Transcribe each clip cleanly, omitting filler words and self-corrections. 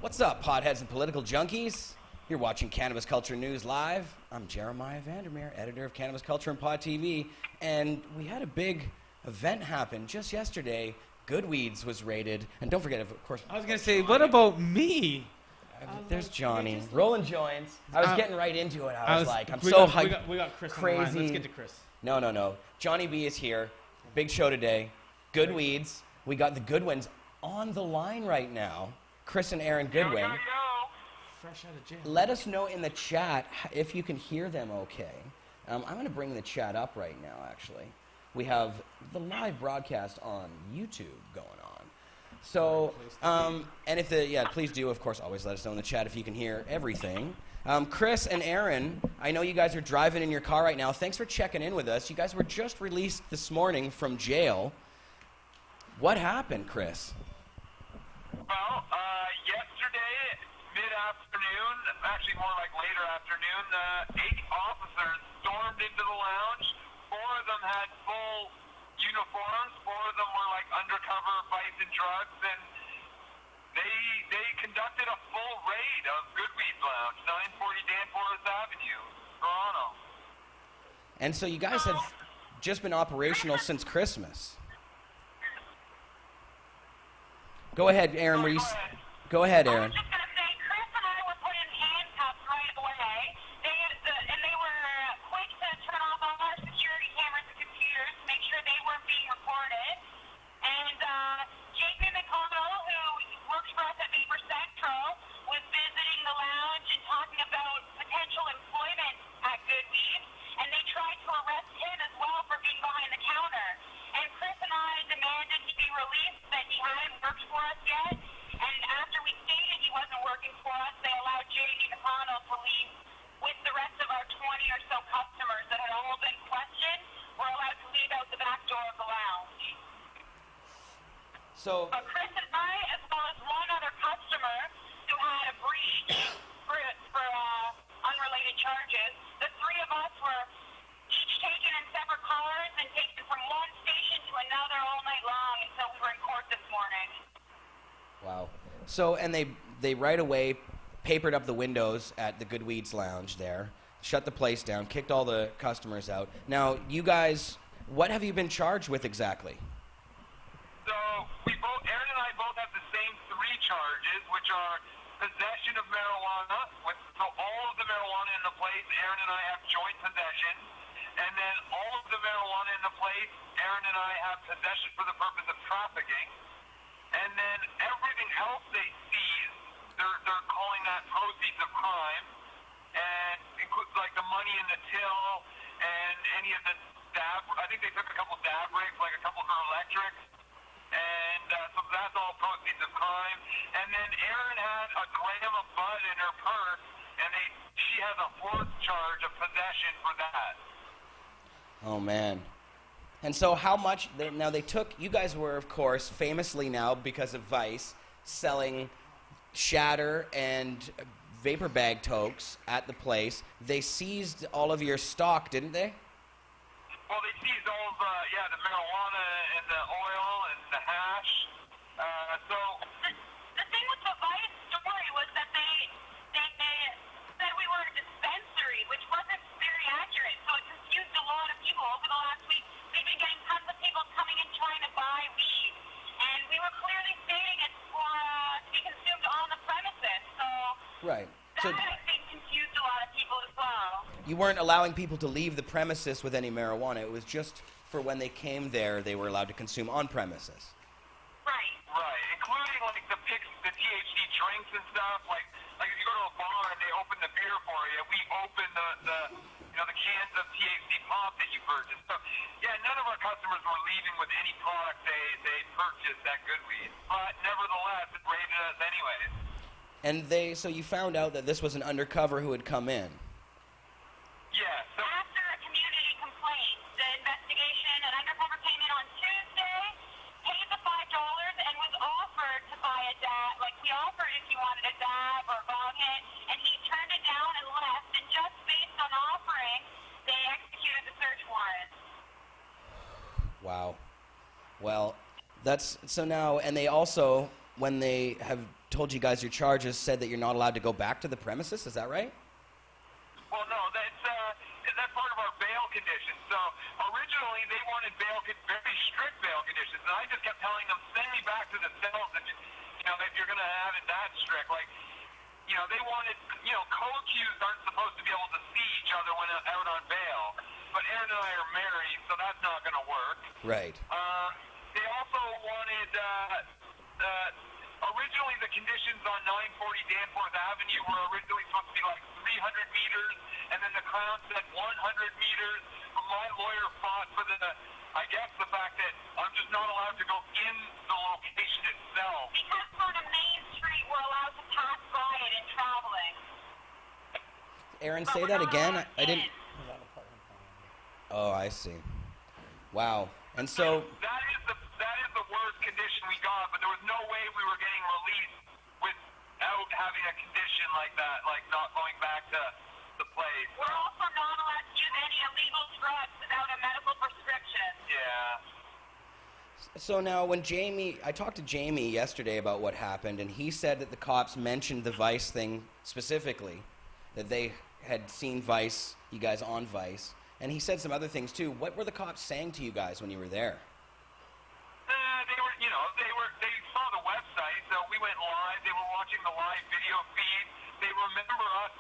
What's up, potheads and political junkies? You're watching Cannabis Culture News Live. I'm Jeremiah Vandermeer, editor of Cannabis Culture and Pod TV, and we had a big event happen just yesterday. Goodweeds was raided, and don't forget, of course... I was going to say, what about me? There's Johnny. Rolling joints. I was getting right into it. I was like, I'm we so got, hyped. We got Chris crazy. on the line. Let's get to Chris. No. Johnny B is here. Big show today. Goodweeds. We got the Goodwins on the line right now. Chris and Erin Goodwin. Fresh out of jail. Let us know in the chat if you can hear them okay. I'm going to bring the chat up right now, actually. We have the live broadcast on YouTube going on. So, and if please do, of course, always let us know in the chat if you can hear everything. Chris and Erin, I know you guys are driving in your car right now. Thanks for checking in with us. You guys were just released this morning from jail. What happened, Chris? Well, yesterday, mid-afternoon, actually more like later afternoon, 8 officers stormed into the lounge. 4 of them had full uniforms. 4 of them were like undercover bison drugs, and they conducted a full raid of Goodweeds Lounge, 940 Danforth Avenue, Toronto. And so you guys have just been operational since Christmas. Go ahead, Erin. Go ahead, Erin. I was just going to say, Chris and I were put in handcuffs right away, and they were quick to turn off all our security cameras and computers to make sure they weren't being recorded. And JP McConnell, who works for us at Vapor Central, was visiting the lounge and talking about potential employment at Goodweeds, and they tried to arrest him as well for being behind the counter. And Chris and I demanded he be released, that he hadn't worked for us yet. And after we stated he wasn't working for us, they allowed J.D. McConnell to leave with the rest of our 20 or so customers that had all been questioned. Were allowed to leave out the back door of the lounge. But Chris and I, as well as one other customer who had a breach for unrelated charges, the 3 of us were each taken in separate cars and taken from one station to another all night long until we were in court this morning. Wow. So, and they right away papered up the windows at the Goodweeds Lounge there, shut the place down, kicked all the customers out. Now, you guys, what have you been charged with exactly? So Erin and I both have the same 3 charges, which are possession of marijuana. So all of the marijuana in the place, Erin and I have joint possession. And then all of the marijuana in the place, Erin and I have possession for the purpose of trafficking. And then everything else they seize, they're calling that proceeds of crime, and includes like the money in the till and any of the dab. I think they took a couple dab rigs, like a couple of electrics, and so that's all proceeds of crime. And then Erin had a gram of bud in her purse, and she has a 4th charge of possession for that. Oh, man. And so how much, now they took, you guys were, of course, famously now, because of Vice, selling shatter and vapor bag tokes at the place. They seized all of your stock, didn't they? Well, they seized all of the marijuana and the oil and the hash. The thing with the Vice story was that they said we were a dispensary, which wasn't very accurate, so it confused a lot of people. Over the last week, they've been getting tons of people coming in trying to buy weed, and we were clearly stating it's for to be consumed on the premises, so Right. So I think confused a lot of people as well. you weren't allowing people to leave the premises with any marijuana. It was just for when they came there, they were allowed to consume on premises. Right, including like the THC drinks and stuff. Like if you go to a bar and they open the beer for you, we open the cans of THC pop that you purchased. So yeah, none of our customers were leaving with any product they purchased at Goodweeds, but nevertheless, it raided us anyways. And so you found out that this was an undercover who had come in. Yeah. So After a community complaint, the investigation, an undercover came in on Tuesday, paid the $5, and was offered to buy a dab. Like, we offered if you wanted a dab or a bong hit, and he turned it down and left. And just based on offering, they executed the search warrant. Wow. Well, that's so now, and they also when they have told you guys your charges, said that you're not allowed to go back to the premises. Is that right? Well, no, that's part of our bail conditions. So originally they wanted very strict bail conditions, and I just kept telling them, send me back to the cells if you're going to have it that strict. Like, they wanted, co-accused aren't supposed to be able to see each other when out on bail, but Erin and I are married, so that's not going to work. Right. They also wanted, originally the conditions on 940 Danforth Avenue were originally supposed to be like 300 meters, and then the Crown said 100 meters. But my lawyer fought for the fact that I'm just not allowed to go in the location itself. Because on a main street, we're allowed to pass by it in traveling. Erin, But say we're that not again. allowed I didn't. in. Oh, I see. Wow. And so, That is the worst condition we got, but there was no way we were getting released without having a condition like that, like not going back to the place. We're also not allowed to use any illegal drugs without a medical prescription. Yeah. so now when I talked to Jamie yesterday about what happened, and he said that the cops mentioned the Vice thing specifically, that they had seen Vice, you guys on Vice, and he said some other things too. What were the cops saying to you guys when you were there? They saw the website, so we went live. They were watching the live video feed. They remember us.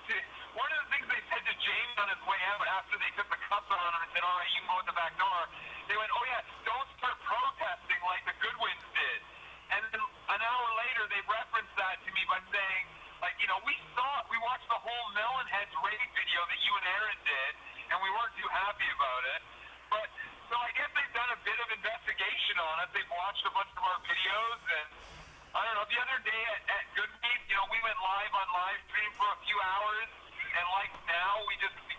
One of the things they said to James on his way out after they took the cuffs on him and said, all right, you can go out the back door, they went, oh yeah, don't start protesting like the Goodwins did. And then an hour later, they referenced that to me by saying, we watched the whole Melonheads raid video that you and Erin did, and we weren't too happy about it. But, so I guess they've done a bit of investigation on us. They've watched a bunch of our videos, and I don't know, the other day at Goodweeds, we went live on live stream for a few hours, and like now, we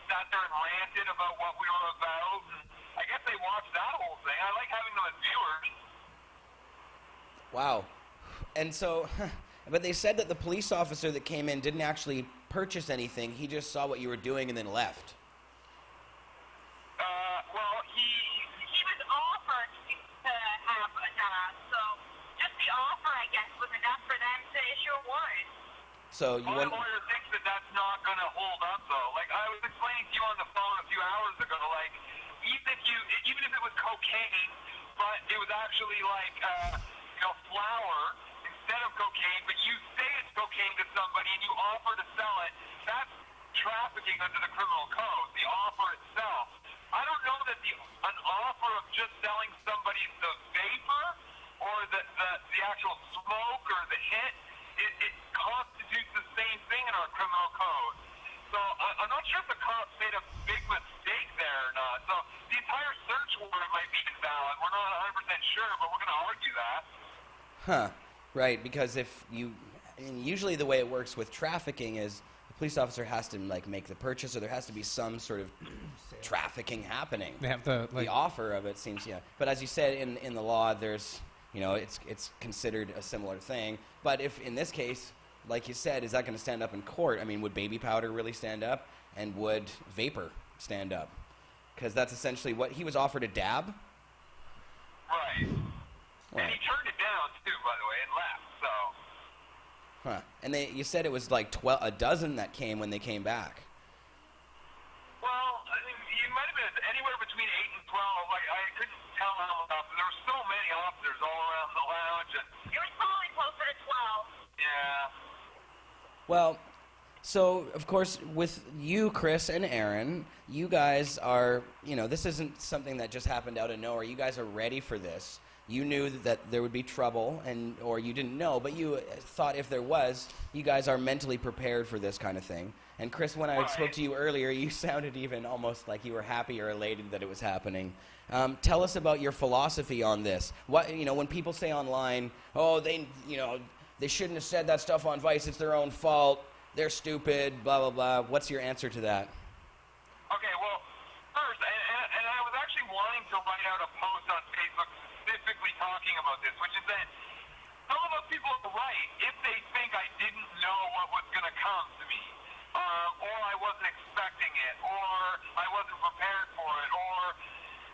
sat there and ranted about what we were about, and I guess they watched that whole thing. I like having them as viewers. Wow. And so, but they said that the police officer that came in didn't actually purchase anything. He just saw what you were doing and then left. Well, He was offered to have a job, so just the offer, I guess, was enough for them to issue a warrant. So you my went. lawyer thinks that that's not going to hold up, though. Like, I was explaining to you on the phone a few hours ago, like, even if it was cocaine, but it was actually like, flour instead of cocaine, but you say it's cocaine to somebody and you offer to sell it, that's trafficking under the criminal code, the offer itself. I don't know that an offer of just selling somebody the vapor or the actual smoke or the hit, it constitutes the same thing in our criminal code. So I'm not sure if the cops made a big mistake there or not. So the entire search warrant might be invalid. We're not 100% sure, but we're going to argue that. Huh. Right, because usually the way it works with trafficking is the police officer has to make the purchase, or there has to be some sort of trafficking happening. They have to The offer of it seems, yeah. But as you said, in the law, there's, it's considered a similar thing. But if in this case, like you said, is that going to stand up in court? I mean, would baby powder really stand up, and would vapor stand up? Because that's essentially what he was offered, a dab. Right. Right. And he turned it down, too, by the way, and left, so. Huh. And you said it was like a dozen that came when they came back. Well, I mean, you might have been anywhere between 8 and 12. Like, I couldn't tell how enough. There were so many officers all around the lounge. And, It was probably closer to 12. yeah. Well, so of course with you, Chris and Erin, you guys are, this isn't something that just happened out of nowhere. You guys are ready for this. You knew that there would be trouble, or you didn't know, but you thought if there was, you guys are mentally prepared for this kind of thing. And Chris, when I spoke to you earlier, you sounded even almost like you were happy or elated that it was happening. Tell us about your philosophy on this. What, when people say online, oh, they shouldn't have said that stuff on Vice, it's their own fault, they're stupid, blah, blah, blah. What's your answer to that? Okay, well, first, and I was actually wanting to write out a post on Facebook specifically talking about this, which is that some of those people are right if they think I didn't know what was going to come to me, or I wasn't expecting it, or I wasn't prepared for it,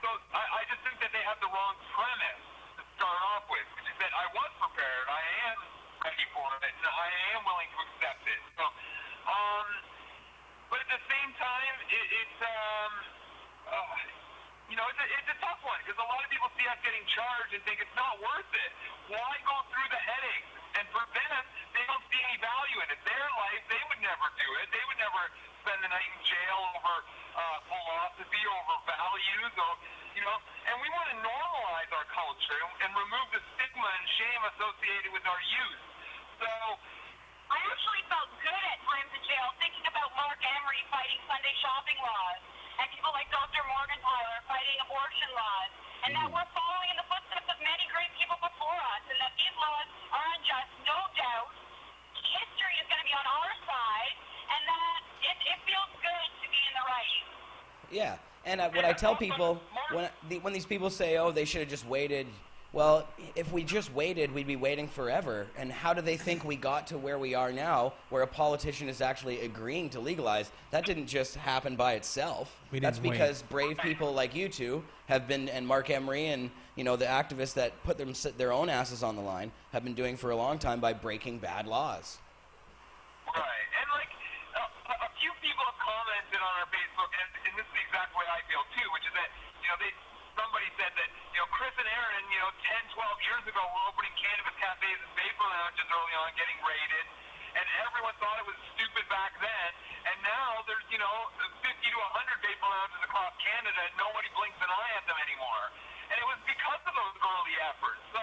so I just think that they have the wrong premise to start off with, which is that I was prepared, I am it, and I am willing to accept it. So, but at the same time, it's a tough one because a lot of people see us getting charged and think it's not worth it. Why go through the headaches? And for them, they don't see any value in it. Their life, they would never do it. They would never spend the night in jail over philosophy, over values, or And we want to normalize our culture and remove the stigma and shame associated with our youth. So I actually felt good at times in jail thinking about Mark Emery fighting Sunday shopping laws and people like Dr. Morgenthaler fighting abortion laws, and that we're following in the footsteps of many great people before us, and that these laws are unjust, no doubt. History is going to be on our side, and that it feels good to be in the right. Yeah, and what I tell people, when these people say, oh, they should have just waited, well, if we just waited, we'd be waiting forever. And how do they think we got to where we are now, where a politician is actually agreeing to legalize? That didn't just happen by itself. That's because brave people like you two have been, and Mark Emery and the activists that put their own asses on the line have been doing for a long time by breaking bad laws. Right, and a few people have commented on our Facebook, and this is the exact way I feel too, which is that somebody said that Chris and Erin 10, 12 years ago were opening cannabis cafes and vapor lounges early on, getting raided, and everyone thought it was stupid back then. And now there's 50 to 100 vapor lounges across Canada, and nobody blinks an eye at them anymore. And it was because of those early efforts. So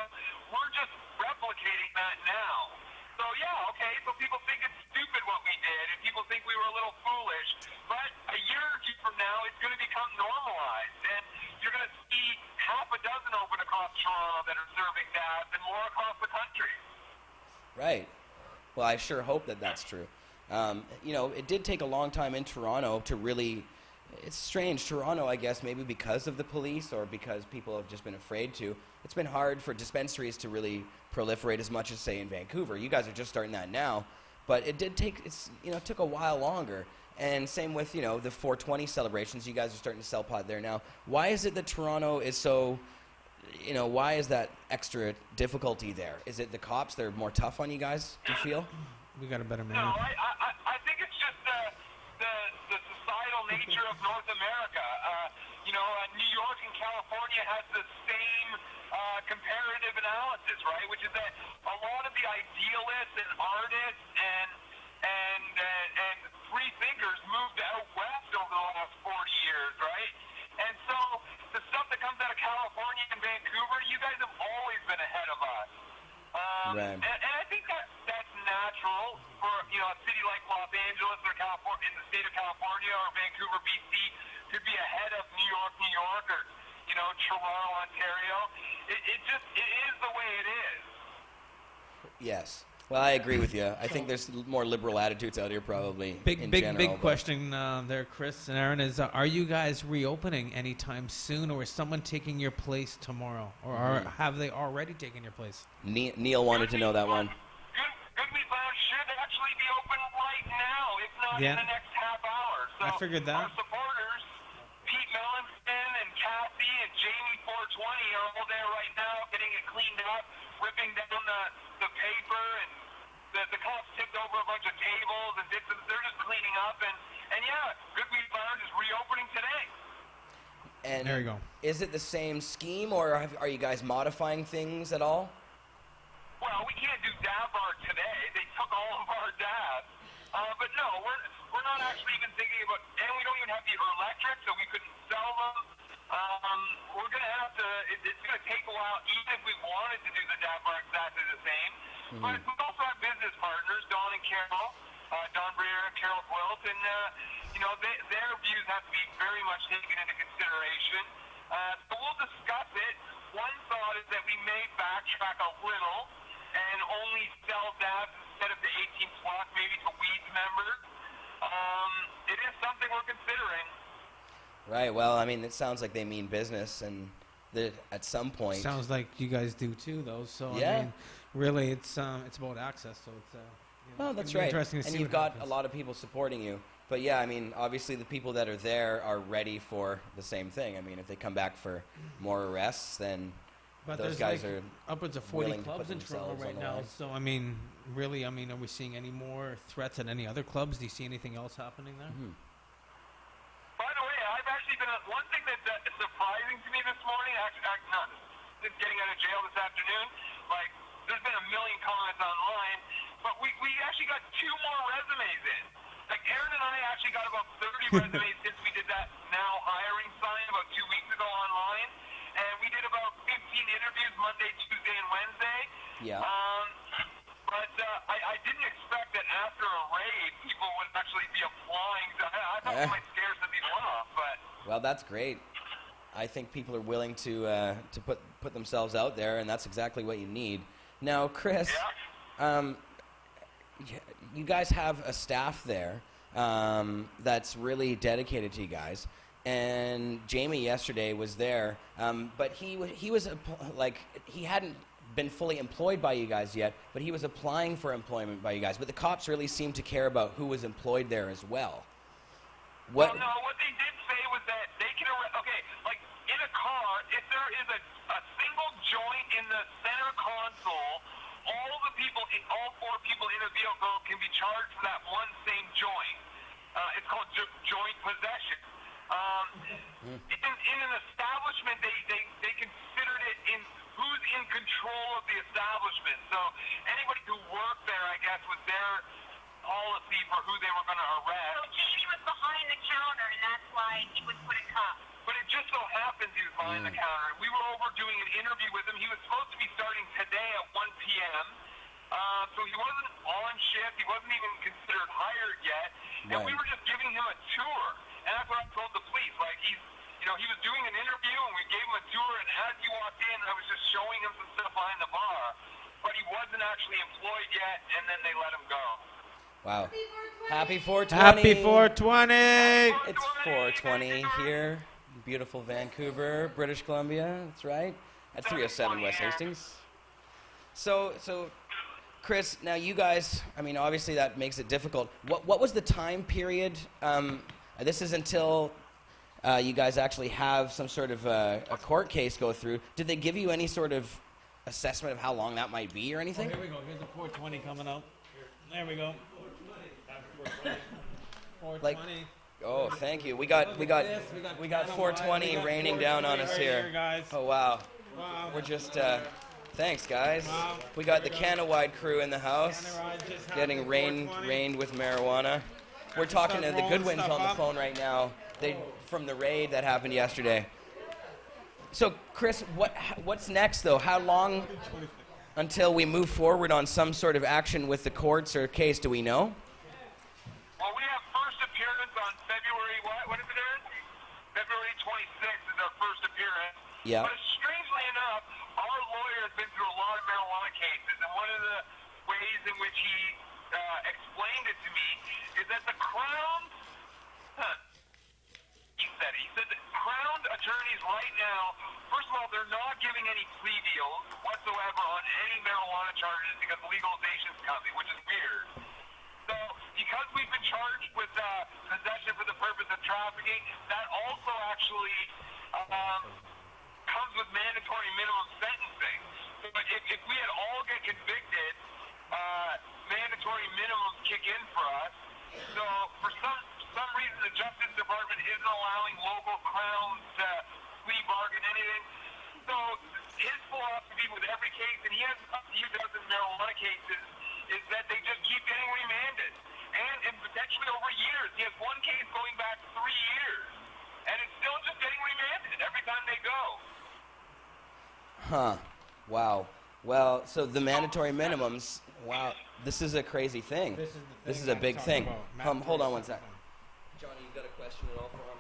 we're just replicating that now. So yeah, okay, so people think it's stupid what we did, and people think we were a little foolish. But a year or two from now, it's going to become normalized, and you're going to see half a dozen open across Toronto that are serving dabs, and more across the country. Right. Well, I sure hope that that's true. It did take a long time in Toronto to really. It's strange. Toronto, I guess, maybe because of the police or because people have just been afraid to. It's been hard for dispensaries to really proliferate as much as, say, in Vancouver. You guys are just starting that now, but it did take. It took a while longer. And same with the 420 celebrations. You guys are starting to sell pot there now. Why is it that Toronto is so? Why is that extra difficulty there? Is it the cops? They're more tough on you guys. Do you feel? We got a better man. No, I think it's just the societal nature of North America. New York and California has the same comparative analysis, right? Which is that a lot of the idealists and artists and free thinkers moved out west over the last 40 years, right? And so the stuff that comes out of California and Vancouver, you guys have always been ahead of us. Right. And I think that's natural for a city like Los Angeles or California, in the state of California or Vancouver, BC, to be ahead of New York, or Toronto, Ontario. It is the way it is. Yes. Well, I agree with you. I think there's more liberal attitudes out here, probably. Big question there, Chris and Erin, is are you guys reopening anytime soon, or is someone taking your place tomorrow, or have they already taken your place? Neil wanted to know that one. Goodweeds Lounge should actually be open right now, if not in the next half hour. So I figured that. Our supporters, Pete Melanson and Kathy and Jamie 420 are all there right now, getting it cleaned up, ripping down the paper, and the cops tipped over a bunch of tables and they're just cleaning up, and yeah, Goodweeds Lounge is reopening today. And there you go. Is it the same scheme, or are you guys modifying things at all? Well, we can't do dab art today. They took all of our dabs. But no, we're not actually even thinking about, and we don't even have the electric, so we couldn't sell them. We're going to have to, it's going to take a while, even if we wanted to do the dab art exactly the same. But we also have business partners, Don and Carol, Don Breer and Carol Quilt, and, their views have to be very much taken into consideration. So we'll discuss it. One thought is that we may backtrack a little and only sell dabs instead of the 18 plus, maybe to Weeds members. It is something we're considering. Right. Well, I mean, it sounds like they mean business, and that at some point. Sounds like you guys do too, though. So yeah. I mean, really, it's about access. So it's. Well, that's right. Interesting to see. And you've got a lot of people supporting you. But yeah, I mean, obviously the people that are there are ready for the same thing. I mean, if they come back for more arrests, then those guys are upwards of 40 willing to clubs put in Toronto themselves right on the now. line. So I mean, really, I mean, are we seeing any more threats at any other clubs? Do you see anything else happening there? Mm-hmm. By the way, I've actually been one thing that's surprising to me this morning. Not since getting out of jail this afternoon. Like, there's been a million comments online, but we actually got 2 more resumes in. Like, Erin and I actually got about 30 resumes since we did that now hiring sign about 2 weeks ago online, and we did about 15 interviews Monday, Tuesday, and Wednesday. Yeah. But I didn't expect that after a raid, people would actually be applying. I thought it might scare some people off, but. Well, that's great. I think people are willing to put themselves out there, and that's exactly what you need. Now, Chris, you guys have a staff there that's really dedicated to you guys. And Jamie yesterday was there, but he hadn't been fully employed by you guys yet, but he was applying for employment by you guys. But the cops really seemed to care about who was employed there as well. Well, no, what they did say was that they can like in a car, if there is a single joint in the center console, all 4 people in a vehicle can be charged for that one same joint. It's called joint possession. In an establishment, they considered it in who's in control of the establishment. So anybody who worked there, I guess, was their policy for who they were going to arrest. So Jamie was behind the counter, and that's why he was put in cuffs. But it just so happens he was behind the counter. We were over doing an interview with him. He was supposed to be starting today at 1 p.m. So he wasn't on shift. He wasn't even considered hired yet. And we were just giving him a tour. And that's what I told the police. Like, he was doing an interview, and we gave him a tour. And as he walked in, I was just showing him some stuff behind the bar. But he wasn't actually employed yet, and then they let him go. Wow. Happy 420. Happy 420. It's 420 here. Beautiful Vancouver, British Columbia. That's right. At 307 West Hastings. So, Chris, now you guys, I mean, obviously that makes it difficult. What was the time period? This is until you guys actually have some sort of a court case go through. Did they give you any sort of assessment of how long that might be or anything? Oh, here we go. Here's the 420 coming up. There we go. 420. Like, oh, thank you. We got 420 raining down on us here. Guys. Oh wow. Wow. We're just thanks guys. Wow. We got the Cannawide crew in the house, getting rained with marijuana. We're talking to the Goodwins on the phone right now. They from the raid that happened yesterday. So Chris, what's next though? How long until we move forward on some sort of action with the courts or case? Do we know? Well, we have first appearance on February, what is it, Aaron? February 26th is our first appearance. Yeah. But strangely enough, our lawyer has been through a lot of marijuana cases, and one of the ways in which he explained it to me is that the Crown, he said that Crown attorneys right now, first of all, they're not giving any plea deals whatsoever on any marijuana charges because legalization's coming, which is weird. So, because we've been charged with possession for the purpose of trafficking, that also actually comes with mandatory minimum sentencing. So, if we had all get convicted, mandatory minimums kick in for us. So, for some reason, the Justice Department isn't allowing local crowns to plea bargain anything. So, his philosophy with every case, and he has a few dozen marijuana cases, is that they just keep getting remanded. And potentially over years. He has one case going back 3 years. And it's still just getting remanded every time they go. Huh. Wow. Well, so the mandatory minimums, wow, this is a crazy thing. This is a big thing. Hold on one second. Johnny, you got a question at all for him?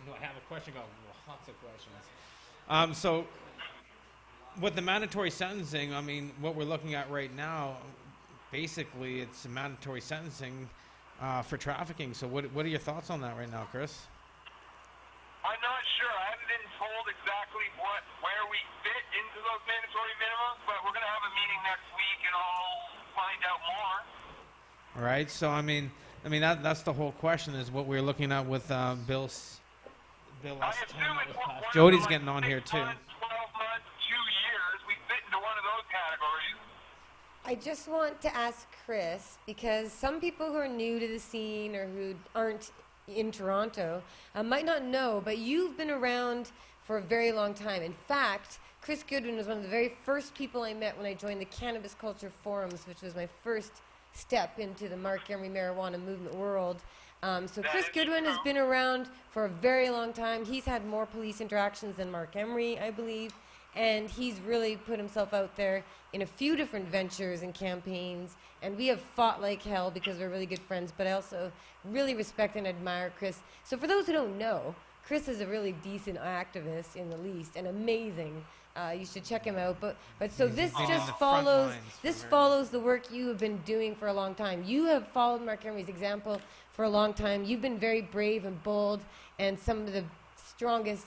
No, I have a question. Got lots of questions. So, with the mandatory sentencing, I mean, what we're looking at right now, basically, it's a mandatory sentencing for trafficking. So, what are your thoughts on that right now, Chris? I'm not sure. I haven't been told exactly where we fit into those mandatory minimums, but we're going to have a meeting next week, and I'll find out more. All right. So, I mean, that's the whole question is what we're looking at with Bill. I assume it's Jody's getting on here too. 12 months, 2 years. We fit into one of those categories. I just want to ask Chris, because some people who are new to the scene or who aren't in Toronto might not know, but you've been around for a very long time. In fact, Chris Goodwin was one of the very first people I met when I joined the Cannabis Culture Forums, which was my first step into the Mark Emery marijuana movement world. So Chris Goodwin has been around for a very long time. He's had more police interactions than Mark Emery, I believe, and he's really put himself out there in a few different ventures and campaigns, and we have fought like hell because we're really good friends, but I also really respect and admire Chris. So for those who don't know, Chris is a really decent activist in the least, and amazing. You should check him out. But so this just follows the work you have been doing for a long time. You have followed Mark Emery's example for a long time. You've been very brave and bold, and some of the strongest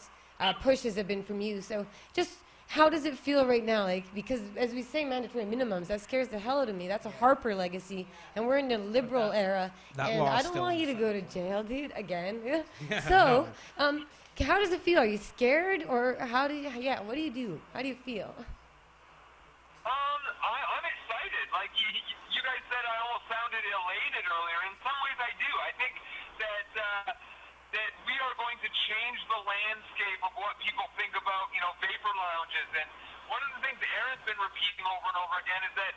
pushes have been from you. So just how does it feel right now? Like, because as we say mandatory minimums, that scares the hell out of me. That's a Harper legacy, and we're in a liberal era, and I don't want you to go to jail, dude, again. So, how does it feel? Are you scared, or what do you do? How do you feel? I'm excited. Like you guys said, I almost sounded elated earlier. In some ways, I do. I think that we are going to change the landscape of what people think about, vapor lounges. And one of the things that Erin's been repeating over and over again is that,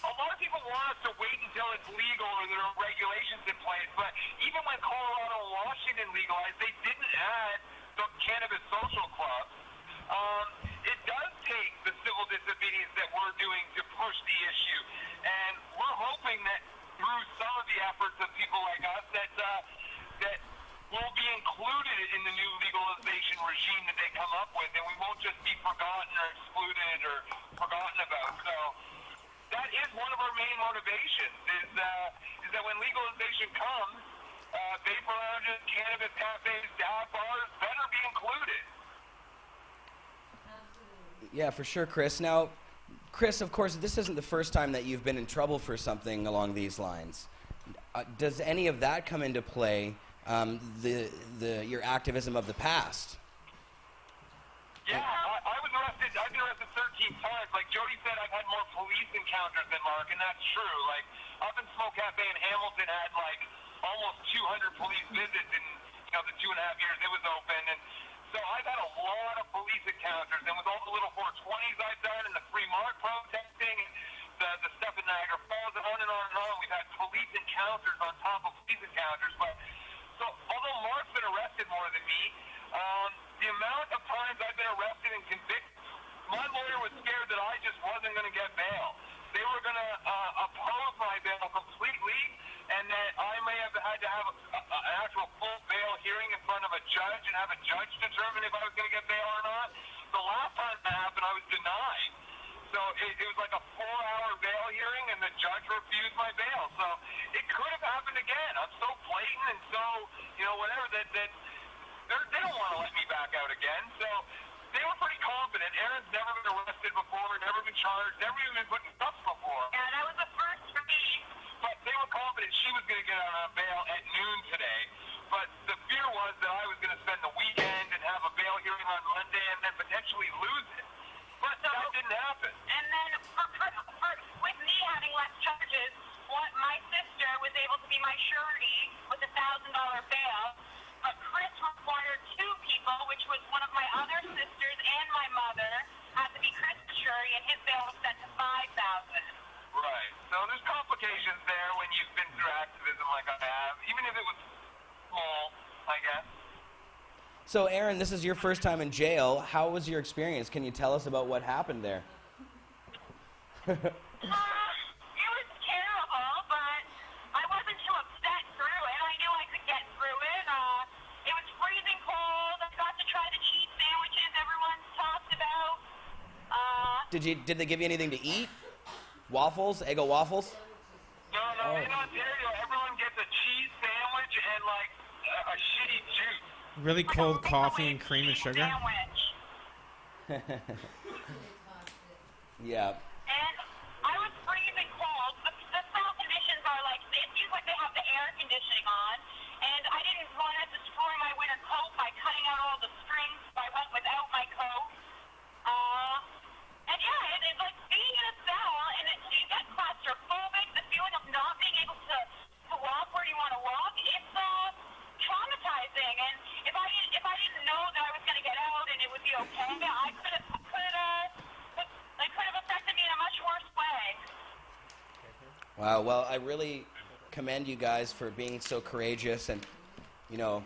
a lot of people want us to wait until it's legal or there are regulations in place. But even when Colorado and Washington legalized, they didn't add the cannabis social clubs. It does take the civil disobedience that we're doing to push the issue. And we're hoping that through some of the efforts of people like us that will be included in the new legalization regime that they come up with, and we won't just be forgotten or excluded or forgotten about. So that is one of our main motivations, is that when legalization comes, vapor lounges, cannabis cafes, dab bars better be included. Yeah, for sure, Chris. Now, Chris, of course, this isn't the first time that you've been in trouble for something along these lines. Does any of that come into play, your activism of the past? Yeah, I was arrested. I've been arrested 13 times. Like Jody said, I've had more police encounters than Mark, and that's true. Like, up in Smoke Cafe in Hamilton had almost 200 police visits in the 2.5 years it was open, and so I've had a lot of police encounters. And with all the little 420s I've done, and the Free Mark protesting, and the stuff in Niagara Falls, and on and on and on, we've had police encounters on top of police encounters. But so although Mark's been arrested more than me, the amount of times I've been arrested and convicted, my lawyer was scared that I just wasn't going to get bail. They were going to oppose my bail completely, and that I may have had to have an actual full bail hearing in front of a judge and have a judge determine if I was going to get bail or not. The last time that happened, I was denied. So it was like a 4-hour bail hearing, and the judge refused my bail. So it could have happened again. I'm so blatant and so, whatever, that they don't want to let me back out again. So they were pretty confident. Erin's never been arrested before, never been charged, never even been put in cuffs before. Yeah, that was the first for me. But they were confident she was going to get out on bail at noon today. But the fear was that I was going to spend the weekend and have a bail hearing on Monday and then potentially lose it. But that didn't happen. And then with me having less charges, my sister was able to be my surety with $1,000 bail. But Chris required 2 people, which was one of my other sisters and my mother, had to be Chris' surety, and his bail was set to $5,000. Right. So there's complications there when you've been through activism like I have, even if it was small, I guess. So, Erin, this is your first time in jail. How was your experience? Can you tell us about what happened there? It was terrible, but I wasn't too upset through it. I knew I could get through it. It was freezing cold. I got to try the cheese sandwiches everyone's talked about. Did they give you anything to eat? Waffles? Eggo waffles? No. In Ontario, everyone gets a cheese sandwich and a shitty juice. Really cold coffee and cream and sugar? Yeah. And I was freezing cold. The cell conditions are it seems like they have the air conditioning on. And I didn't want to destroy my winter coat by cutting out all the strings, so I went without my coat. And yeah, it's like being in a cell, and Wow. Well, I really commend you guys for being so courageous and, you know,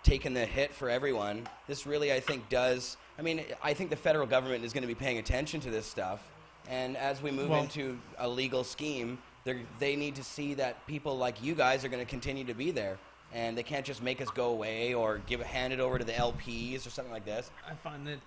taking the hit for everyone. This really, I think, does. I mean, I think the federal government is going to be paying attention to this stuff, and as we move into a legal scheme, they need to see that people like you guys are going to continue to be there, and they can't just make us go away or hand it over to the LPs or something like this. I find it,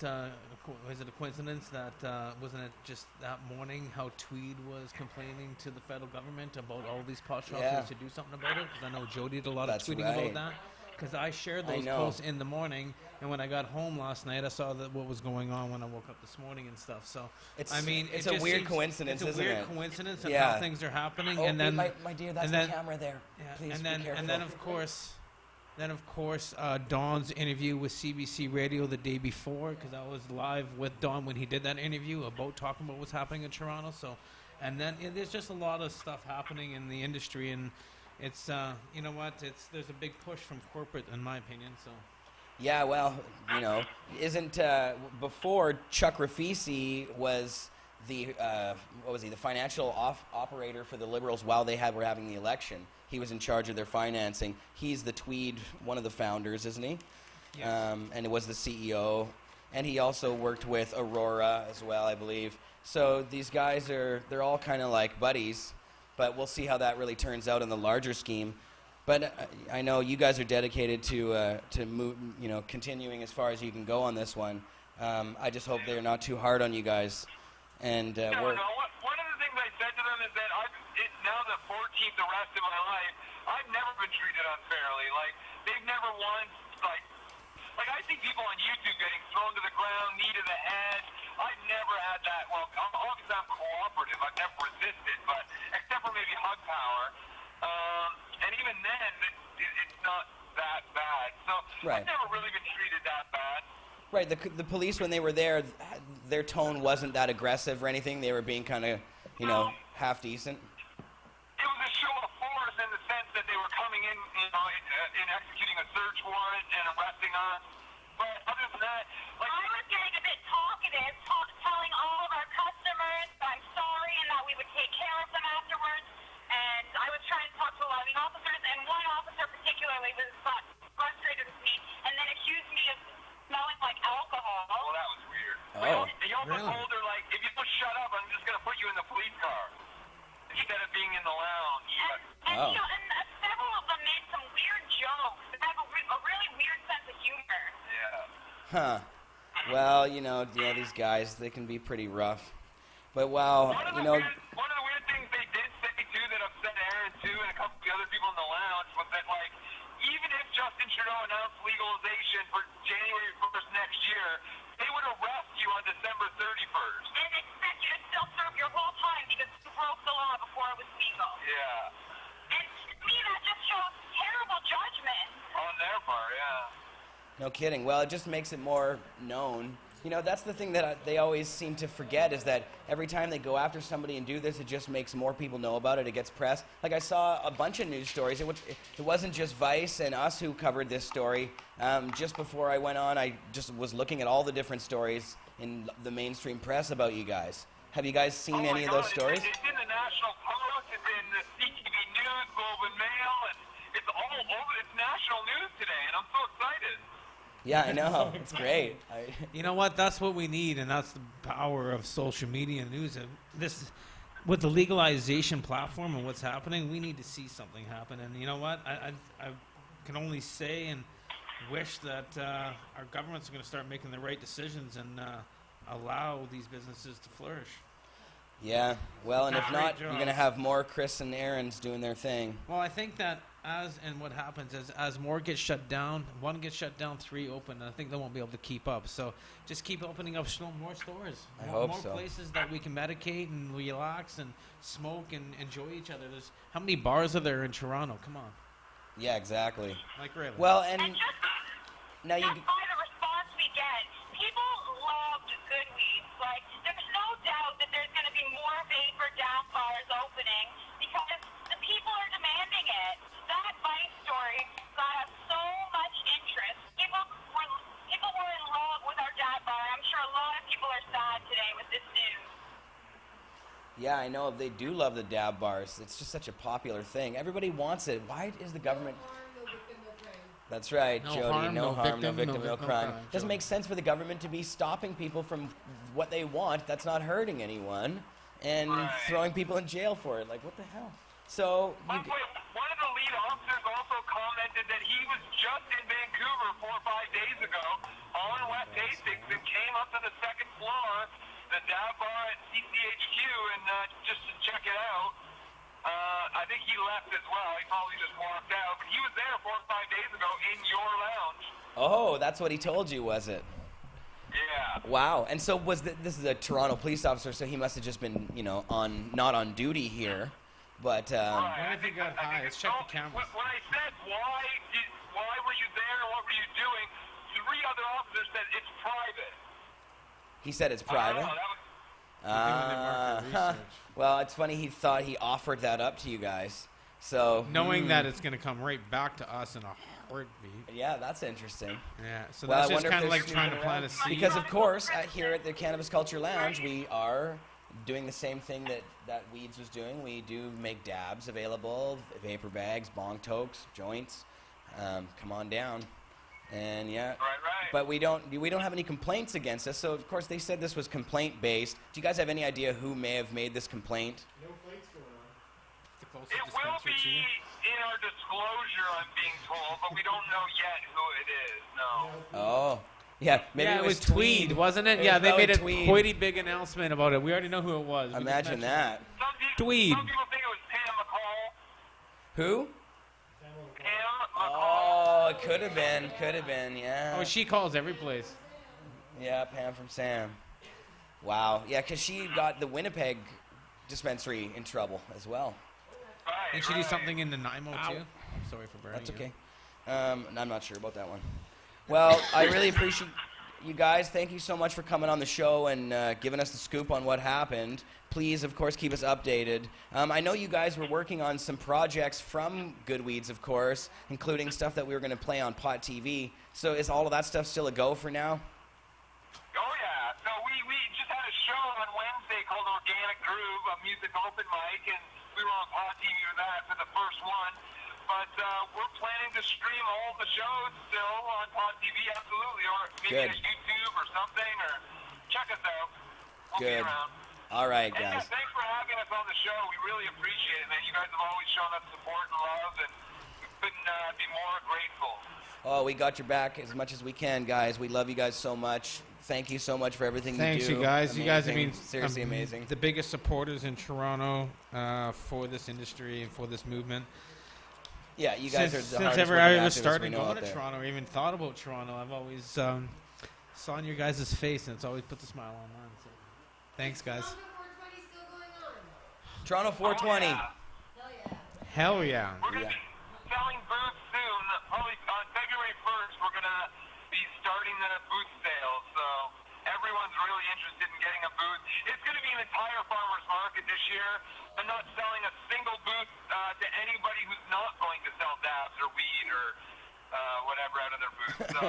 is it a coincidence that, wasn't it just that morning how Tweed was complaining to the federal government about all these pot shops to do something about it? Because I know Jody did a lot of tweeting about that. Because I shared those posts in the morning, and when I got home last night, I saw what was going on when I woke up this morning and stuff. So, it's a weird coincidence, isn't it? It's a weird coincidence of how things are happening. And then, my dear, that's the camera there. Please be careful. And then, of course, Don's interview with CBC Radio the day before, because I was live with Don when he did that interview about talking about what's happening in Toronto. So, and then there's just a lot of stuff happening in the industry, and it's you know what? There's a big push from corporate, in my opinion. So. Yeah, well, you know, isn't before Chuck Rafisi was the the financial operator for the Liberals while they were having the election. He was in charge of their financing. He's the Tweed, one of the founders, isn't he? Yeah. And it was the CEO, and he also worked with Aurora as well, I believe. So these guys they're all kind of like buddies. But we'll see how that really turns out in the larger scheme. But I know you guys are dedicated to move, you know, continuing as far as you can go on this one. I just hope they're not too hard on you guys. And No. One of the things I said to them is that it's now the 14th arrest in my life. I've never been treated unfairly. Like, they've never once, like I see people on YouTube getting thrown to the ground, knee to the head. I've never had that. Well, obviously I'm cooperative. I've never resisted, but except for maybe hug power. And even then, it's not that bad. So I've never really been treated that bad. Right. The police, when they were there, their tone wasn't that aggressive or anything. They were being kind of, you know, half decent. It was a show of force in the sense that they were coming in, you know, in executing a search warrant and arresting us. But other than that, like, I was getting a bit talkative, telling all of our customers that I'm sorry and that we would take care of them afterwards. And I was trying to talk to a lot of the officers, and one officer particularly was frustrated with me and then accused me of smelling like alcohol. well, that was weird. Oh, He also told her, like, if you don't shut up, I'm just going to put you in the police car instead of being in the lounge. And, you know, and several of them made some weird jokes. They have a really weird sense of humor. Yeah. Huh. Well, you know, these guys, they can be pretty rough. But wow, One of the weird things they did say too that upset Aaron too, and a couple of the other people in the lounge, was that, like, even if Justin Trudeau announced legalization for January 1st next year, they would arrest you on December 31st. And expect you to still serve your whole time because you broke the law before it was legal. Yeah. And to me, that just shows terrible judgment. On their part, yeah. no kidding. Well, it just makes it more known. You know, that's the thing that they always seem to forget is that every time they go after somebody and do this, it just makes more people know about it. It gets press. Like, I saw a bunch of news stories. It wasn't just Vice and us who covered this story. Just before I went on, I just was looking at all the different stories in the mainstream press about you guys. Have you guys seen any of those stories? It's in the National Post, it's in the CTV News, Globe and Mail, and it's all over. It's national news today, and I'm so excited. Yeah, I know. It's great. You know what? That's what we need, and that's the power of social media and news. And this, with the legalization platform and what's happening, we need to see something happen. And you know what? I can only say and wish that our governments are going to start making the right decisions and allow these businesses to flourish. Yeah. Well, and if Great not, you're job. going to have more Chris and Erin's doing their thing. Well, I think that what happens is as more gets shut down, one gets shut down, three open, and I think they won't be able to keep up. So just keep opening up more stores. I hope more so. places that we can medicate and relax and smoke and enjoy each other. There's how many bars are there in Toronto? Come on. Yeah, exactly. Like really. Well, and And just now you. by the response we get, people loved Goodweeds. Like, there's no doubt that there's going to be more vapor down bars opening because the people are demanding it. That Vice story got us so much interest. People were in love with our dad bar. I'm sure a lot of people are sad today with this news. Yeah, I know. They do love the dab bars. It's just such a popular thing. Everybody wants it. Why is the government... That's right, No Jody. harm, No no harm, no victim, victim, no crime. Doesn't Jody. make sense for the government to be stopping people from what they want. That's not hurting anyone. And throwing people in jail for it. Like, what the hell? So... One of the lead officers also commented that he was just in Vancouver 4 or 5 days ago on West Hastings and came up to the second floor, the dab bar at CCHQ, and just to check it out. I think he left as well. He probably just walked out. But he was there 4 or 5 days ago in your lounge. Oh, that's what he told you, was it? Yeah. Wow. And so this is a Toronto police officer, so he must have just been, not on duty here. But What if he got high? Let's check the cameras. When I said why were you there, what were you doing, 3 other officers said it's private. he said it's private. I don't know, that was, Doing their market research. Well, it's funny. He thought he offered that up to you guys. So Knowing that it's going to come right back to us in a heartbeat. yeah, that's interesting. Yeah, so Well, that's I just wonder if kind of they're like trying to snooping plant a around. seed. Because of course, here at the Cannabis Culture Lounge, we are doing the same thing that Weeds was doing. We do make dabs available, vapor bags, bong tokes, joints. Come on down. And yeah, right. but we don't have any complaints against us. So of course they said this was complaint based. Do you guys have any idea who may have made this complaint? The closest It will dispensary be to you. in our disclosure, I'm being told, but we don't know yet who it is. No. Oh, yeah, maybe Yeah, it was Tweed, wasn't it? It Yeah, was they made a probably Tweed. pretty big announcement about it. We already know who it was. We just Imagine mentioned that. Tweed. Some people think it was Pam McCall. Who? Pam McCall. Oh, it could have been, it. yeah. Oh, she calls every place. Yeah, Pam from Sam. Wow, yeah, because she got the Winnipeg dispensary in trouble as well. Right, Did she do something in Nanaimo Ow. too? Sorry for burning That's you. okay. I'm not sure about that one. Well, I really appreciate you guys. Thank you so much for coming on the show and giving us the scoop on what happened. Please, of course, keep us updated. I know you guys were working on some projects from Goodweeds, of course, including stuff that we were going to play on Pot TV. So is all of that stuff still a go for now? Oh, yeah. So we just had a show on Wednesday called Organic Groove, a music open mic, and we were on Pod TV with that for the first one. But we're planning to stream all the shows still on Pod TV, absolutely, or maybe Good. on YouTube or something, or check us out. We'll Good. be around. All right, And yeah, guys. thanks for having us on the show. We really appreciate it, man. You guys have always shown us support and love, and we couldn't be more grateful. Oh, we got your back as much as we can, guys. We love you guys so much. Thank you so much for everything Thanks, you do. you guys. You guys have Amazing. been seriously amazing. The biggest supporters in Toronto for this industry and for this movement. Yeah, you guys since are the hardest ever working I ever activists we started know going out to there. Toronto or even thought about Toronto, I've always saw on your guys' face, and it's always put a smile on mine. So. Thanks, guys. Toronto 420. Hell yeah. We're going to be selling booths soon. Probably on February 1st, we're going to be starting the booth sales. So everyone's really interested in getting a booth. It's going to be an entire farmer's market this year. I'm not selling a single booth to anybody who's not going to sell dabs or weed or whatever out of their booth. So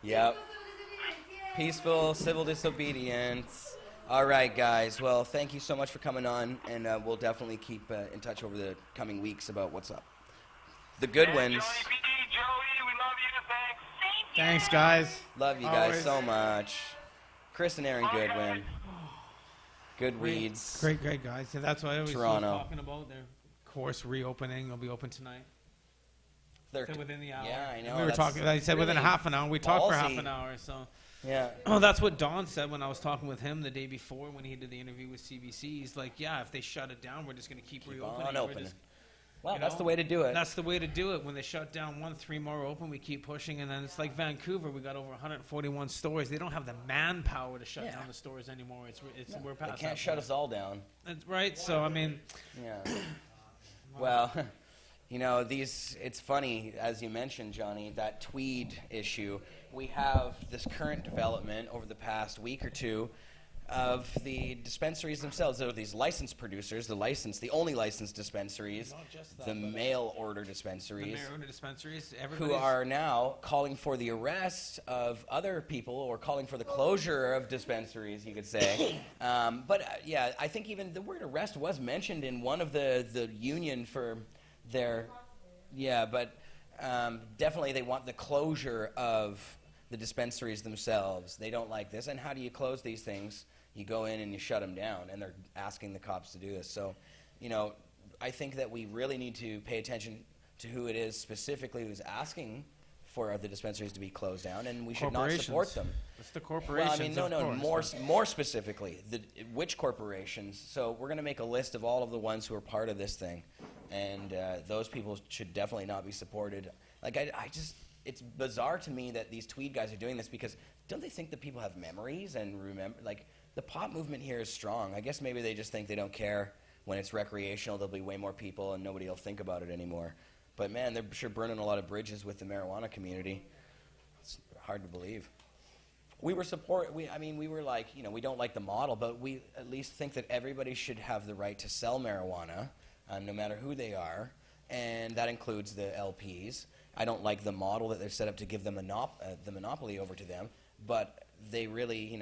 Yep. Peaceful civil disobedience. All right, guys. Well, thank you so much for coming on, and we'll definitely keep in touch over the coming weeks about what's up. The Goodwins. Johnny P, Joey, we love you. Thanks. Thanks, guys. Love you guys Always. so much. Chris and Erin Goodwin. Goodweeds. Great guys. Yeah, that's what I always Toronto. was talking about. Their course reopening will be open tonight. They're Said within the hour. Yeah, I know. We were that's talking. I said within a really half an hour. We talked for half ballsy. an hour. So. Yeah. Oh, that's what Don said when I was talking with him the day before when he did the interview with CBC. He's like, yeah, if they shut it down, we're just going to keep reopening. on We're opening. just- Well, you that's know, the way to do it. That's the way to do it. When they shut down 1, 3 more open, we keep pushing. And then it's like Vancouver. We got over 141 stores. They don't have the manpower to shut Yeah. down the stores anymore. We're They past can't that shut point. us all down. That's right. So, I mean, Yeah. Well, you know, it's funny, as you mentioned, Johnny, that Tweed issue. We have this current development over the past week or two. of the dispensaries themselves. There are these licensed producers, the only licensed dispensaries, Not just that, the but mail order the dispensaries, marijuana dispensaries, who everybody's are now calling for the arrest of other people or calling for the closure of dispensaries, you could say. Yeah, I think even the word arrest was mentioned in one of the union for their, definitely they want the closure of the dispensaries themselves. They don't like this. And how do you close these things? You go in and you shut them down, and they're asking the cops to do this. So, I think that we really need to pay attention to who it is specifically who's asking for the dispensaries to be closed down, and we should not support them. It's the corporations. Well, I mean, more specifically, which corporations. So we're going to make a list of all of the ones who are part of this thing, and those people should definitely not be supported. Like, it's bizarre to me that these Tweed guys are doing this, because don't they think that people have memories and remember? Like, the pot movement here is strong. I guess maybe they just think they don't care. When it's recreational, there'll be way more people and nobody will think about it anymore. But man, they're sure burning a lot of bridges with the marijuana community. It's hard to believe. We were like, we don't like the model, but we at least think that everybody should have the right to sell marijuana, no matter who they are, and that includes the LPs. I don't like the model that they've set up to give the monopoly over to them, but they really,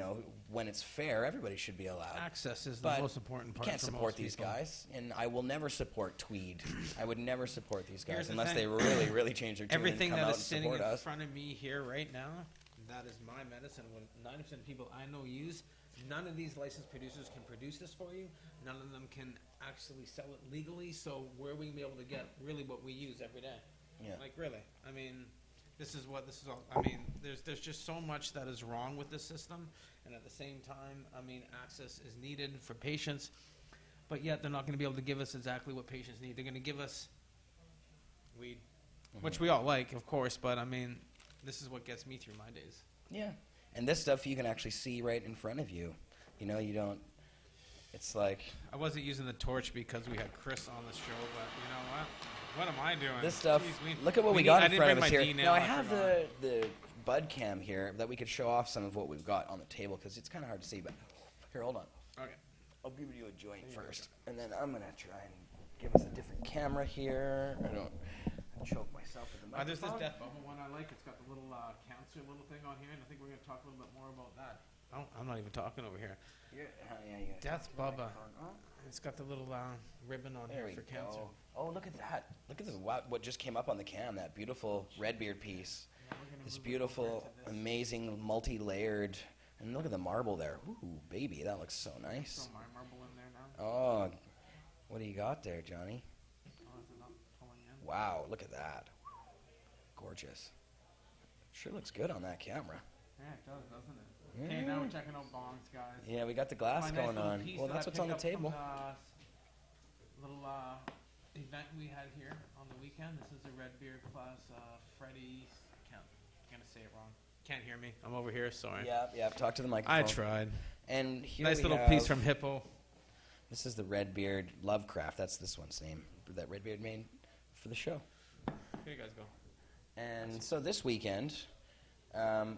when it's fair, everybody should be allowed. Access is But the most important part. You can't for support most these people. guys, and I will never support Tweed. I would never support these Here's guys the unless thing. they really, really change their tune Everything and come that out is and sitting support in us. front of me here right now, that is my medicine. When 90% of people I know use, none of these licensed producers can produce this for you. None of them can actually sell it legally. So where are we gonna be able to get really what we use every day? Yeah. Like really, I mean, this is all. I mean, there's just so much that is wrong with this system, and at the same time, I mean, access is needed for patients, but yet they're not going to be able to give us exactly what patients need. They're going to give us weed, which we all like, of course, but I mean, this is what gets me through my days. Yeah. And this stuff you can actually see right in front of you. You don't. It's like I wasn't using the torch because we had Chris on the show, but you know what? What am I doing? this stuff. Jeez, Look at what we need- got I in didn't front of bring us my here. D Now I I have forgot. the bud cam here that we could show off some of what we've got on the table, because it's kind of hard to see. But here, hold on. Okay. I'll give you a joint first, and then I'm gonna try and give us a different camera here. I don't choke myself with the microphone. There's this Death Bubble one I like. It's got the little cancer little thing on here, and I think we're going to talk a little bit more about that. Oh, I'm not even talking over here. Yeah, you gotta Death take the Bubba. microphone off. It's got the little ribbon on There here we for cancer. go. Oh, look at that. Look at what just came up on the cam, that beautiful Redbeard piece. Now we're gonna This move it beautiful, over to this. amazing, multi-layered. And look at the marble there. Ooh, baby, that looks so nice. Throw my marble in there now. Oh, what do you got there, Johnny? Oh, is it not pulling in? Wow, look at that. Gorgeous. Sure looks good on that camera. Yeah, it does, doesn't it? Okay, now we're checking out bongs, guys. Yeah, we got the glass My nice going little on. piece Well, that that's I what's on the picked up table. from the little event we had here on the weekend. This is a Redbeard class. Freddie, I'm gonna say it wrong. Can't hear me. I'm over here. Sorry. Yeah, talk to the microphone. I tried. And here Nice we little have, piece from Hippo. This is the Redbeard Lovecraft. That's this one's name that Redbeard made for the show. Here you guys go. And so this weekend,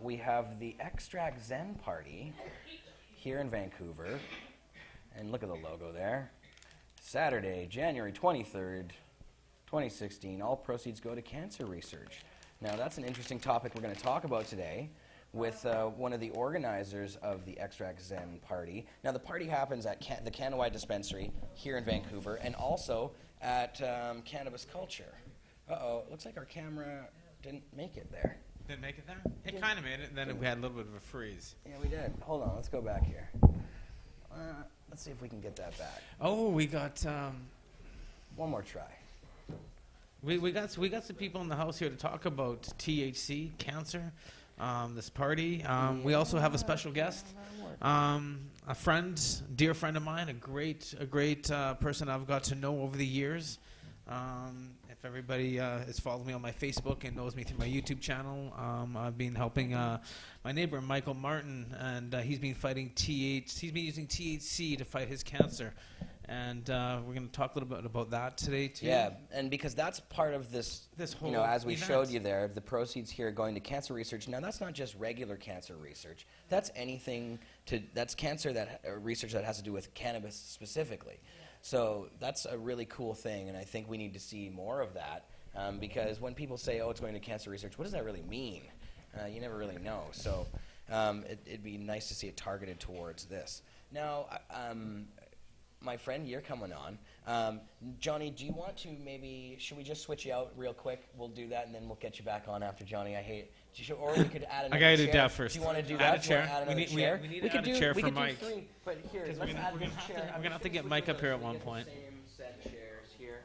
we have the Extract-Zen Party here in Vancouver. And look at the logo there. Saturday, January 23rd, 2016. All proceeds go to cancer research. Now, that's an interesting topic we're going to talk about today with one of the organizers of the Extract-Zen Party. Now, the party happens at the Cannawide dispensary here in Vancouver, and also at Cannabis Culture. Uh-oh, it looks like our camera didn't make it there. Didn't make it there? It kind of made it, and then we had a little bit of a freeze. Yeah, we did. Hold on, let's go back here. Let's see if we can get that back. Oh, we got One more try. we got some people in the house here to talk about THC cancer. This party. We also have a special guest, a dear friend of mine, a great person I've got to know over the years. If everybody has followed me on my Facebook and knows me through my YouTube channel, I've been helping my neighbor Michael Martin, and he's been fighting He's been using THC to fight his cancer, And we're going to talk a little bit about that today, too. Yeah, and because that's part of this whole as we event. showed you there, the proceeds here going to cancer research. Now, that's not just regular cancer research. That's anything that's cancer research that has to do with cannabis specifically. So that's a really cool thing, and I think we need to see more of that because when people say, oh, it's going to cancer research, what does that really mean? You never really know. So it'd be nice to see it targeted towards this. Now, my friend, you're coming on. Johnny, do you want to should we just switch you out real quick? We'll do that, and then we'll get you back on after Johnny. Or we could add another I got to do chair. that first. Do you want to do Add that? a chair. Do you want to add We another need- chair? we need We to could add a do, chair we for could do Mike. 3, but here, Because let's add this chair. I'm going to have to get Mike up here at one Get the point. Same set of chairs here,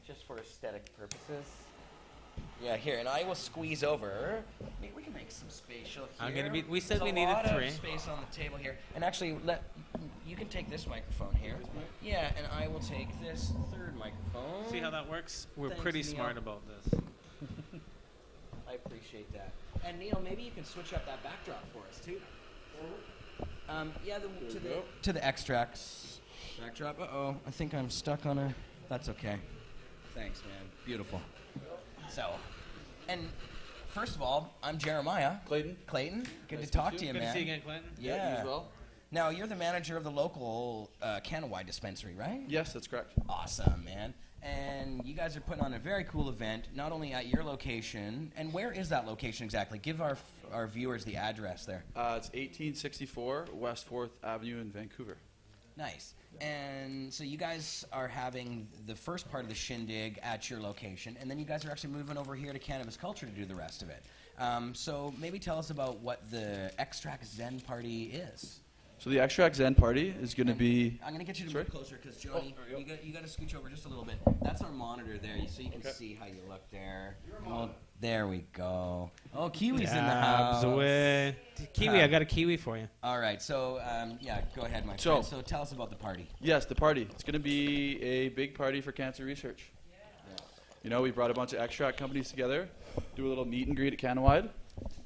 just for aesthetic purposes. Yeah, here, and I will squeeze over. We can make some space here. I'm gonna be- we said There's we a needed lot 3. of space on the table here. And actually, you can take this microphone here. Yeah, and I will take this third microphone. See how that works? We're Thanks, pretty Neil. smart about this. I appreciate that. And Neil, maybe you can switch up that backdrop for us too. To the extracts backdrop. Uh-oh, I think I'm stuck on a. That's okay. Thanks, man. Beautiful. So, and first of all, I'm Jeremiah. Clayton. Good to talk to you, Good man. to see you again, Clinton. Yeah. you as well. Now, you're the manager of the local Cannawide dispensary, right? Yes, that's correct. Awesome, man. And you guys are putting on a very cool event, not only at your location. And where is that location exactly? Give our viewers the address there. It's 1864 West 4th Avenue in Vancouver. Nice. And so you guys are having the first part of the shindig at your location, and then you guys are actually moving over here to Cannabis Culture to do the rest of it. So maybe tell us about what the Extract-Zen Party is. So the Extract-Zen Party is going to be... I'm going to get you to Sorry? move closer because, Johnny, you got to scooch over just a little bit. That's our monitor there, so you can see how you look there. Well, there we go. Oh, Kiwi's in the house. Abs away. Kiwi, I got a kiwi for you. All right, so, go ahead, my So- friend. So tell us about the party. Yes, the party. It's going to be a big party for cancer research. You know, we brought a bunch of extract companies together, do a little meet and greet at Cannawide,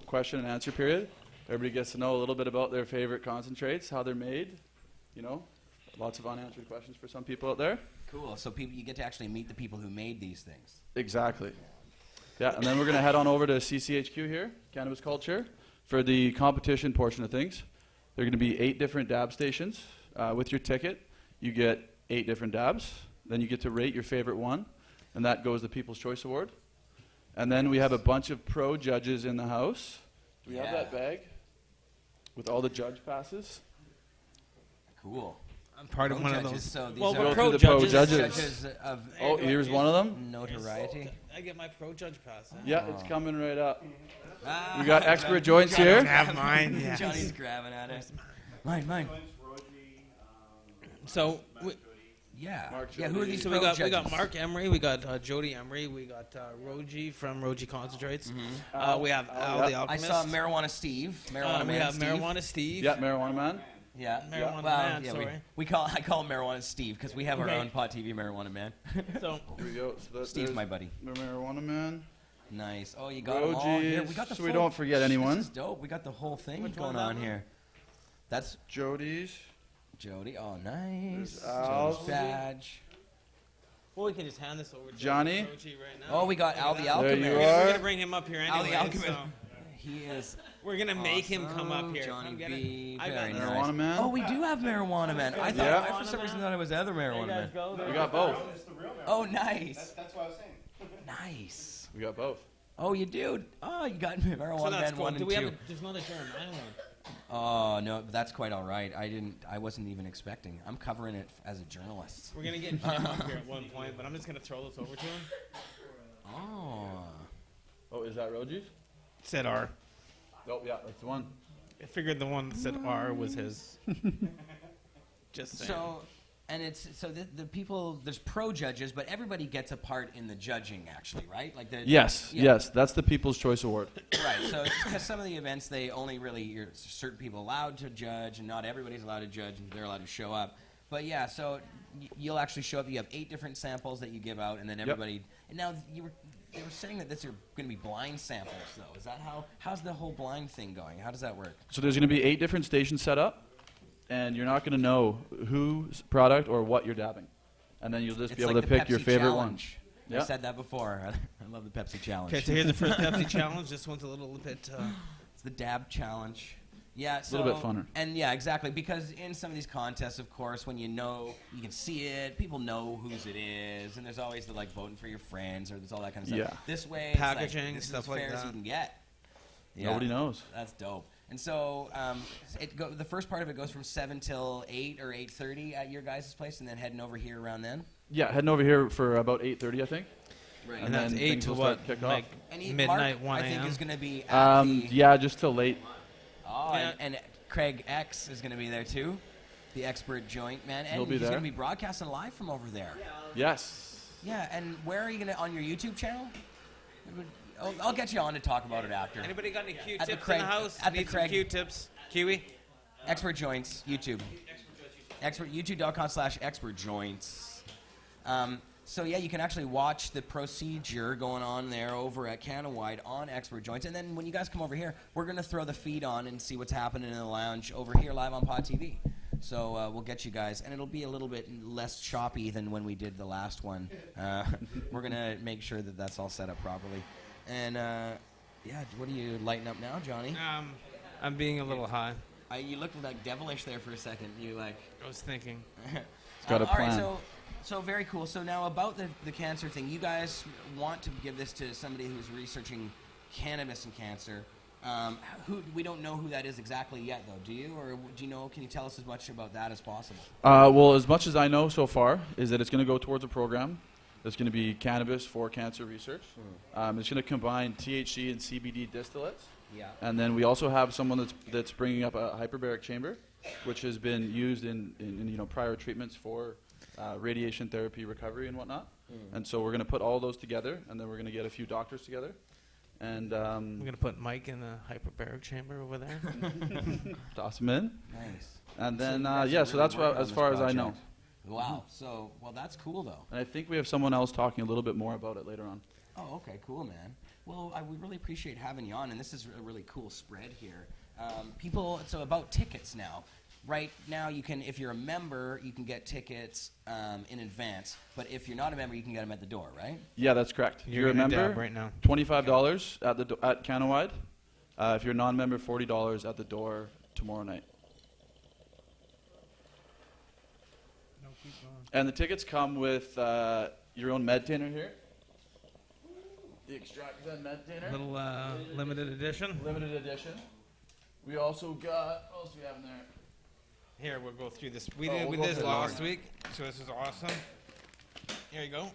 question and answer period. Everybody gets to know a little bit about their favorite concentrates, how they're made, you know. Lots of unanswered questions for some people out there. Cool. So you get to actually meet the people who made these things. Exactly. Yeah, and then we're going to head on over to CCHQ here, Cannabis Culture, for the competition portion of things. There are going to be 8 different dab stations. With your ticket, you get 8 different dabs. Then you get to rate your favorite one, and that goes the People's Choice Award. And then we have a bunch of pro judges in the house. Do we have that bag with all the judge passes? Cool. I'm part of Pro one of judges, those. so these Well, are we're Go pro through the pro judges. judges. of Oh, here's one of them. notoriety. I get my pro judge pass. Huh? Yeah, it's coming right up. Ah, We got expert joints here. Have mine. Yes. Johnny's grabbing at it. Mine. So, Yeah. Mark Yeah. Who are Jody. these so pro we judges? got Mark Emery, we got Jody Emery, we got Roji from Roji Concentrates. We have Al the I Alchemist. saw Marijuana Steve. Marijuana we Man have Steve. Marijuana Steve. Yeah, Marijuana Man. Yeah. Marijuana well, Man, yeah, sorry. I call him Marijuana Steve because we have our Okay. own Pot TV Marijuana Man. So Here we go. So Steve's there's my buddy. the Marijuana Man. Nice. Oh, you got them all here. We got the so we full- don't forget anyone. This is dope. We got the whole thing Which going one's that on one? here. That's Jody's. Jody. Oh, nice. There's Al. Jody's badge. well, we can just hand this over to Johnny? Roji right now. Oh, we got Al the There Alchemist. you We're are. gonna bring him up here Al anyway. the Alchemist. So He is. we're gonna make him come up awesome. here. Johnny Come get B. it. I got Very this. nice. Marijuana Man. Oh, we do have Marijuana Man. I thought Yeah. I, for some reason thought it was other There you Marijuana guys Man. go. We got both. Oh, nice. That's what I was saying. Nice. We got both. Oh, you do. Oh, you got Marijuana So that's Man cool. 1 Do and we 2. have? There's not a German island. Oh no, that's quite all right. I wasn't even expecting. I'm covering it as a journalist. We're gonna get him up here at one point, but I'm just gonna throw this over to him. Oh. Oh, is that Roji's? Said R. Oh, yeah, that's the one. I figured the one that said R was his. Just saying. So, and it's so the people. There's pro judges, but everybody gets a part in the judging, actually, right? Like the Yes, yeah. yes, that's the People's Choice Award. Right. So because some of the events they only really you're certain people allowed to judge, and not everybody's allowed to judge, and they're allowed to show up. But yeah, so you'll actually show up. You have 8 different samples that you give out, and then everybody. And now they were saying that this are going to be blind samples, though. Is that how's the whole blind thing going? How does that work? So there's going to be 8 different stations set up. and you're not going to know whose product or what you're dabbing. And then you'll just be It's able like to the pick your Pepsi favorite challenge. one. I Yeah. said that before. I love the Pepsi challenge. Okay, so here's the first Pepsi challenge. This one's a little bit. It's the dab challenge. Yeah, so, A little bit funner. And yeah, exactly, because in some of these contests, of course, when you can see it, people know whose it is, and there's always the like voting for your friends, or there's all that kind of stuff. Yeah. This way, Packaging, it's like, this stuff is as like fair as that. you can get. Yeah, Nobody knows. That's dope. And so the first part of it goes from 7 till 8 or 8:30 at your guys' place, and then heading over here around then. Yeah, heading over here for about 8:30, I think. Right. And that's then 8 things to will what? start to kick off. Like And midnight, Mark, 1 I think, a.m. is going to be at the... Yeah, just till late. Oh, Yeah. and Craig X is going to be there too, the expert joint man, and He'll be he's there. going to be broadcasting live from over there. Yes. Yeah, and where are you going to on your YouTube channel? I'll get you on to talk about it after. Anybody got any Q-tips At the in Craig- the house? at the Need some Craig- Q-tips. Kiwi? Expert Joints YouTube. YouTube.com/expert joints. So yeah, you can actually watch the procedure going on there over at Cannawide on Expert Joints, and then when you guys come over here, we're gonna throw the feed on and see what's happening in the lounge over here live on Pod TV. So we'll get you guys, and it'll be a little bit less choppy than when we did the last one. We're gonna make sure that that's all set up properly. And yeah, what are you lighting up now, Johnny? I'm being a little high. You looked like devilish there for a second. You like. I was thinking. got a All right, plan. so very cool. So now about the cancer thing, you guys want to give this to somebody who's researching cannabis and cancer. We don't know who that is exactly yet, though. Do you, or do you know? Can you tell us as much about that as possible? Well, as much as I know so far is that it's going to go towards a program that's going to be cannabis for cancer research. It's going to combine THC and CBD distillates. Yeah. And then we also have someone that's bringing up a hyperbaric chamber, which has been used in prior treatments for radiation therapy recovery and whatnot. And so we're going to put all those together, and then we're going to get a few doctors together. And We're going to put Mike in the hyperbaric chamber over there. toss them in. Nice. And So then, you guys yeah, are so really that's working on as this far as I know. project. Wow. So, well, that's cool, though. And I think we have someone else talking a little bit more about it later on. Oh, okay, cool, man. Well, we really appreciate having you on, and this is a really cool spread here. So about tickets now. Right now, you can, if you're a member, you can get tickets in advance. But if you're not a member, you can get them at the door, right? Yeah, that's correct. If You're a gonna member, dab right now. $25 at Cannawide. If you're a non-member, $40 at the door tomorrow night. No, keep going. And the tickets come with your own med tainer here. The Extract-Zen med tainer. Little limited edition. Limited edition. We also got, what else do we have in there? Here, we'll go through this. We Oh, did we'll we go did this through the last order. week, so this is awesome. Here you go.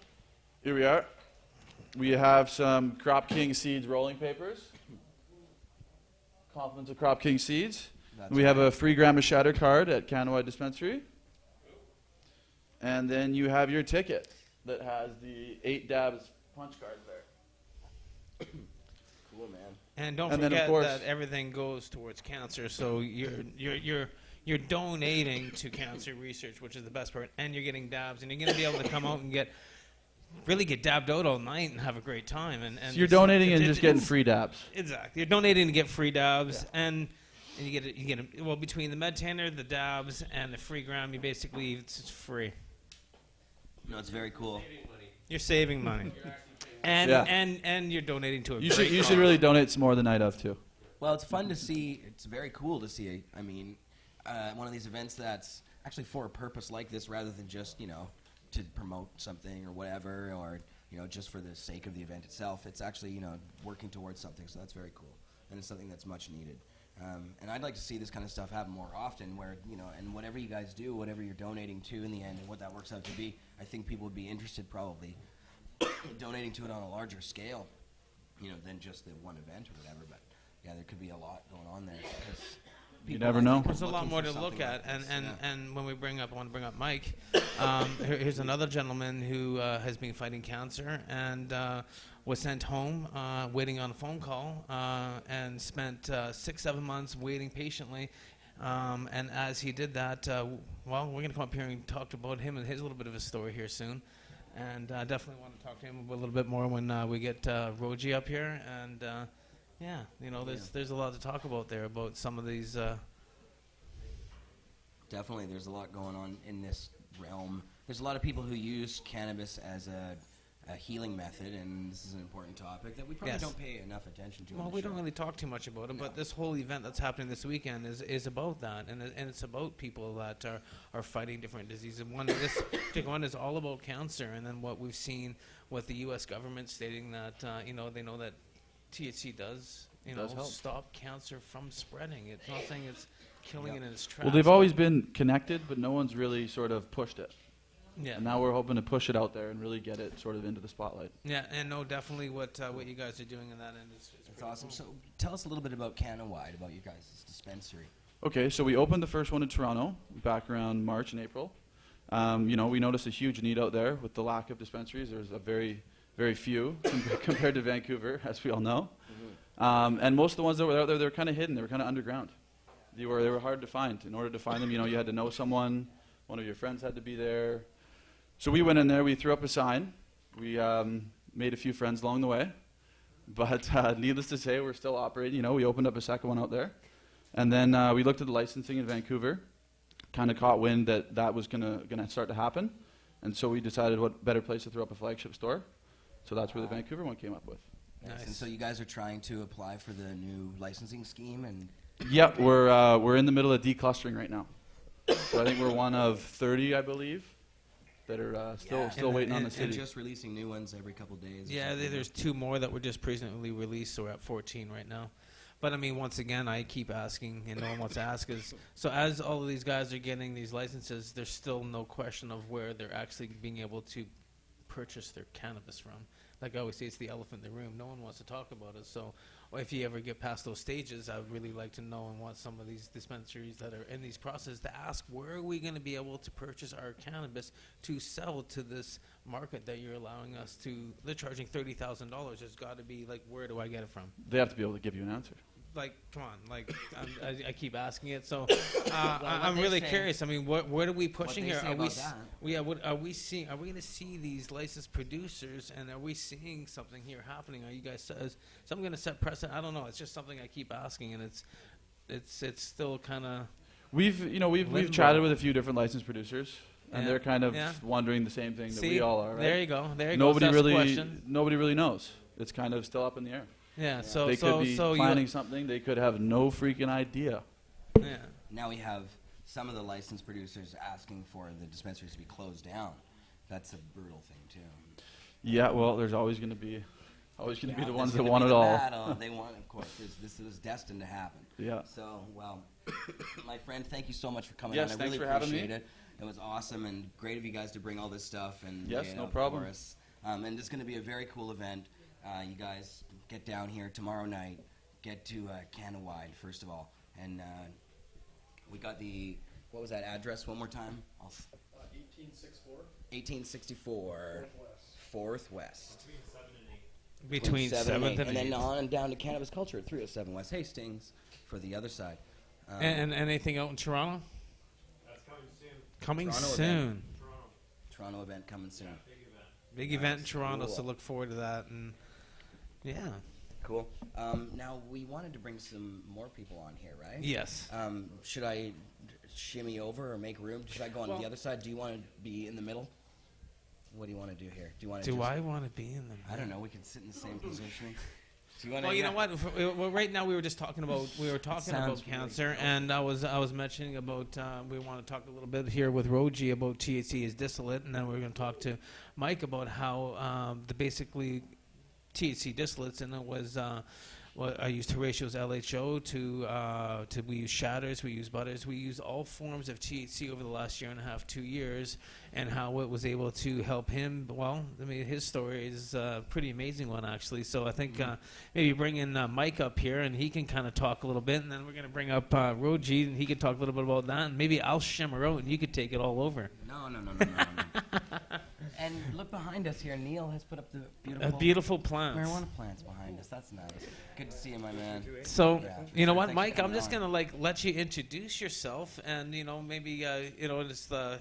Here we are. We have some Crop King Seeds rolling papers. Compliments of Crop King Seeds. That's We have a free gram of shatter card at Cannawide Dispensary. And then you have your ticket that has the 8 dabs punch card there. Cool, man. And don't And then, of forget course- that everything goes towards cancer. So you're donating to cancer research, which is the best part, and you're getting dabs, and you're going to be able to come out and get dabbed out all night and have a great time. And So you're it's- donating and just getting it's- free dabs. Exactly. You're donating to get free dabs, and you get well, between the med tanner, the dabs, and the free gram, you basically it's free. No, it's very cool. You're saving money, and Yeah. and you're donating to a You great should cause. really donate some more the night of too. Well, it's fun to see. It's very cool to see. I mean, one of these events that's actually for a purpose like this, rather than just to promote something or whatever, or just for the sake of the event itself. It's actually working towards something. So that's very cool, and it's something that's much needed. And I'd like to see this kind of stuff happen more often, where and whatever you guys do, whatever you're donating to in the end, and what that works out to be, I think people would be interested probably donating to it on a larger scale, than just the one event or whatever. But yeah, there could be a lot going on there. Because You people, never I know. think, are There's a lot looking more for to look something at, like this, yeah. and when I want to bring up Mike. Here's another gentleman who has been fighting cancer and was sent home, waiting on a phone call, and spent 6-7 months waiting patiently. And as he did that, we're going to come up here and talk about him and his little bit of a story here soon. And definitely want to talk to him a little bit more when we get Roji up here. And there's a lot to talk about there about some of these. Definitely, there's a lot going on in this realm. There's a lot of people who use cannabis as a healing method, and this is an important topic that we probably Yes. don't pay enough attention to. Well, on the we show. don't really talk too much about it, No. but this whole event that's happening this weekend is about that, and it's about people that are fighting different diseases. This particular one is all about cancer, and then what we've seen with the U.S. government stating that they know that THC does help. stop cancer from spreading. It's not saying it's killing it in its tracks. Well, they've always been connected, but no one's really sort of pushed it. yeah. And now we're hoping to push it out there and really get it sort of into the spotlight. Yeah, and no, definitely what you guys are doing in that end is That's pretty awesome. cool. So tell us a little bit about Cannawide, about your guys' dispensary. Okay, so we opened the first one in Toronto back around March and April. We noticed a huge need out there with the lack of dispensaries. There's a very, very few compared to Vancouver, as we all know. And most of the ones that were out there, they were kind of hidden. They were kind of underground. They were hard to find. In order to find them, you had to know someone. One of your friends had to be there. So we went in there. We threw up a sign. We made a few friends along the way. But needless to say, we're still operating. We opened up a second one out there. And then we looked at the licensing in Vancouver. Kind of caught wind that was gonna start to happen. And so we decided what better place to throw up a flagship store. So that's where the Vancouver one came up with. Nice. And Nice. so you guys are trying to apply for the new licensing scheme, and Yep, we're in the middle of declustering right now. So I think we're one of 30, I believe, that are still And- waiting on the and and city. just releasing new ones every couple days. or Yeah, something. there's 2 more that were just recently released, so we're at 14 right now. But I mean, once again, I keep asking, and no one wants to ask is, so as all of these guys are getting these licenses, there's still no question of where they're actually being able to purchase their cannabis from. Like I always say, it's the elephant in the room. No one wants to talk about it. So if you ever get past those stages, I would really like to know and want some of these dispensaries that are in these processes to ask, where are we going to be able to purchase our cannabis to sell to this market that you're allowing us to? They're charging $30,000. There's got to be, like, where do I get it from? They have to be able to give you an answer. Like, come on, like, I keep asking it. So what I'm they really say- curious. I mean, what are we pushing they here? say Are we, about that. what are we seeing? Are we going to see these licensed producers, and are we seeing something here happening? Are you guys is something going to set precedent? I don't know. It's just something I keep asking, and it's still kind of We've Limbo. chatted with a few different licensed producers, and Yeah, they're kind of yeah. wondering the same thing that see. we all are. Right? There you go. There you Nobody go. So that's the really question. nobody really knows. It's kind of still up in the air. Yeah. So They so could be so planning something. They could have no freaking idea. yeah. Now we have some of the licensed producers asking for the dispensaries to be closed down. That's a brutal thing too. Yeah, well, there's always going to be the There's ones that gonna want be it the all. battle. They want, of course. This is destined to happen. Yeah. So, well, my friend, thank you so much for coming Yes, on. I thanks really for having me. appreciate it. It was awesome and great of you guys to bring all this stuff and Yes, lay it no out problem. for us. And it's going to be a very cool event. You guys get down here tomorrow night. Get to Cannawide first of all, and we got what was that address one more time? 1864 4th West. Between 7th and and then 8th. on and down to Cannabis Culture at 307 West Hastings for the other side. And anything out in Toronto? That's coming Toronto soon. event. Toronto event coming soon. Big event in Toronto, Cool. so look forward to that. And yeah, Cool. Now we wanted to bring some more people on here, right? yes. Should I shimmy over or make room? Should I go on Well- the other side? Do you want to be in the middle? What do you want to do here? Do you want to? Do I want to be in them? I don't know. We can sit in the same position. Do you want Well, you know what? Well, right now we were just talking about Sounds really cancer, and I was mentioning about we want to talk a little bit here with Roji about THC as distillate, and then we're going to talk to Mike about how the basically THC distillates, and it was I used Horatio's LHO to we use shatters, we use butters, we use all forms of THC over the last year and a half, 2 years, and how it was able to help him. Well, I mean, his story is a pretty amazing one, actually. So I think maybe bring in Mike up here, and he can kind of talk a little bit, and then we're going to bring up Roji, and he can talk a little bit about that, and maybe I'll shimmer out, and you could take it all over. No. And look behind us here. Neil has put up the A beautiful plant. marijuana plants behind us. That's nice. Good to see you, my man. So, Yeah. you know what, Thanks for Mike, I'm coming just on. going to let you introduce yourself and, maybe, just the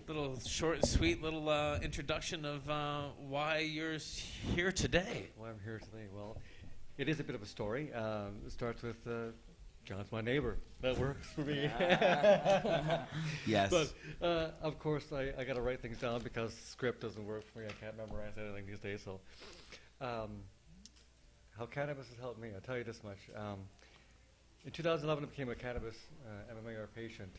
little short and sweet little introduction of why you're here today. Why I'm here today? Well, it is a bit of a story. It starts with John's my neighbor. That works for me. Yes. But of course, I got to write things down because script doesn't work for me. I can't memorize anything these days. So, how cannabis has helped me, I'll tell you this much. In 2011, I became a cannabis MMAR patient,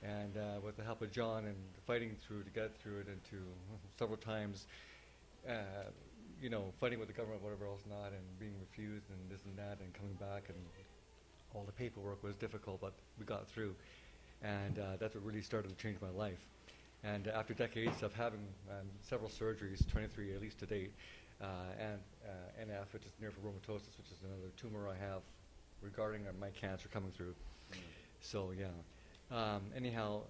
and with the help of John and fighting through to get through it, and to several times, fighting with the government, whatever else not, and being refused, and this and that, and coming back, and all the paperwork was difficult, but we got through. And that's what really started to change my life. And after decades of having several surgeries, 23 at least to date, and NF, which is neurofibromatosis, which is another tumor I have regarding my cancer coming through. So yeah. Anyhow,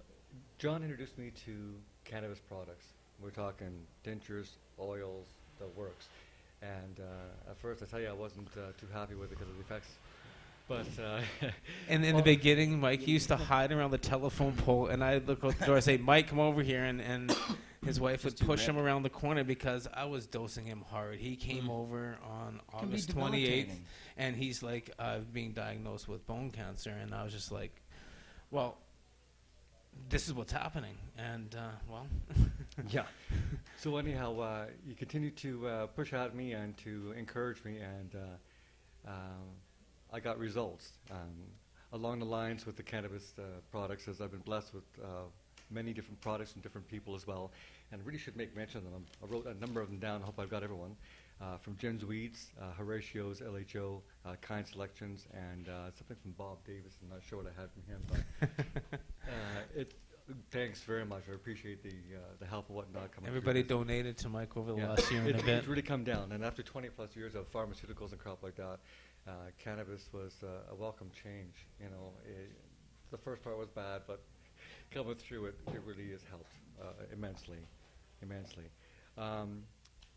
John introduced me to cannabis products. We're talking tinctures, oils, the works. And at first, I tell you, I wasn't too happy with it because of the effects. But And in the beginning, Mike used to hide around the telephone pole, and I'd look out the door and say, "Mike, come over here," and his wife would push him around the corner because I was dosing him hard. He came over on August 28th, and he's like being diagnosed with bone cancer, and I was just like, well, this is what's happening, and well. Yeah. So anyhow, you continue to push at me and to encourage me, and I got results along the lines with the cannabis products, as I've been blessed with many different products from different people as well, and really should make mention of them. I wrote a number of them down. I hope I've got everyone. From Jim's Weeds, Horatio's, LHO, Kind Selections, and something from Bob Davis. I'm not sure what I had from him, but thanks very much. I appreciate the help and whatnot coming. Everybody donated to Mike over the last year and a bit. It's really come down, and after 20 plus years of pharmaceuticals and crap like that, cannabis was a welcome change. The first part was bad, but coming through it really has helped immensely.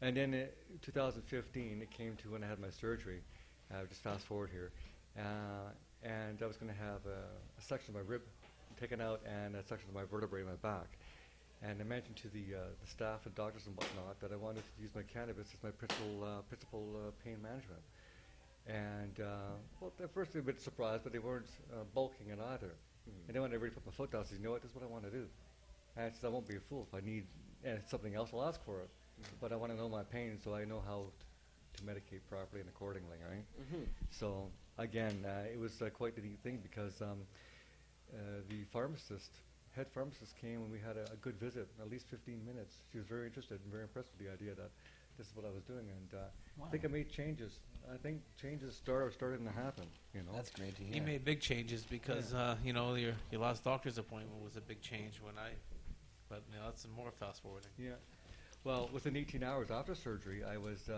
And then in 2015, it came to when I had my surgery. Just fast forward here, and I was going to have a section of my rib taken out and a section of my vertebrae in my back. And I mentioned to the staff and doctors and whatnot that I wanted to use my cannabis as my principal pain management. And well, at first they were a bit surprised, but they weren't bulking it either. And then when I really put my foot down, I said, "You know what? This is what I want to do." And I said, "I won't be a fool. If I need something else, I'll ask for it. But I want to know my pain so I know how to medicate properly and accordingly, right?" So again, it was quite the neat thing because the head pharmacist came and we had a good visit, at least 15 minutes. She was very interested and very impressed with the idea that this is what I was doing, and I think I made changes. I think changes starting to happen. That's great to hear. He made big changes because your last doctor's appointment was a big change but that's more fast forwarding. Yeah. Well, within 18 hours after surgery, I was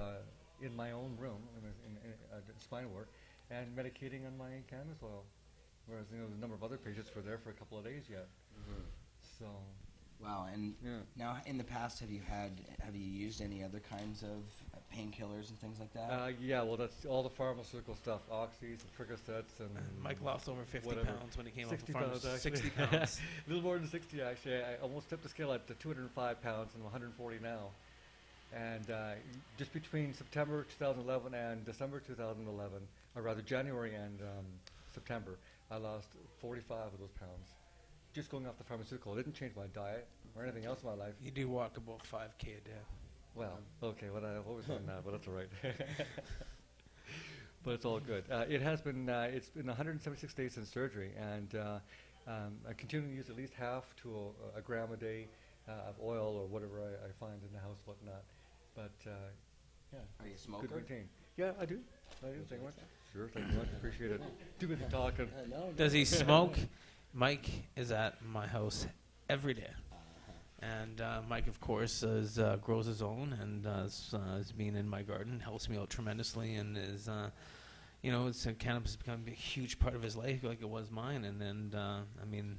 in my own room in spine work and medicating on my cannabis oil, whereas the number of other patients were there for a couple of days yet. So. Wow, and now in the past, have you used any other kinds of painkillers and things like that? Yeah, well, that's all the pharmaceutical stuff, oxys, and Percocets, and Mike lost over 50 pounds when he came off the 60 farm. pounds, actually. 60 pounds. A little more than 60, actually. I almost tipped the scale at 205 pounds, and I'm 140 now. And just between September 2011 and December 2011, or rather January and September, I lost 45 of those pounds. Just going off the pharmaceutical. It didn't change my diet or anything else in my life. You do walk about 5K a day. Well, okay, well, I've always done that, but that's all right. But it's all good. It's been 176 days since surgery, and I continue to use at least half to a gram a day of oil or whatever I find in the house, whatnot. But, yeah. Are you a smoker? Good routine. Yeah, I do. Thank you much. Sure, thank you much. Appreciate it. Too busy talking. Does he smoke? Mike is at my house every day. And Mike, of course, grows his own and has been in my garden, helps me out tremendously, and is, cannabis has become a huge part of his life, like it was mine. And then,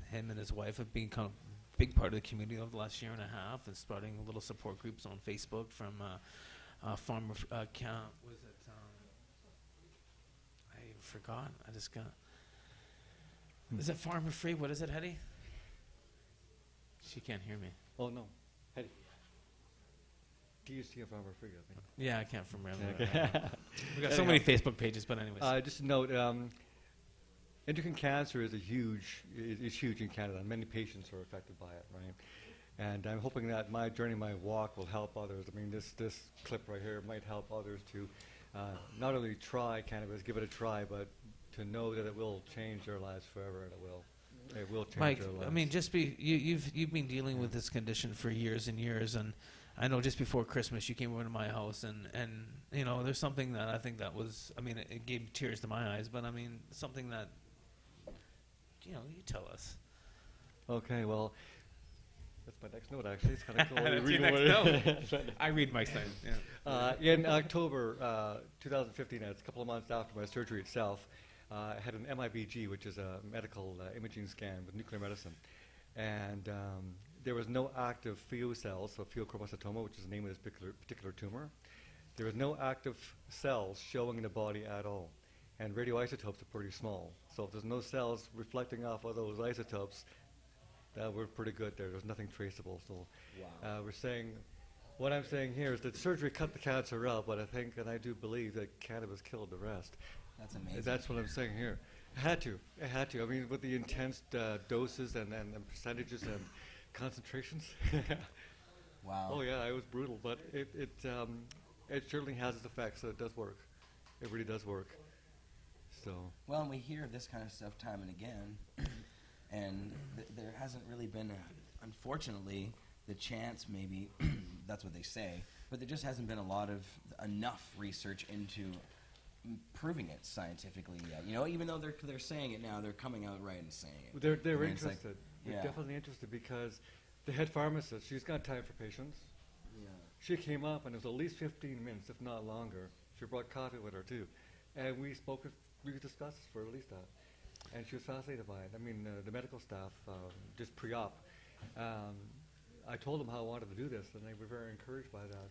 him and his wife have become a big part of the community over the last year and a half, and starting little support groups on Facebook from farmer. I forgot. I just got. Is it Farmer Free? What is it, Hetty? She can't hear me. Oh, no. Hetty. DST of Farmer Free, I think. Yeah, I can't remember. Okay. We got so many Facebook pages, but anyways. Just a note, endocrine cancer is huge in Canada. Many patients are affected by it, right? And I'm hoping that my journey, my walk will help others. I mean, this clip right here might help others to not only try cannabis, give it a try, but to know that it will change their lives forever, and it will change Mike, their lives. I mean, you've been dealing with this condition for years and years, and I know just before Christmas you came over to my house, and you know, there's something that I think that was, I mean, it gave tears to my eyes, but I mean, something that, you know, you tell us. Okay, well, that's my next note, actually. It's kind of cool. That's your next note. I read Mike's thing. Yeah. In October 2015, it's a couple of months after my surgery itself, I had an MIBG, which is a medical imaging scan with nuclear medicine. And there was no active Phe cells, so pheochromocytoma, which is the name of this particular tumor. There was no active cells showing in the body at all. And radioisotopes are pretty small. So if there's no cells reflecting off of those isotopes, we're pretty good there. There's nothing traceable. So what I'm saying here is that surgery cut the cancer out, but I think, and I do believe, that cannabis killed the rest. That's amazing. That's what I'm saying here. It had to. I mean, with the intense doses and percentages and concentrations. Wow. Oh yeah, it was brutal, but it certainly has its effects. So it does work. It really does work. So. Well, and we hear this kind of stuff time and again, and there hasn't really been, unfortunately, the chance. Maybe that's what they say, but there just hasn't been enough research into proving it scientifically yet. You know, even though they're saying it now, they're coming out right and saying it. They're I mean, interested. They're yeah. definitely interested because the head pharmacist, she's got time for patients. Yeah. She came up and it was at least 15 minutes, if not longer. She brought coffee with her too, and we discussed for at least that. And she was fascinated by it. I mean, the medical staff, just pre-op, I told them how I wanted to do this, and they were very encouraged by that.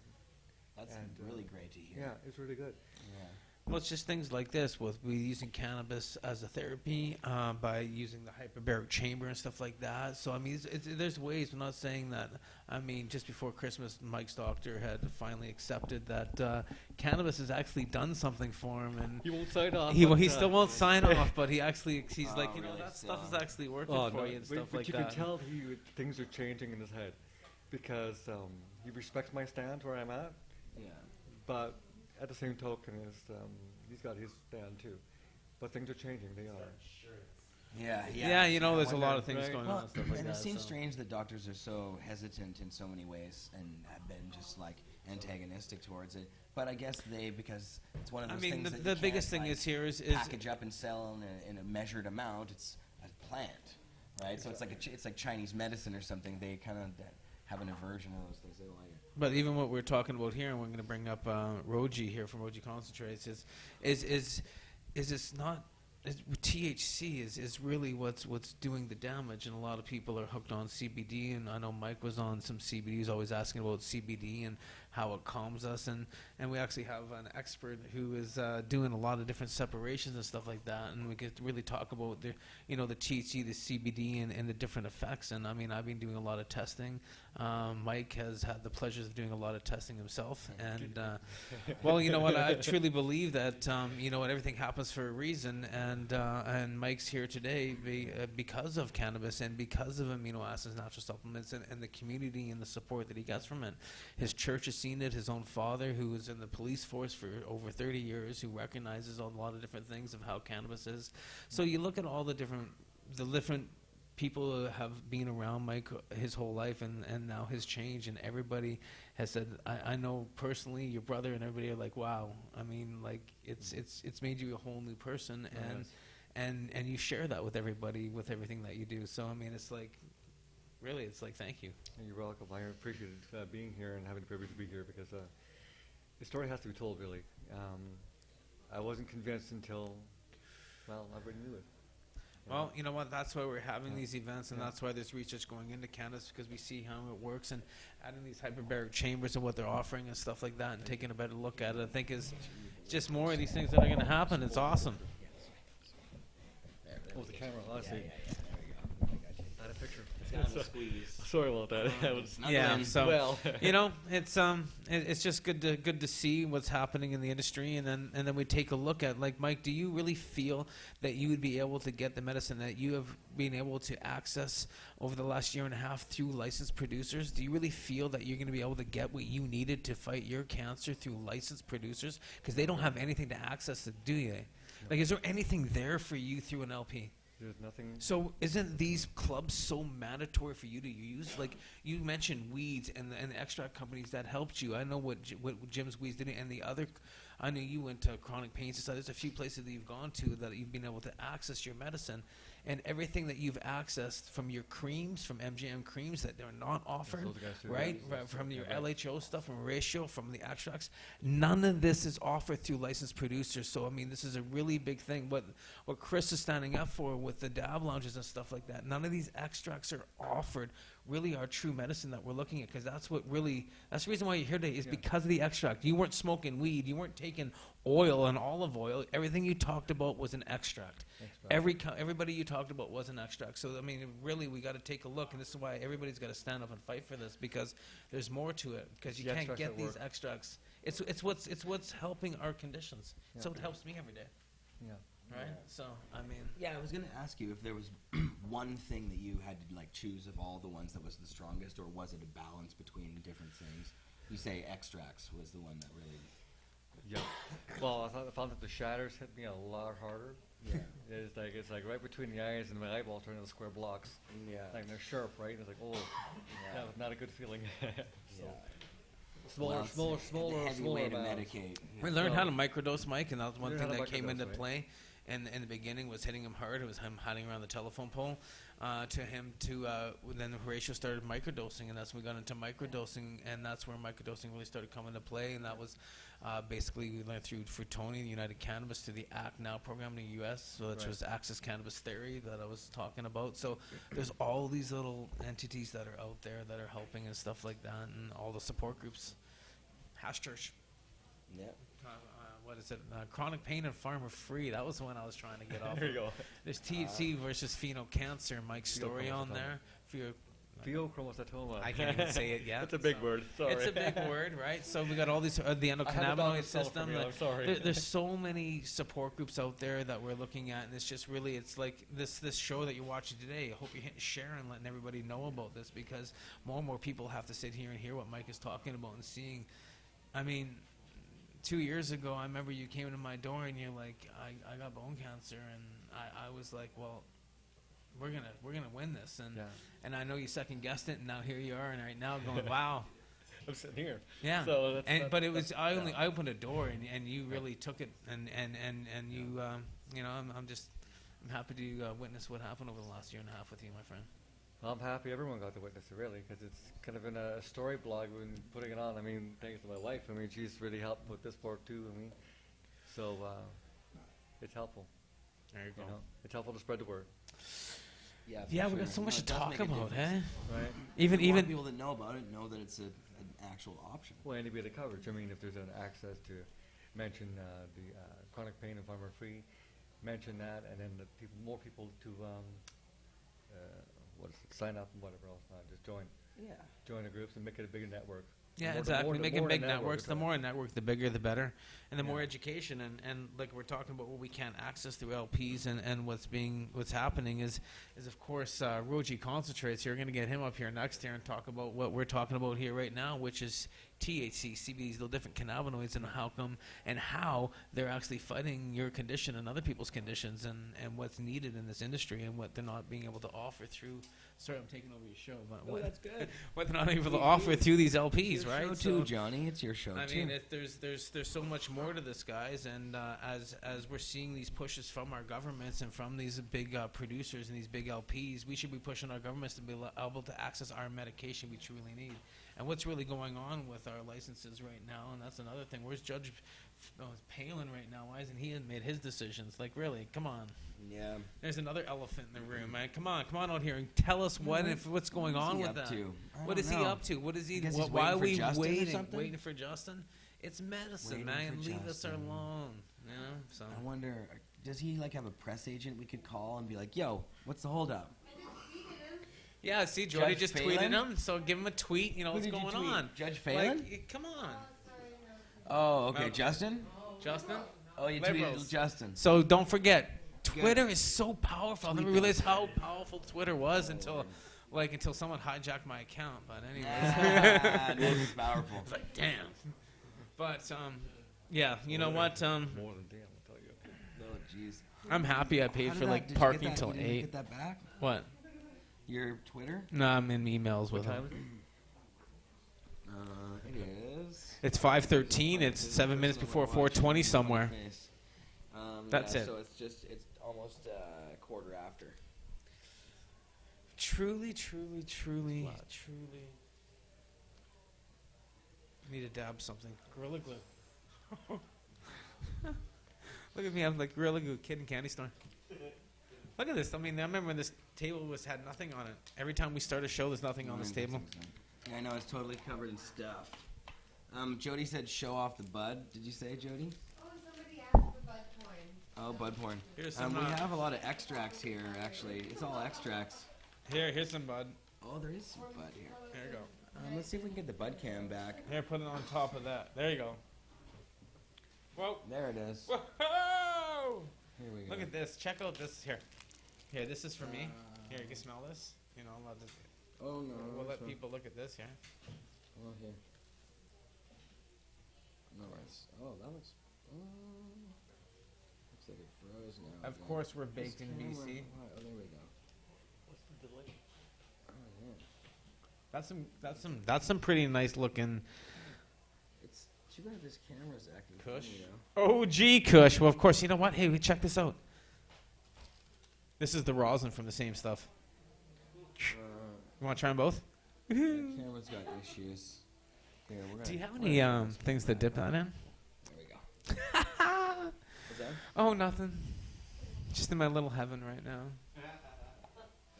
That's really great to hear. Yeah, it's really good. Yeah. Well, it's just things like this, with we using cannabis as a therapy by using the hyperbaric chamber and stuff like that. So I mean, there's ways. I'm not saying that. I mean, just before Christmas, Mike's doctor had finally accepted that cannabis has actually done something for him, and He won't sign off. he still won't sign off. But he's like, you know, really that stuff is still. actually working Oh, for no, you and but stuff like you that. can tell things are changing in his head because he respects my stand where I'm at, Yeah. but at the same token, he's got his stand too. But things are changing. They are. Yeah. Yeah, you know, there's a wonder, lot of things right? going Well, on and stuff like and that. it seems so. strange that doctors are so hesitant in so many ways and have been just like antagonistic towards it. But I guess because it's one of I those mean, things the that you biggest can't, thing like, is here is package up and sell in a measured amount. It's a plant, right? So it's like Chinese medicine or something. They kind of have an aversion to those things. They don't like it. But even what we're talking about here, and we're going to bring up Roji here from Roji Concentrates, is it's not THC is really what's doing the damage, and a lot of people are hooked on CBD, and I know Mike was on some CBD. He's always asking about CBD and how it calms us, and we actually have an expert who is doing a lot of different separations and stuff like that, and we get to really talk about the THC, the CBD, and the different effects. And I mean, I've been doing a lot of testing. Mike has had the pleasures of doing a lot of testing himself, and well, you know what, I truly believe that everything happens for a reason, and Mike's here today because of cannabis and because of amino acids, natural supplements, and the community and the support that he gets from it. His church has seen it. His own father, who was in the police force for over 30 years, who recognizes a lot of different things of how cannabis is. So you look at all the different people who have been around Mike his whole life, and now his change, and everybody has said, I know personally, your brother and everybody are like, wow. I mean, like it's made you a whole new person, and you share that with everybody with everything that you do. So I mean, it's like, really, it's like, thank you. You're welcome. I appreciate being here and having the privilege to be here because the story has to be told, really. I wasn't convinced until, well, I already knew it. Well, you know what? That's why we're having these events, and that's why there's research going into cannabis, because we see how it works, and adding these hyperbaric chambers and what they're offering and stuff like that, and taking a better look at it, I think is just more of these things that are going to happen. It's awesome. Oh, the camera, honestly. Add a picture. Time to squeeze. Sorry about that. That was Yeah, so well. it's just good to see what's happening in the industry, and then we take a look at, like, Mike, do you really feel that you would be able to get the medicine that you have been able to access over the last year and a half through licensed producers? Do you really feel that you're going to be able to get what you needed to fight your cancer through licensed producers? Because they don't have anything to access it, do they? Like, is there anything there for you through an LP? There's nothing. So isn't these clubs so mandatory for you to use? Like, you mentioned Weeds and the extract companies that helped you. I know what Jim's Weeds did, and the other. I know you went to Chronic Pain Society. There's a few places that you've gone to that you've been able to access your medicine, and everything that you've accessed from your creams, from MGM creams that they're not offered, those guys too, right? yeah. From your Yeah, right. LHO stuff, from ratio, from the extracts. None of this is offered through licensed producers. So I mean, this is a really big thing. What Chris is standing up for with the dab lounges and stuff like that. None of these extracts are offered. Really, our true medicine that we're looking at, because that's the reason why you're here today is because of the extract. You weren't smoking weed. You weren't taking oil and olive oil. Everything you talked about was an extract. Everybody you talked about was an extract. So I mean, really, we got to take a look, and this is why everybody's got to stand up and fight for this, because there's more to it. Because you can't get these extracts. It's what's helping our conditions. Yeah. So it helps me every day, Yeah. right? So I mean, Yeah, I was gonna ask you if there was one thing that you had to like choose of all the ones that was the strongest, or was it a balance between different things? You say extracts was the one that really. Yeah. Well, I found that the shatters hit me a lot harder. Yeah. It's like right between the eyes and my eyeball turning into square blocks. Yeah. Like they're sharp, right? And it's like, oh, Yeah. that was not a good feeling. So, Well, smaller, it's smaller, a heavy smaller way to amounts. medicate. we learned how to microdose Mike, and that was one Learned thing how to that came into microdose, right? play. And in the beginning was hitting him hard. It was him hiding around the telephone pole. Then Horatio started microdosing, and that's when we got into microdosing, and that's where microdosing really started coming into play. And that was basically we learned through Tony, the United Cannabis, through the ACT Now program in the U.S., which Right. was Access Cannabis Theory that I was talking about. So there's all these little entities that are out there that are helping and stuff like that, and all the support groups. Hash Church. Yeah. What is it? Chronic Pain and Farmer Free. That was the one I was trying to get off. There you of. go. There's THC versus pheno cancer. Mike's story on there. Pheochromosatoma. I can't even say it yet. That's a big word. Sorry. It's a big word, right? So we got all these the I have a dog endocannabinoid to sell it for system. me, I'm sorry. There's so many support groups out there that we're looking at, and it's just really, it's like this show that you're watching today. I hope you're hitting share and letting everybody know about this, because more and more people have to sit here and hear what Mike is talking about and seeing. I mean, 2 years ago, I remember you came into my door and you're like, I got bone cancer, and I was like, well, we're gonna win this, and Yeah. and I know you second guessed it, and now here you are, and right now going, wow, I'm sitting here. yeah. So But it was I yeah. opened a door, and you really took it, and you I'm happy to witness what happened over the last year and a half with you, my friend. I'm happy everyone got to witness it, really, because it's kind of been a story blog when putting it on. I mean, thanks to my wife. I mean, she's really helped with this part too. I mean, so it's helpful. There you go. You know, it's helpful to spread the word, Yeah. for Yeah, we sure. got so much No, to it does talk make a about, difference. eh? right? Even We want even people that know about it know that it's an actual option. Well, any bit of coverage. I mean, if there's an access to mention the chronic pain and farmer free, mention that, and then more people to sign up and whatever else, just join the groups and make it a bigger network. Yeah, The exactly. more Making the big network, networks. The more a network, the bigger, the better, and the more Yeah. education. And like we're talking about, what we can't access through LPs, and what's happening is of course Roji concentrates. You're going to get him up here next here and talk about what we're talking about here right now, which is THC, CBD, little different cannabinoids, and how they're actually fighting your condition and other people's conditions, and what's needed in this industry, and what they're not being able to offer through. Sorry, I'm taking over your show, but Oh, that's good. what they're not able to offer through these LPs, Your right? show So- too, Johnny. It's your show I too. mean, there's so much more to this, guys, and as we're seeing these pushes from our governments and from these big producers and these big LPs, we should be pushing our governments to be able to access our medication we truly need. And what's really going on with our licenses right now, and that's another thing. Where's Judge Palin right now? Why hasn't he made his decisions? Like, really, come on. Yeah. There's another elephant in the room, man. Come on out here and tell us what's going What's on he with up that. to? I What don't is he know. up to? What is he? I guess he's Why are waiting we for Justin or waiting? something? Waiting for Justin? It's medicine, Waiting man. for Leave us Justin. alone. You know. So I wonder, does he like have a press agent we could call and be like, "Yo, what's the holdup?" Yeah, see, Jody Judge just Phelan? tweeted him, so give him a tweet. You know Who what's did you going tweet? on. Judge Phelan? Like, come on, Oh, okay. No. Justin? Justin. Oh, you Liberals. tweeted Justin. So don't forget, Twitter is so powerful. I never realized how powerful Twitter was until someone hijacked my account. But anyways, This is powerful. it's like damn. But yeah, you know what? More than damn, I'll tell you. Oh, jeez. I'm happy I paid How for did like did you parking get that? till You didn't 8. Get that back? What? Your Twitter? No, I'm in emails with him. It is. It's 5:13. It's 7 minutes before 4:20 somewhere. That's it. So it's almost a quarter after. Truly. Need to dab something. Gorilla Glue. Look at me. I'm like Gorilla Glue, kid in candy store. Look at this. I mean, I remember when this table had nothing on it. Every time we start a show, there's nothing on this table. Yeah, I know, it's totally covered in stuff. Jody said show off the bud. Did you say, Jody? Oh, somebody asked for bud porn. Oh, bud porn. Here's some, We have a lot of extracts here, actually. It's all extracts. Here's some bud. Oh, there is some bud here. There you go. Let's see if we can get the bud cam back. Here, put it on top of that. There you go. Whoa. There it is. Whoa! Here we go. Look at this. Check out this. Here, this is for me. Here, you can smell this. You know, Oh, no. we'll let people look at this here. Oh, here. No, that looks... looks like it froze now. Of course, we're baked in BC. Oh, there we go. What's the delay? Oh, yeah. That's some pretty nice looking It's too bad this camera's acting Kush. funny, OG Kush. Well, of course, you know what? Hey, check this out. This is the rosin from the same stuff. You want to try them both? The camera's got issues. Here, we're Do you have gonna- any things to dip that in? There we go. What's that? Oh, nothing. Just in my little heaven right now.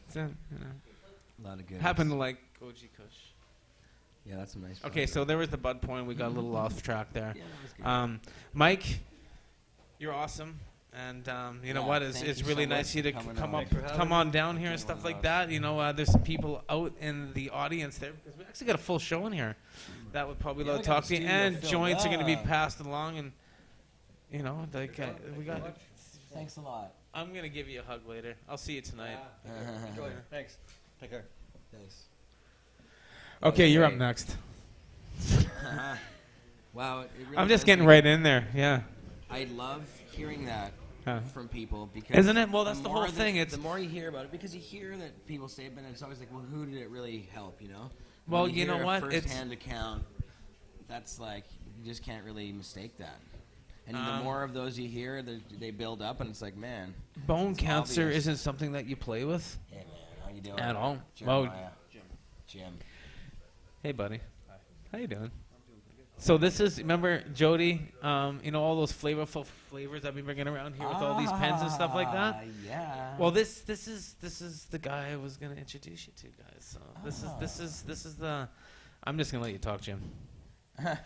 That's it, you know. A lot of good. Happen to like OG Kush. Yeah, that's a nice. Okay, so there was the bud point. We got a little off track there. Yeah, that was good. Mike, you're awesome. And you know Yeah, what? thank It's you really so nice much you to for coming come on. up, Thanks for come having on me. down here and stuff like that. You know, there's some people out in the audience there because we actually got a full show in here. That would probably Yeah, love we to got talk the to you. studio And filled joints are going to be up. passed along, and you know, like we got. Thanks a lot. I'm gonna give you a hug later. I'll see you tonight. Enjoy. Thanks. Take care. Thanks. Okay, you're up Okay. next. Wow, it really I'm just does getting make- right in there. Yeah. I love hearing that Huh. from people because Isn't it? Well, that's the whole more thing. It's the more you hear about it, because you hear that people say it, but it's always like, well, who did it really help? You know. Well, When you know hear a what? It's- First-hand account. That's like you just can't really mistake that. And the Um, more of those you hear, they build up, and it's like, man, bone It's cancer obvious. isn't something that you play with hey man, how you doing? at all. Well, Jeremiah. Jim. hey, buddy. How you doing? So this is, remember Jody? You know all those flavorful flavors I've been bringing around here with all these pens and stuff like that. Yeah. Well, this is the guy I was gonna introduce you to, guys. So this is the. I'm just gonna let you talk, Jim. Hi.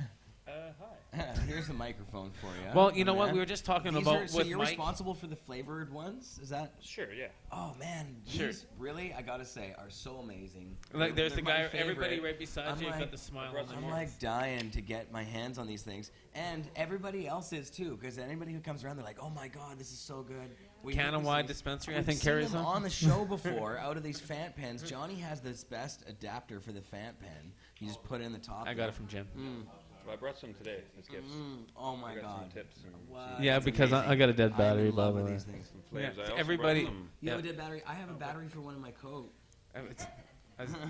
Here's a microphone for you. Well, you know what? We were just talking These about are, so with you're Mike. responsible for the flavored ones? Is that? Sure, yeah. Oh man, Sure. these really, I gotta say, are so amazing. Like, there's They're the my guy. Everybody favorite. right beside I'm you. You've got like- the smile brought on some their I'm face. like dying to get my hands on these things, and everybody else is too. Because anybody who comes around, they're like, "Oh my god, this is so good." We put these Cannawide things- dispensary, I We've think, seen carries them them. on the show before. Out of these Fant pens, Johnny has this best adapter for the Fant pen. You just put it in the top. I got it from Jim. Well, I brought some today as gifts. Oh my I got some god. tips and Wow, Yeah, that's because amazing. I got a dead I'm battery, in by love the with way. these things. flavors. Yeah, I also everybody- brought some, You have a Yeah. dead battery? I have a battery for one in my coat.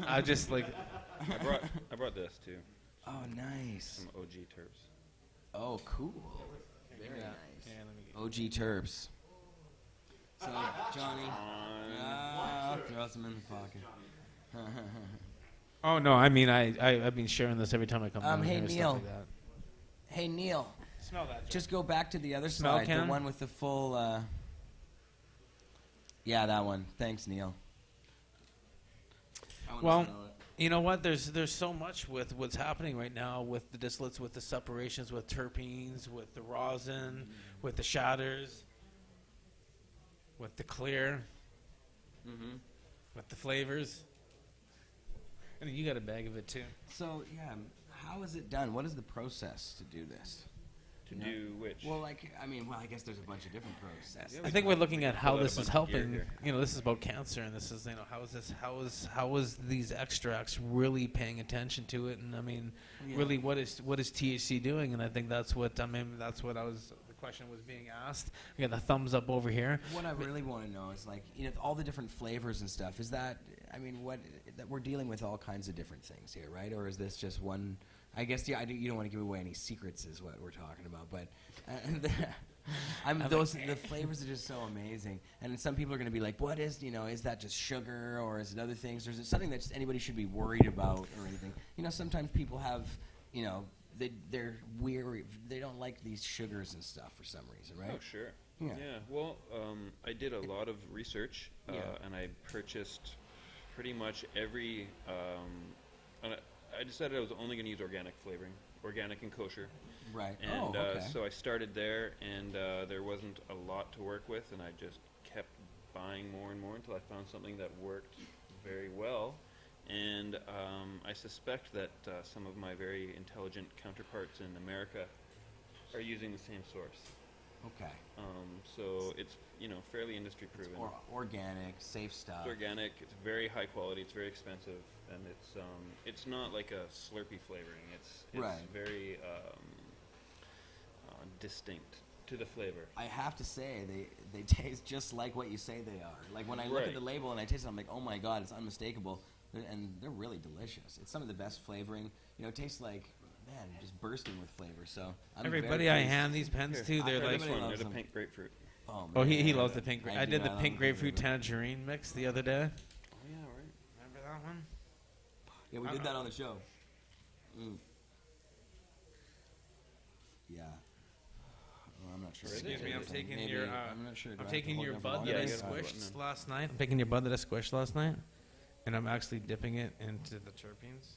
I just like. I brought this too. Oh, nice. Some OG Terps. Oh, cool. Very nice. OG Terps. So, Johnny, I'll throw some in the pocket. Oh no! I mean, I've been sharing this every time I come down Hey, here and Neil. stuff like that. Hey, Neil, Smell that. just go back to the other Smell side, the can? one with the full, yeah, that one. Thanks, Neil. I wanna Well, smell it. you know what? There's so much with what's happening right now with the distillates, with the separations, with terpenes, with the rosin, with the shatters, with the clear, with the flavors. And you got a bag of it too. So yeah, how is it done? What is the process to do this? To do which? Well, I guess there's a bunch of different processes. Yeah, I think we're looking at how pull out a this is bunch of gear helping. here. You know, this is about cancer, and this is, you know, how is these extracts really paying attention to it? And I mean, really, what is THC doing? And I think that's what I was. The question was being asked. We got the thumbs up over here. What I really want to know is all the different flavors and stuff. Is that that we're dealing with all kinds of different things here, right? Or is this just one? I guess you don't want to give away any secrets, is what we're talking about. But the flavors are just so amazing, and some people are going to be like, "What is is that just sugar, or is it other things? Or is it something that just anybody should be worried about, or anything?" Sometimes people have they're weary. They don't like these sugars and stuff for some reason, right? Oh, sure. Yeah. Well, I did a lot of research, and I purchased pretty much every. And I decided I was only going to use organic flavoring, organic and kosher. Right. And okay. so I started there, and there wasn't a lot to work with, and I just kept buying more and more until I found something that worked very well. And I suspect that some of my very intelligent counterparts in America are using the same source. Okay. So it's fairly industry proven. Organic, safe stuff. It's organic. It's very high quality. It's very expensive, and it's not like a Slurpee flavoring. It's Right. very distinct to the flavor. I have to say, they taste just like what you say they are. Like when I look at Right. the label and I taste it, I'm like, oh my god, it's unmistakable. And they're really delicious. It's some of the best flavoring. It tastes like, man, just bursting with flavor. So I'm Everybody very I pleased. hand these pens Here, to, they're try like, this one. loves They're the them. pink grapefruit. Oh, oh, he man. loves the pink. I did the love pink the grapefruit grapefruit. tangerine mix the other day. Oh yeah, right. Remember that one? Yeah, we did that on the show. Mm. Yeah. Well, I'm not sure. Excuse me, I'm taking Maybe- your. I'm not sure. Do I I'm have to taking hold your it for bud longer? that I Yeah, you gotta hold it squished now. last night. I'm taking your bud that I squished last night, and I'm actually dipping it into the terpenes.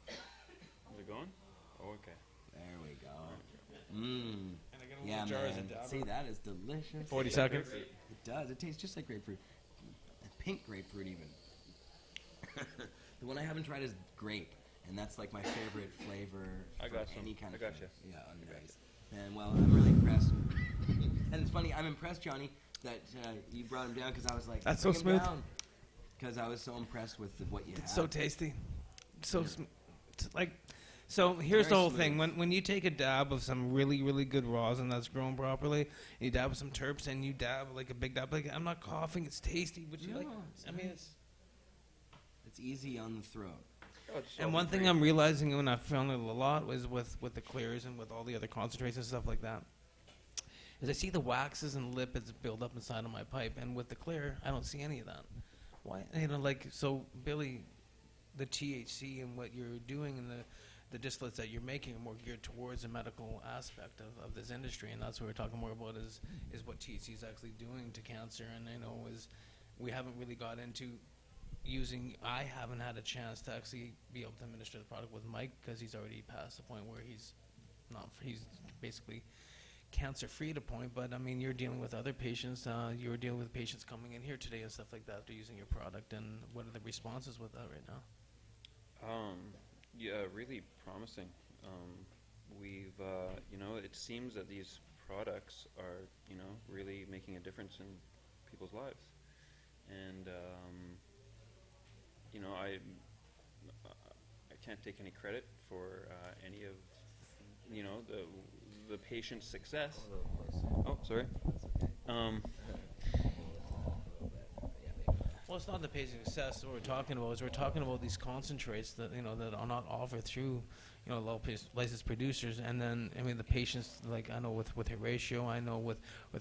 Is it going? Oh, okay. There we go. Mmm. And I got a Yeah, little jars man. of dabber. See, that is delicious. 40 seconds. It does. It tastes just like grapefruit. Pink grapefruit, even. The one I haven't tried is grape, and that's like my favorite flavor I for got some. any kind I of gotcha. flavor. Yeah, nice. And well, I'm really impressed. And it's funny, I'm impressed, Johnny, that you brought him down because I was like, That's so smooth. Because I was so impressed with what you It's had. so tasty. So so here's the Very whole thing. smooth. When you take a dab of some really, really good rosin that's grown properly, and you dab with some terps, and you dab like a big dab, like I'm not coughing, it's tasty. Would you No, like? it's I mean, nice. It's easy on the throat. Oh, it's and all one thing great. I'm realizing when I found it a lot was with the clears and with all the other concentrates and stuff like that, is I see the waxes and lipids build up inside of my pipe, and with the clear, I don't see any of that. Why? So Billy, the THC and what you're doing and the distillates that you're making are more geared towards the medical aspect of this industry, and that's what we're talking more about is what THC is actually doing to cancer. And we haven't really got into I haven't had a chance to actually be able to administer the product with Mike because he's already past the point where he's basically cancer free at a point. But I mean, you're dealing with other patients. You're dealing with patients coming in here today and stuff like that after using your product. And what are the responses with that right now? Yeah, really promising. We've, it seems that these products are, really making a difference in people's lives. And, I can't take any credit for any of, the patient's success. Oh, sorry. Well, it's not the patient success. What we're talking about is we're talking about these concentrates that that are not offered through low licensed producers. And then I mean the patients, like I know with Horatio, I know with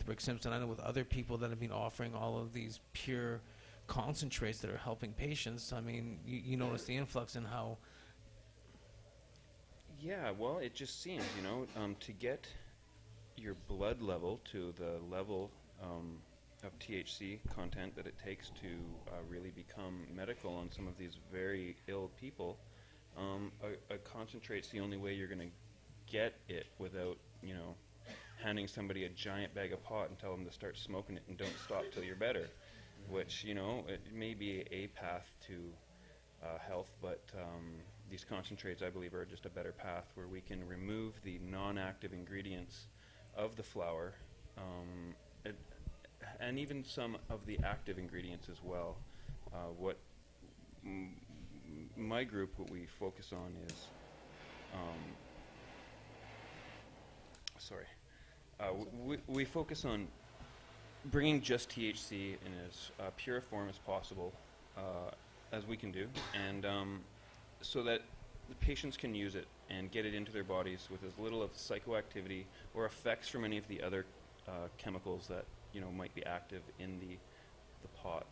Rick Simpson, I know with other people that have been offering all of these pure concentrates that are helping patients. I mean, you notice the influx in how. Yeah, well, it just seems, to get your blood level to the level of THC content that it takes to really become medical on some of these very ill people, a concentrate's the only way you're going to get it without, handing somebody a giant bag of pot and tell them to start smoking it and don't stop till you're better, which, it may be a path to health, but these concentrates, I believe, are just a better path where we can remove the non-active ingredients of the flower, it, and even some of the active ingredients as well. What my group, what we focus on is, we focus on bringing just THC in as pure a form as possible, as we can do, and so that the patients can use it and get it into their bodies with as little of psychoactivity or effects from any of the other chemicals that might be active in the pot.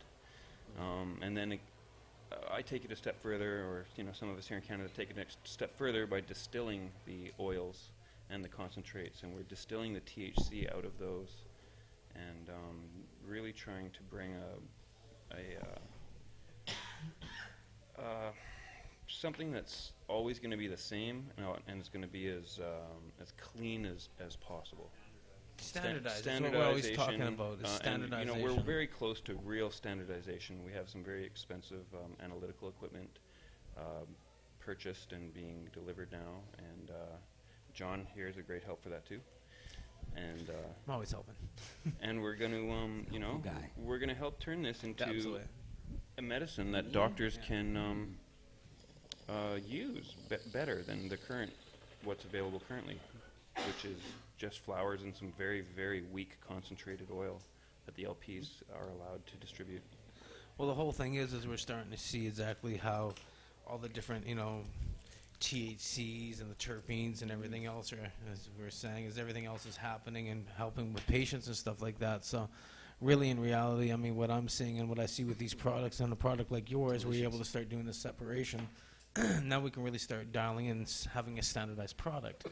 And then I take it a step further, or some of us here in Canada take it a next step further by distilling the oils and the concentrates, and we're distilling the THC out of those, and really trying to bring something that's always going to be the same, and it's going to be as clean as possible. Standardized. That's what we're always talking about, is standardization. And, we're very close to real standardization. We have some very expensive analytical equipment purchased and being delivered now, and John here is a great help for that too. And I'm always helping. And we're going to, guy. we're going to help turn this into Absolutely. a medicine that doctors can use better than what's available currently, which is just flowers and some very, very weak concentrated oil that the LPs are allowed to distribute. Well, the whole thing is we're starting to see exactly how all the different, THCs and the terpenes and everything else are, as we were saying, is everything else is happening and helping with patients and stuff like that. So really, in reality, I mean, what I'm seeing and what I see with these products and a product like yours, we're able to start doing this separation. Now we can really start dialing in having a standardized product.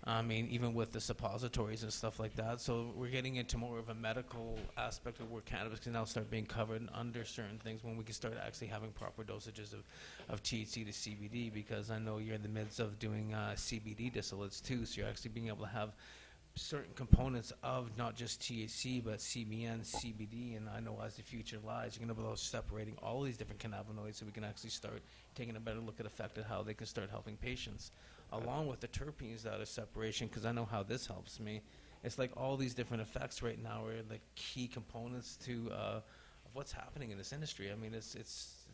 I mean, even with the suppositories and stuff like that. So we're getting into more of a medical aspect of where cannabis can now start being covered under certain things, when we can start actually having proper dosages of THC to CBD, because I know you're in the midst of doing CBD distillates too, so you're actually being able to have certain components of not just THC, but CBN, CBD, and I know as the future lies, you're going to be able to separating all these different cannabinoids, so we can actually start taking a better look at effect at how they can start helping patients, along with the terpenes that are separation, because I know how this helps me. It's like all these different effects right now are the key components to of what's happening in this industry. I mean, it's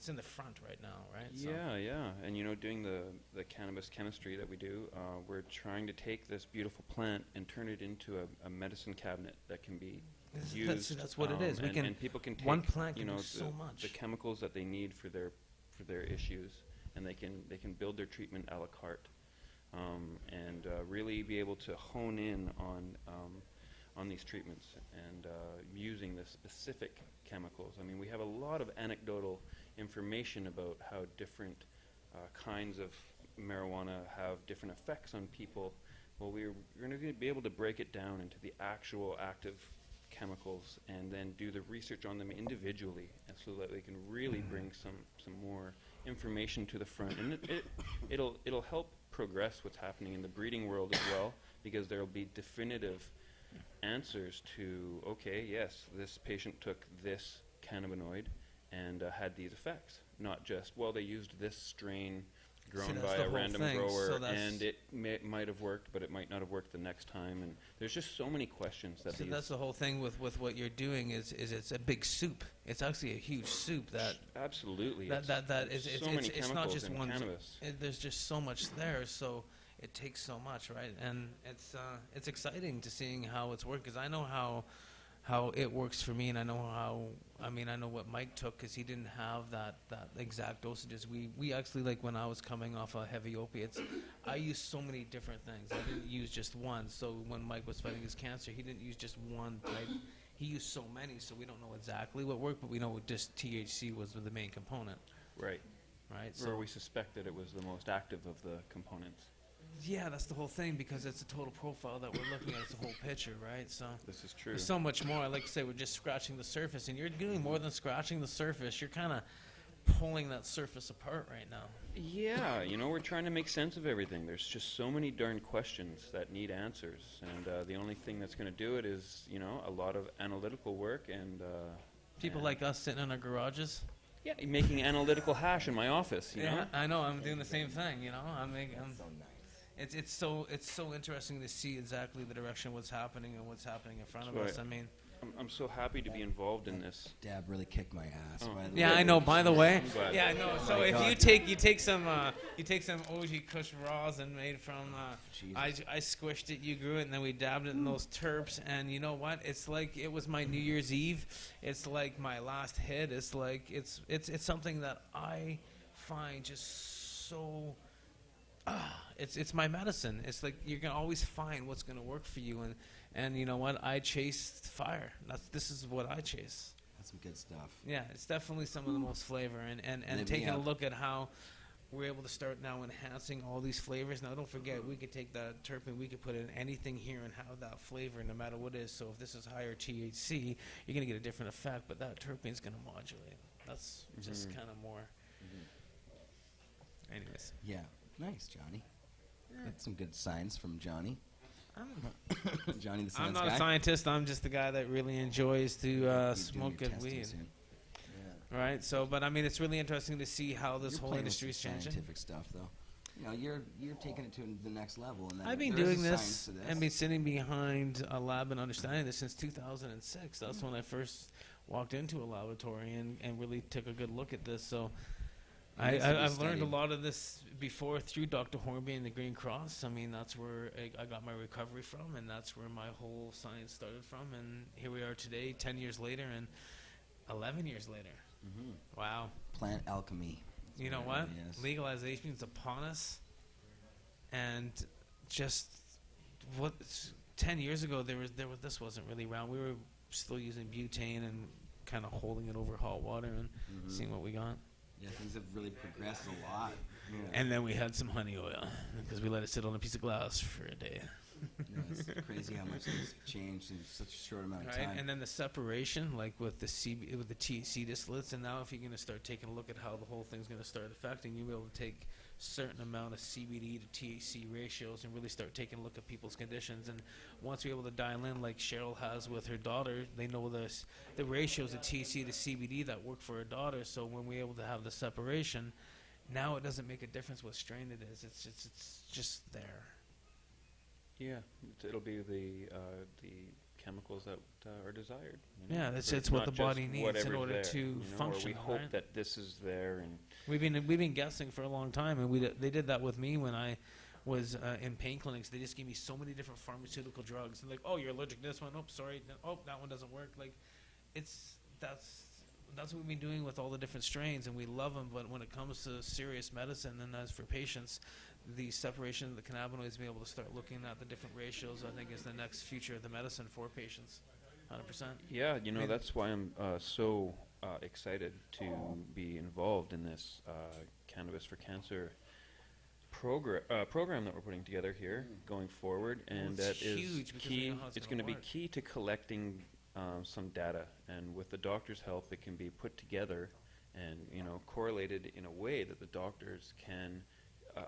in the front right now, right? Yeah. And doing the cannabis chemistry that we do, we're trying to take this beautiful plant and turn it into a medicine cabinet that can be used. That's what it is. And people can take one plant can do so much. The chemicals that they need for their issues, and they can build their treatment a la carte, and really be able to hone in on these treatments and using the specific chemicals. I mean, we have a lot of anecdotal information about how different kinds of marijuana have different effects on people. Well, we're going to be able to break it down into the actual active chemicals and then do the research on them individually, and so that they can really bring some more information to the front. And it'll help progress what's happening in the breeding world as well, because there'll be definitive answers to, okay, yes, this patient took this cannabinoid and had these effects. Not just, well, they used this strain grown by a random grower, and it might have worked, but it might not have worked the next time. And there's just so many questions that. So that's the whole thing with what you're doing is it's a big soup. It's actually a huge soup that. Absolutely. It's not just one. Cannabis. There's just so much there, so it takes so much, right? And it's exciting to seeing how it's worked, because I know how it works for me, and I know I know what Mike took, because he didn't have that exact dosages. We actually, like when I was coming off of heavy opiates, I used so many different things. I didn't use just one. So when Mike was fighting his cancer, he didn't use just one type. He used so many, so we don't know exactly what worked, but we know just THC was the main component. Right. Right. So we suspect that it was the most active of the components. Yeah, that's the whole thing, because it's a total profile that we're looking at. It's a whole picture, right? So this is true. There's so much more. I like to say we're just scratching the surface, and you're doing more than scratching the surface. You're kind of pulling that surface apart right now. Yeah, we're trying to make sense of everything. There's just so many darn questions that need answers, and the only thing that's going to do it is, a lot of analytical work and people like us sitting in our garages. Yeah, making analytical hash in my office. You know? I know. I'm doing the same thing. You know, it's so interesting to see exactly the direction what's happening and what's happening in front of That's us. right. I mean, I'm so happy to be involved in this. Dab really kicked my ass. Oh. By the yeah, way. I know. By the way, I'm glad. yeah, I know. So my if God. you take some OG Kush rosin made from I squished it, you grew it, and then we dabbed it in those terps, and you know what? It's like it was my New Year's Eve. It's like my last hit. It's like it's something that I find just so. It's my medicine. It's like you're gonna always find what's gonna work for you, and you know what? I chase fire. This is what I chase. That's some good stuff. Yeah, it's definitely some of the most flavor, and Live me taking a up. look at how we're able to start now enhancing all these flavors. Now, don't forget, we could take that terpene, we could put in anything here and have that flavor, no matter what it is. So if this is higher THC, you're gonna get a different effect, but that terpene's gonna modulate. That's just kind of more. Anyways. Yeah. Nice, Johnny. That's some good science from Johnny. Johnny the I'm science not guy. a scientist. I'm just the guy that really enjoys to You're doing smoke your good testing weed. soon. Yeah. Right. So, but I mean, it's really interesting to see how this You're whole playing with industry is some changing. scientific stuff, though. You know, you're taking it to the next level. And then I've been there is doing a this science to this. and been sitting behind a lab and understanding this since 2006. That's when I first walked into a laboratory and really took a good look at this. So It needs to be I've learned a studied. lot of this before through Dr. Hornby and the Green Cross. I mean, that's where I got my recovery from, and that's where my whole science started from. And here we are today, 10 years later and 11 years later. Mhm. Wow. Plant alchemy. That's You know it what? really is. Legalization is upon us, and just what 10 years ago this wasn't really around. We were still using butane and kind of holding it over hot water and Mhm. seeing what we got. Yeah, things have really progressed a lot. Yeah. And then we had some honey oil because we let it sit on a piece of glass for a day. Yeah, it's crazy how much things have changed in such a short amount of Right, time. and then the separation, like with the with the THC distillates, and now if you're going to start taking a look at how the whole thing's going to start affecting, you'll be able to take certain amount of CBD to THC ratios and really start taking a look at people's conditions. And once we're able to dial in, like Cheryl has with her daughter, they know the ratios of THC to CBD that work for her daughter. So when we're able to have the separation, now it doesn't make a difference what strain it is. It's just there. Yeah, it'll be the chemicals that are desired. You know? Yeah, that's So it's what not the just body needs in whatever's order there, to you know, function. Or we hope right? that this is there, and We've been guessing for a long time, and they did that with me when I was in pain clinics. They just gave me so many different pharmaceutical drugs. And like, oh, you're allergic to this one. Oh, sorry. Oh, that one doesn't work. Like, that's what we've been doing with all the different strains, and we love them. But when it comes to serious medicine, and as for patients, the separation of the cannabinoids, being able to start looking at the different ratios, I think is the next future of the medicine for patients. 100%. yeah, you know, Maybe- that's why I'm so excited to be involved in this Cannabis for Cancer program that we're putting together here going forward, and it's that is huge because we key. know how it's It's gonna going to be work. key to collecting some data, and with the doctor's help, it can be put together and correlated in a way that the doctors can,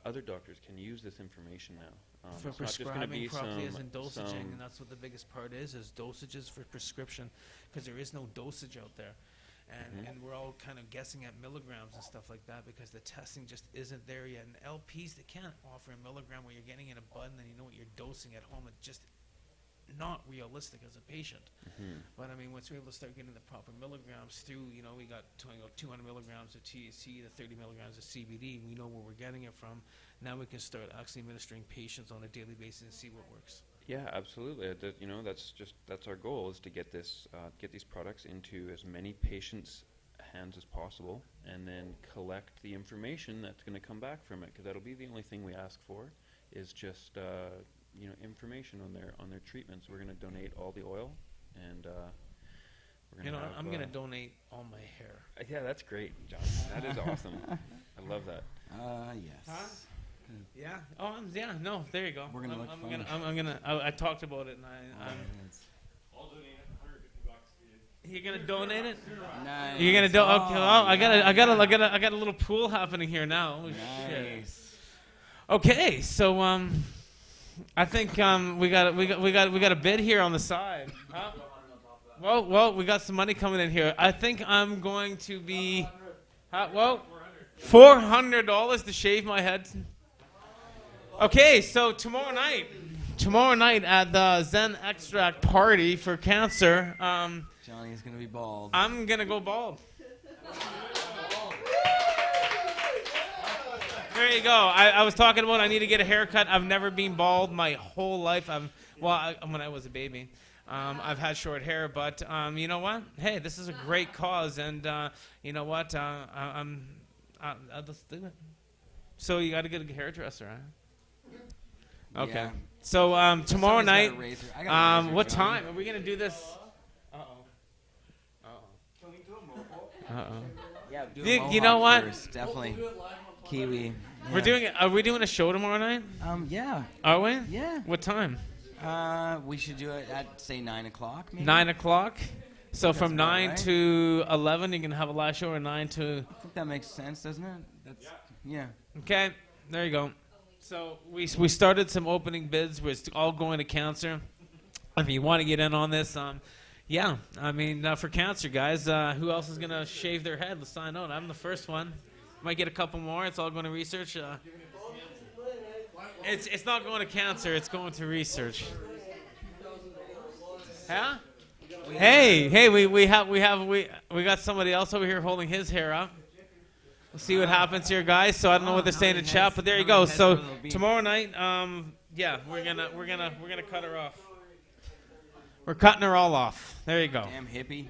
other doctors can use this information now. For It's not just gonna prescribing be properly as some- in dosaging, some- and that's what the biggest part is dosages for prescription, because there is no dosage out there. And we're all kind of guessing at milligrams and stuff like that because the testing just isn't there yet. And LPs, they can't offer a milligram where you're getting in a bud and then you know what you're dosing at home. It's just not realistic as a patient. But I mean, once we're able to start getting the proper milligrams through, we got 200 milligrams of THC to 30 milligrams of CBD. We know where we're getting it from. Now we can start actually administering patients on a daily basis and see what works. Yeah, absolutely. That's our goal, is to get this, get these products into as many patients' hands as possible, and then collect the information that's going to come back from it. Because that'll be the only thing we ask for, is just information on their treatments. We're going to donate all the oil, and we're going to. I'm going to donate all my hair. Yeah, that's great, John. That is awesome. I love that. Yes. Huh? Yeah. Oh, yeah. No, there you go. We're gonna look funny. I talked about it, and I'm. It's I'll donate $150 to you. You're gonna donate it? nice. You're gonna do? Okay. Well, I got a little pool happening here now. Oh, shit. Nice. Okay, so I think we got a bid here on the side. Huh? Well, we got some money coming in here. I think I'm going to be. Well, $400 to shave my head. Okay, so tomorrow night at the Zen Extract Party for cancer, Johnny's gonna be bald. I'm gonna go bald. There you go. I was talking about I need to get a haircut. I've never been bald my whole life. When I was a baby. I've had short hair, but you know what? Hey, this is a great cause, and you know what? I'll just do it. So you got to get a hairdresser, huh? Okay. Yeah. So tomorrow Somebody's got a night, razor. I got a razor, what Johnny. time are we gonna do this? Yeah, do You- a you know mohawk what? first, definitely. Kiwi. We're doing it. Are we doing a show tomorrow night? Yeah. Are we? Yeah. What time? We should do it at say 9 o'clock. Maybe. 9 o'clock. So That's from about 9 right. to 11, you can have a live show, or 9 to. I think that makes sense, doesn't it? That's yeah. Okay, there you go. So we started some opening bids. We're all going to cancer. If you want to get in on this, yeah. I mean, for cancer, guys, who else is gonna shave their head? Let's sign on. I'm the first one. Might get a couple more. It's all going to research. It's not going to cancer. It's going to research. Huh? Hey, we got somebody else over here holding his hair up. We'll see what happens here, guys. So I don't know what they're saying in chat, but there you go. So tomorrow night, yeah, we're gonna cut her off. We're cutting her all off. There you go. Damn hippie.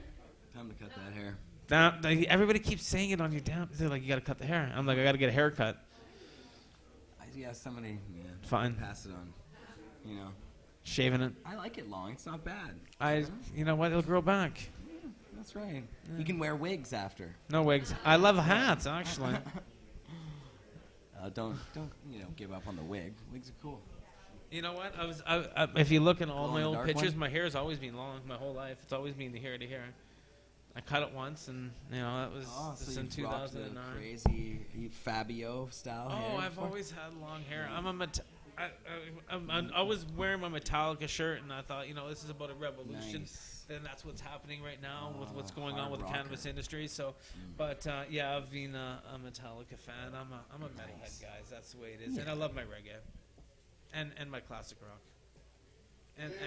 Time to cut that hair. Now, everybody keeps saying it on your down. They're like, you gotta cut the hair. I'm like, I gotta get a haircut. Yeah, somebody. Yeah, Fine. Pass it on. You know. Shaving it. I like it long. It's not bad. You know what? It'll grow back. Yeah, that's right. You can wear wigs after. No wigs. I love hats, actually. Don't give up on the wig. Wigs are cool. You know what? If you look in all Glow my in the old dark pictures, one? my hair's always been long my whole life. It's always been the hair to hair. I cut it once, and that was just in you've rocked the 2009. crazy Fabio style hair. Oh, I've before? always had long hair. I'm always wearing my Metallica shirt, and I thought, this is about a revolution. Nice. And that's what's happening right now with what's going on hard with the rocker. cannabis industry. So, but yeah, I've been a Metallica fan. I'm a metalhead, guys. That's the way it is. And I love my reggae, and my classic rock,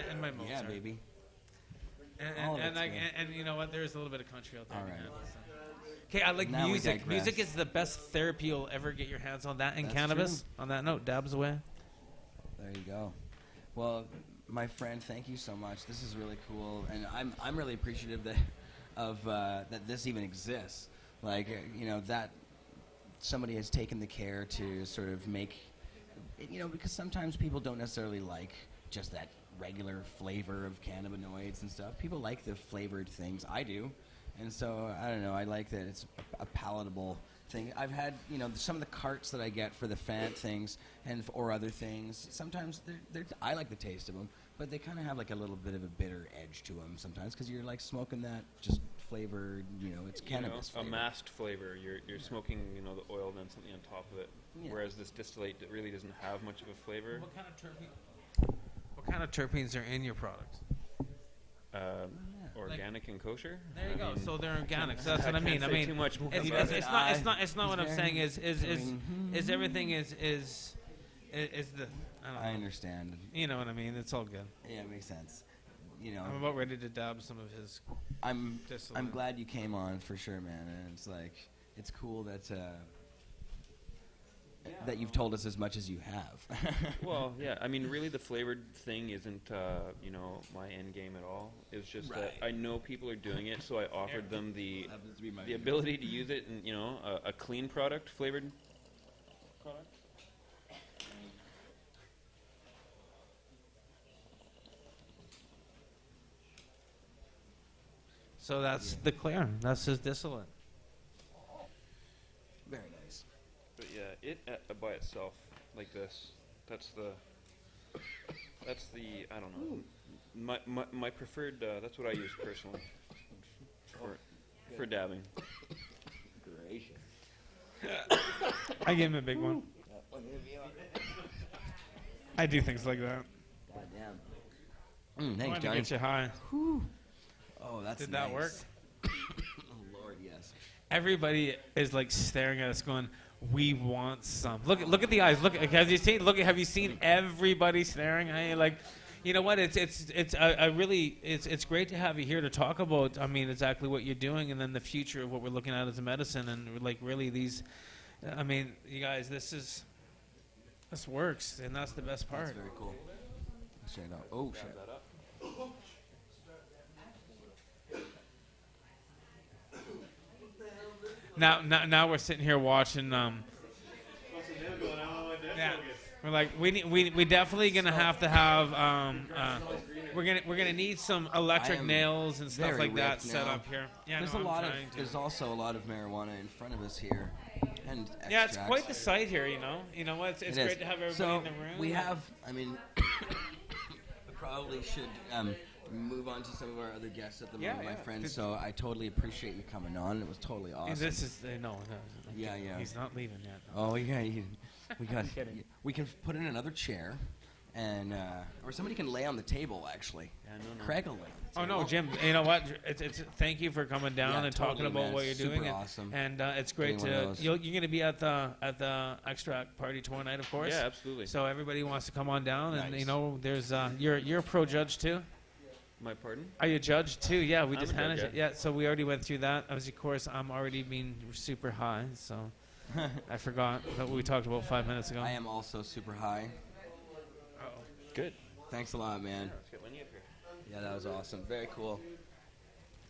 and my Mozart. Yeah, baby. And All of it's good. you know what? There's a little bit of country out there. All right. Okay, I like Now we music. digress. Music is the best therapy you'll ever get your hands on. That and That's cannabis. true. On that note, dabs away. There you go. Well, my friend, thank you so much. This is really cool, and I'm really appreciative that this even exists. Like that somebody has taken the care to sort of make because sometimes people don't necessarily like just that regular flavor of cannabinoids and stuff. People like the flavored things. I do. And so, I don't know, I like that it's a palatable thing. I've had, some of the carts that I get for the Fant things or other things, sometimes I like the taste of them, but they kind of have like a little bit of a bitter edge to them sometimes because you're like smoking that just flavored, it's cannabis a flavor. masked flavor. You're smoking, the oil and then something on top of it. Yeah. Whereas this distillate that really doesn't have much of a flavor. What kind of terpenes are in your products? Organic and kosher. There you go. So they're organic. So that's what I mean. can't say too much more it's, about it's, it. it's not. It's not what I'm saying. Is everything is the. I don't know. I understand. You know what I mean? It's all good. Yeah, it makes sense. I'm about ready to dab some of his. I'm distillate. glad you came on for sure, man. And it's like it's cool that that you've told us as much as you have. Well, yeah. I mean, really, the flavored thing isn't my end game at all. It's just that I know people are doing it, so I offered them the ability to use it in a clean product, flavored product. So that's the clear. That's his distillate. Very nice. But yeah, it by itself, like this, that's the I don't know. My preferred. That's what I use personally for dabbing. Gracious. I gave him a big one. I do things like that. Goddamn. Thanks, Wanted to Johnny. get you high. Oh, that's Did nice. that work? Oh, Lord, yes. everybody is like staring at us, going, "We want some." Look at the eyes. Look, have you seen? Have you seen everybody staring at you? Like, you know what? It's great to have you here to talk about. I mean, exactly what you're doing, and then the future of what we're looking at as a medicine, and like really these. I mean, you guys, this works, and that's the best part. That's very cool. Let's check it out. Oh shit. Now we're sitting here watching. Yeah, we're like we definitely gonna have to have. We're gonna need some electric nails and stuff like that set up here. Yeah, There's also a lot of marijuana in front of us here, and yeah, it's quite the sight here. You know what? It's great to have everybody in the room. We have. I mean, we probably should move on to some of our other guests at the moment, my friends. So I totally appreciate you coming on. It was totally awesome. This is no. Yeah. He's not leaving yet. Oh yeah, we can put in another chair, and or somebody can lay on the table actually. Yeah, no. Craig will lay on the table. Oh no, Jim. You know what? It's thank you for coming down and totally, talking about man. what you're Super doing. Awesome. And it's great to you're going to be at the extract party tomorrow night, of course. Yeah, absolutely. So everybody wants to come on down, and Nice. there's you're a pro judge too. My pardon? Are you a judge too? Yeah, we I'm just a judge, had it. So we already went through that. Of course, I'm already being super high, so I forgot what we talked about 5 minutes ago. I am also super high. Good. Thanks a lot, man. Let's get Winnie up here. Yeah, that was awesome. Very cool.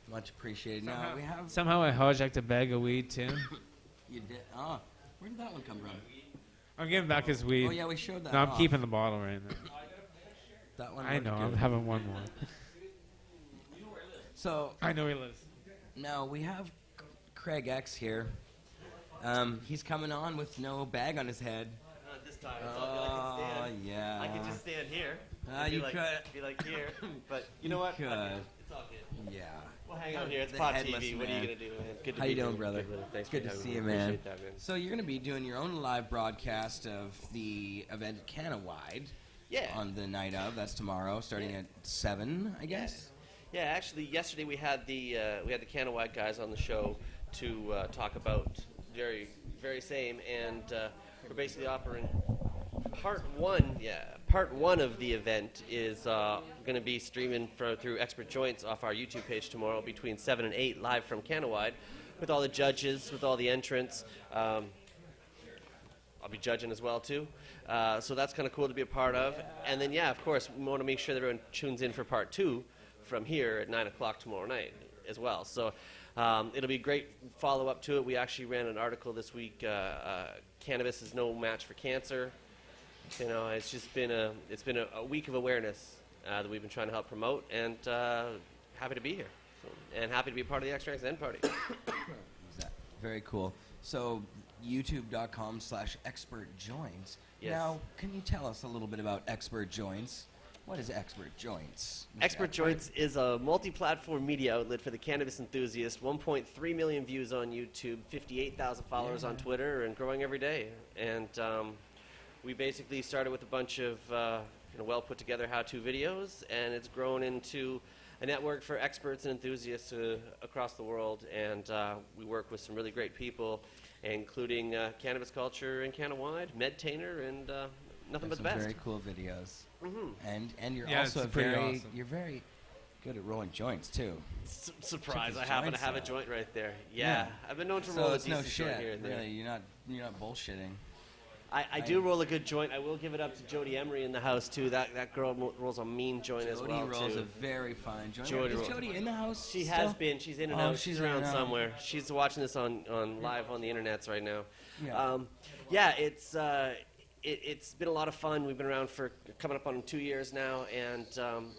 Much appreciated. Now we have. Somehow I hijacked a bag of weed too. You did. Oh, where did that one come from? I'm giving back his weed. Oh yeah, we showed that. No, I'm off. keeping the bottle right now. That one. I know. looked I'm good. having one more. So I know he lives. now we have Craig X here. He's coming on with no bag on his head. This time, it's all good. I can stand. Yeah. I could just stand here. You be like, could. Be like here, but you know what? could. It's all good. Yeah. We'll hang out here. It's The Pod headless TV. What are you man. gonna do, man? Good to How be you doing, here. brother? Thanks Good for to having see me. you, man. Appreciate that, man. So you're going to be doing your own live broadcast of the event at Cannawide. Yeah. On the night of. That's tomorrow, starting at 7, I guess. Yeah, actually, yesterday we had the Cannawide guys on the show to talk about very, very same, and we're basically offering part one. Yeah, part one of the event is going to be streaming through Expert Joints off our YouTube page tomorrow between 7 and 8, live from Cannawide, with all the judges, with all the entrants. I'll be judging as well too. So that's kind of cool to be a part of. And then, yeah, of course, we want to make sure that everyone tunes in for part 2 from here at 9 o'clock tomorrow night as well. So it'll be a great follow-up to it. We actually ran an article this week, Cannabis is no match for cancer. You know, it's just been a week of awareness that we've been trying to help promote, and happy to be here. And happy to be a part of the Extract-Zen Party. Very cool. So youtube.com/expertjoints. Yes. Now, can you tell us a little bit about Expert Joints? What is Expert Joints? Expert Joints is a multi-platform media outlet for the cannabis enthusiast. 1.3 million views on YouTube, 58,000 followers on Twitter, and growing every day. And we basically started with a bunch of well put together how-to videos, and it's grown into a network for experts and enthusiasts across the world. And we work with some really great people, including Cannabis Culture and Cannawide, Medtainer, and nothing but the best. Very cool videos. Mm-hmm. And you're Yeah, also it's pretty very awesome. you're very good at rolling joints too. Surprise! Check I his happen to joints have a out. joint right there. Yeah, I've been known to So roll a it's no decent joint shit. here and there. Really, you're not bullshitting. I do roll a good joint. I will give it up to Jody Emery in the house too. That girl rolls a mean joint as well Jody rolls too. a very fine joint. Jody Is rolls- Jody in the house? She still? has been. She's in and Oh, out. she's She's in around and out. somewhere. She's watching this on live on the internets right now. Yeah. It's been a lot of fun. We've been around for coming up on 2 years now, and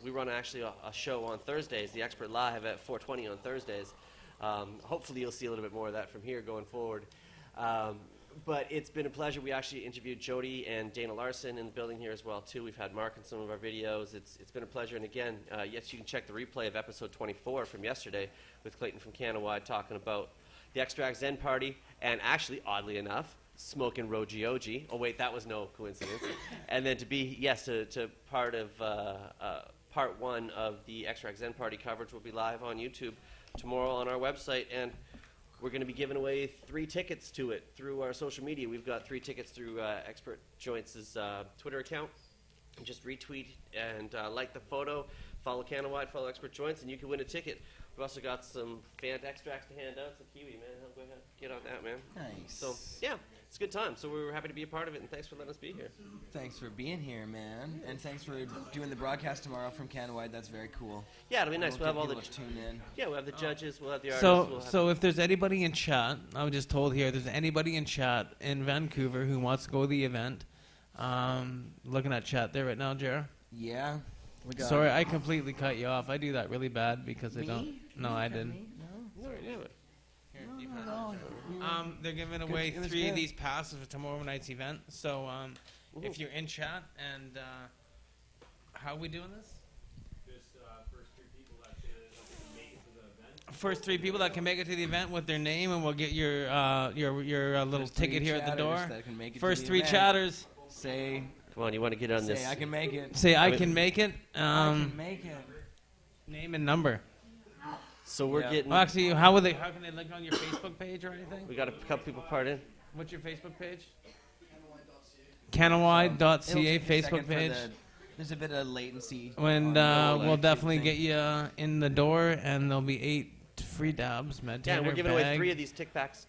we run actually a show on Thursdays, the Expert Live at 4:20 on Thursdays. Hopefully you'll see a little bit more of that from here going forward. But it's been a pleasure. We actually interviewed Jody and Dana Larson in the building here as well too. We've had Mark in some of our videos. It's been a pleasure. And again, yes, you can check the replay of episode 24 from yesterday with Clayton from Cannawide talking about the Extract-Zen Party, and actually, oddly enough, smoking Roji Oji. Oh wait, that was no coincidence. And then to be to part of part 1 of the Extract-Zen Party coverage will be live on YouTube tomorrow on our website, and we're going to be giving away 3 tickets to it through our social media. We've got 3 tickets through Expert Joints' Twitter account. Just retweet and like the photo, follow Cannawide, follow Expert Joints, and you can win a ticket. We've also got some fan extracts to hand out. Some kiwi, man. Go ahead, get on that, man. Nice. So, yeah, it's a good time. So we were happy to be a part of it, and thanks for letting us be here. Thanks for being here, man, and thanks for doing the broadcast tomorrow from Cannawide. That's very cool. Yeah, it'll be nice. We'll have all the tune in. Yeah, we'll have the judges. We'll have the artists. So, we'll have so if there's anybody in chat, I was just told here, there's anybody in chat in Vancouver who wants to go to the event. Looking at chat there right now, Jer. Yeah. We got Sorry, I completely cut you off. I do that really bad because I Me? don't. No, I didn't. No. Sorry, yeah, but They're giving away It was 3 of good. these passes for tomorrow night's event. So, if you're in chat and how are we doing this? Just first 3 people that can make it to the event. First 3 people that can make it to the event with their name, and we'll get your little First 3 ticket here at the chatters door. that can make it to First the 3 event. chatters. Say, come on, you want to get on this? say I can make it. Say I can make it. I can make it. Name and number. So we're Yeah. getting. Well, actually, how can they link on your Facebook page or anything? We got a couple people part in. What's your Facebook page? It'll Cannawide.ca take a second Facebook for page. there's a bit of latency. And on the we'll YouTube definitely thing. get you in the door, and there'll be 8 free dabs. Yeah, and Meditator we're giving away bag. 3 of these tic packs.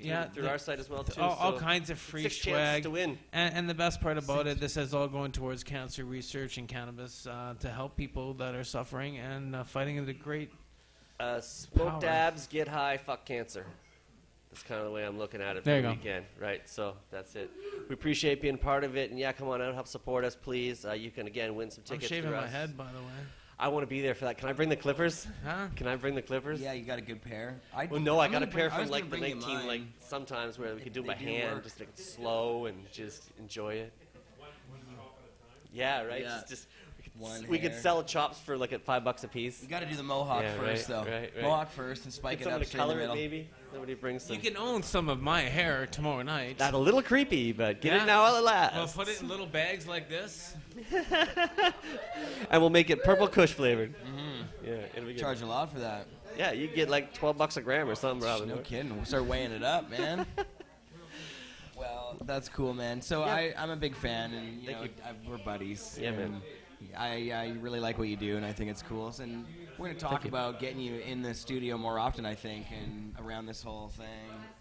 Yeah, through our site as well too. all so kinds of free 6 swag. chances to win. And the best part about it, this is all going towards cancer research and cannabis to help people that are suffering and fighting the great. Smoke Power. dabs, get high, fuck cancer. That's kind of the way I'm looking at it for There you the go. weekend, right? So that's it. We appreciate being part of it, and yeah, come on out, help support us, please. You can again win some I'm tickets. shaving through my us. head, by the way. I want to be there for that. Can I bring the clippers? Huh? Can I bring the clippers? Yeah, you got a good pair. Well, no, I I'm got a gonna pair I from was like gonna the bring you 19, like mine. sometimes where we could do it by They do hand, work. just like slow and just enjoy it. Yeah, right. Yeah. Just One we could hair. sell chops for like at $5 a piece. You got to do the mohawk Yeah, first, right, though. right, right. Mohawk first and spike Get it someone up to straight in the color it, middle. maybe. Somebody brings some. You can own some of my hair tomorrow night. That's a little creepy, but get Yeah. it now while it lasts. We'll put it in little bags like this. And we'll make it purple Kush flavored. Mm-hmm. Yeah, it'll be good. Charge a lot for that. Yeah, you get like $12 a gram or something, Robin. No kidding. We'll start weighing it up, man. Well, that's cool, man. So Yeah. I'm a big fan, and Thank you. we're buddies. Yeah, and man. I really like what you do, and I think it's cool. And we're going to talk about getting you in the studio more often, I think, and around this whole thing.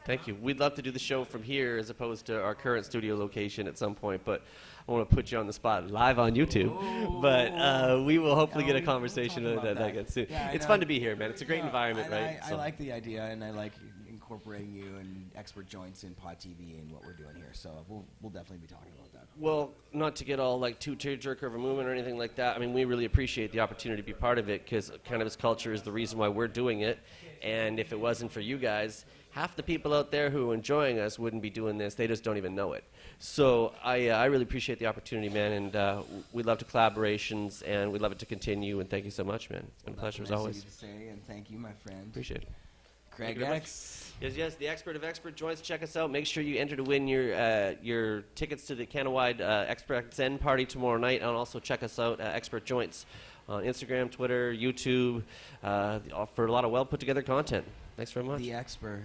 Thank you. We'd love to do the show from here as opposed to our current studio location at some point, but I want to put you on the spot live on YouTube. But we will hopefully get a conversation we'll talk that about gets soon. Yeah, I it's know. fun to be here, man. It's a great Yeah, environment, and right? I like the idea, and I like incorporating you and Expert Joints in Pod TV and what we're doing here. So we'll definitely be talking about that. Well, not to get all like too tearjerker of a movement or anything like that. I mean, we really appreciate the opportunity to be part of it because cannabis culture is the reason why we're doing it. And if it wasn't for you guys, half the people out there who are enjoying us wouldn't be doing this. They just don't even know it. So I really appreciate the opportunity, man. And we love to collaborations, and we'd love it to continue. And thank you so much, man. It's been a pleasure as Nice of always. you to say, and thank you, my friend. Appreciate it. Craig you very much. X. Yes, the expert of expert joints. Check us out. Make sure you enter to win your tickets to the Cannawide Extract-Zen Party tomorrow night, and also check us out Expert Joints on Instagram, Twitter, YouTube for a lot of well put together content. Thanks very much. The expert.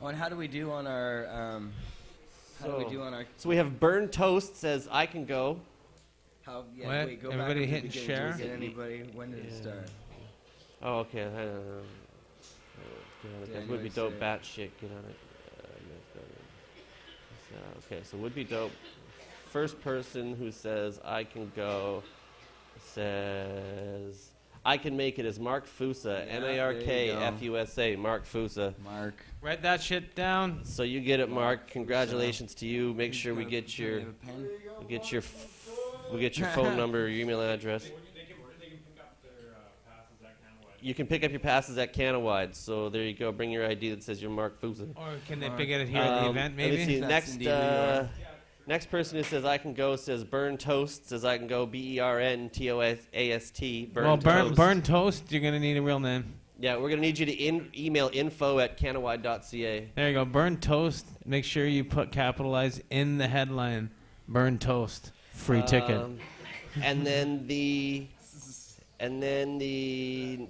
Oh, and how do we do on our? So we have Burn Toast says I can go. How? Yeah, What? wait, go Everybody back to the hit beginning. share? Did we get anybody? When did it start? Oh, okay. Get on it. Did That would be anyone dope. say- Bat shit. Get on it. Okay, so would be dope. First person who says I can go says I can make it is Mark Fusa. Yeah, MARKFUSA. Mark Fusa. Mark. Write that shit down. So you get it, Mark. Congratulations to you. Make sure we Got a- get do you your have a pen? we'll get your phone number, your email address. They can pick up their passes at Cannawide. You can pick up your passes at Cannawide. So there you go. Bring your ID that says you're Mark Fusa. Or can they pick it here at the event, let me maybe? see. That's Next, indeed who you are. next person who says I can go says Burn Toast. Says I can go BERNTOAST. Well, Toast. burn toast. You're gonna need a real name. Yeah, we're gonna need you to email info@cannawide.ca. There you go. Burn toast. Make sure you put capitalize in the headline. Burn toast. Free ticket. And then the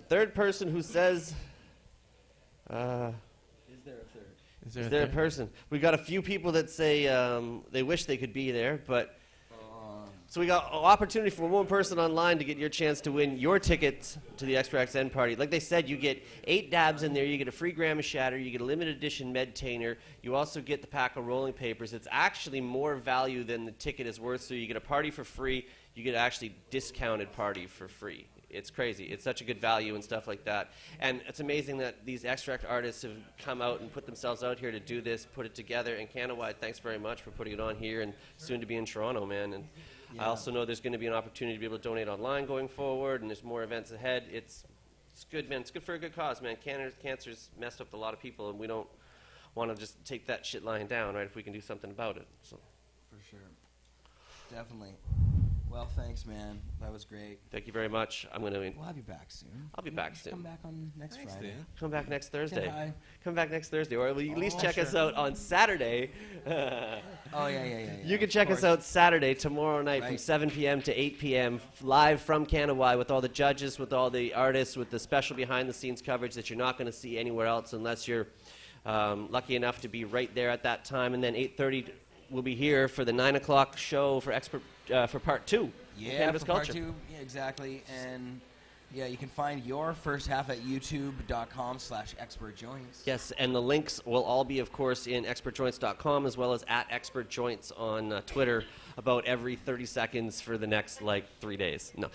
third person who says Is the Is Is there a third? person? We got a few people that say they wish they could be there, but so we got an opportunity for one person online to get your chance to win your tickets to the Extract-Zen Party. Like they said, you get 8 dabs in there, you get a free gram of shatter, you get a limited edition medtainer, you also get the pack of rolling papers. It's actually more value than the ticket is worth, so you get a party for free, you get actually discounted party for free. It's crazy. It's such a good value and stuff like that. And it's amazing that these extract artists have come out and put themselves out here to do this, put it together. And Cannawide, thanks very much for putting it on here and soon to be in Toronto, man. And I also know there's going to be an opportunity to be able to donate online going forward, and there's more events ahead. It's good, man. It's good for a good cause, man. Cancer's messed up a lot of people, and we don't want to just take that shit lying down, right, if we can do something about it. So. For sure. Definitely. Well, thanks, man. That was great. Thank you very much. I'm going to... We'll have you back soon. I'll be back soon. Come back on next Friday. Come back next Thursday. hi. Come back next Thursday, or at least check us out on Saturday. Oh, yeah. You can check us out Saturday, tomorrow night, from Right. 7 p.m. to 8 p.m., live from Cannawide with all the judges, with all the artists, with the special behind-the-scenes coverage that you're not going to see anywhere else unless you're lucky enough to be right there at that time. And then 8:30, we'll be here for the 9 o'clock show for for part 2. Yeah, Cannabis for Culture. part 2. Yeah, exactly. And yeah, you can find your first half at youtube.com/expertjoints. Yes, and the links will all be, of course, in expertjoints.com as well as at expertjoints on Twitter about every 30 seconds for the next, 3 days. No.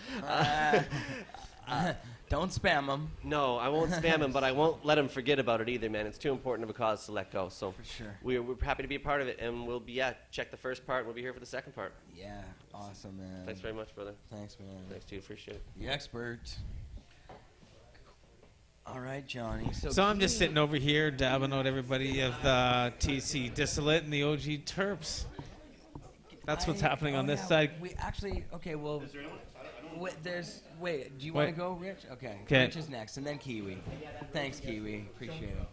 Don't spam them. No, I won't spam him, but I won't let him forget about it either, man. It's too important of a cause to let go. So For sure. we're happy to be a part of it, and we'll be, check the first part. We'll be here for the second part. Yeah, awesome, man. Thanks very much, brother. Thanks, man. Thanks to you. Appreciate it. The expert. All right, Johnny. So I'm just sitting over here dabbing out everybody of the TC Distillate and the OG Terps. That's what's happening on this side. We actually, okay, well, wait, do you want to go, Rich? Okay. 'Kay. Rich is next, and then Kiwi. Thanks, Kiwi. Appreciate it.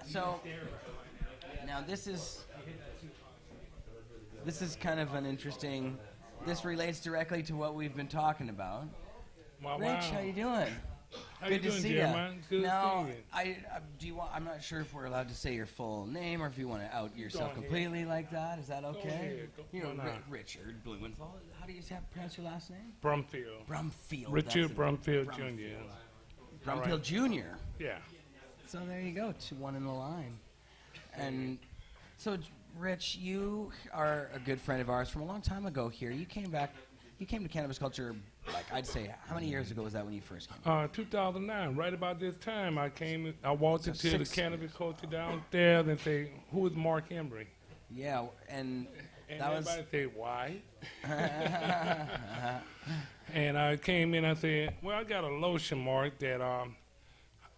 So, now this is kind of an interesting, this relates directly to what we've been talking about. Wow, Rich, how you doing? How Good you to doing, see Jeremiah? you. Good Now, seeing you. do you want? I'm not sure if we're allowed to say your full name or if you want to out yourself ahead. completely like that. Is that okay? ahead. You know, Why not? Richard Blumenthal. How do you pronounce your last name? Brumfield. Brumfield. Richard that's it. Brumfield Jr. Brumfield Jr. Yeah. So there you go, 2-1 in the line. And so, Rich, you are a good friend of ours from a long time ago here. You came to Cannabis Culture, I'd say, how many years ago was that when you first came? 2009, right about this time, I walked So into the 6 Cannabis Culture downstairs and say, "Who is Mark Embry?" Yeah, and And that was... everybody say, "Why?" And I came in, I said, "Well, I got a lotion, Mark, that I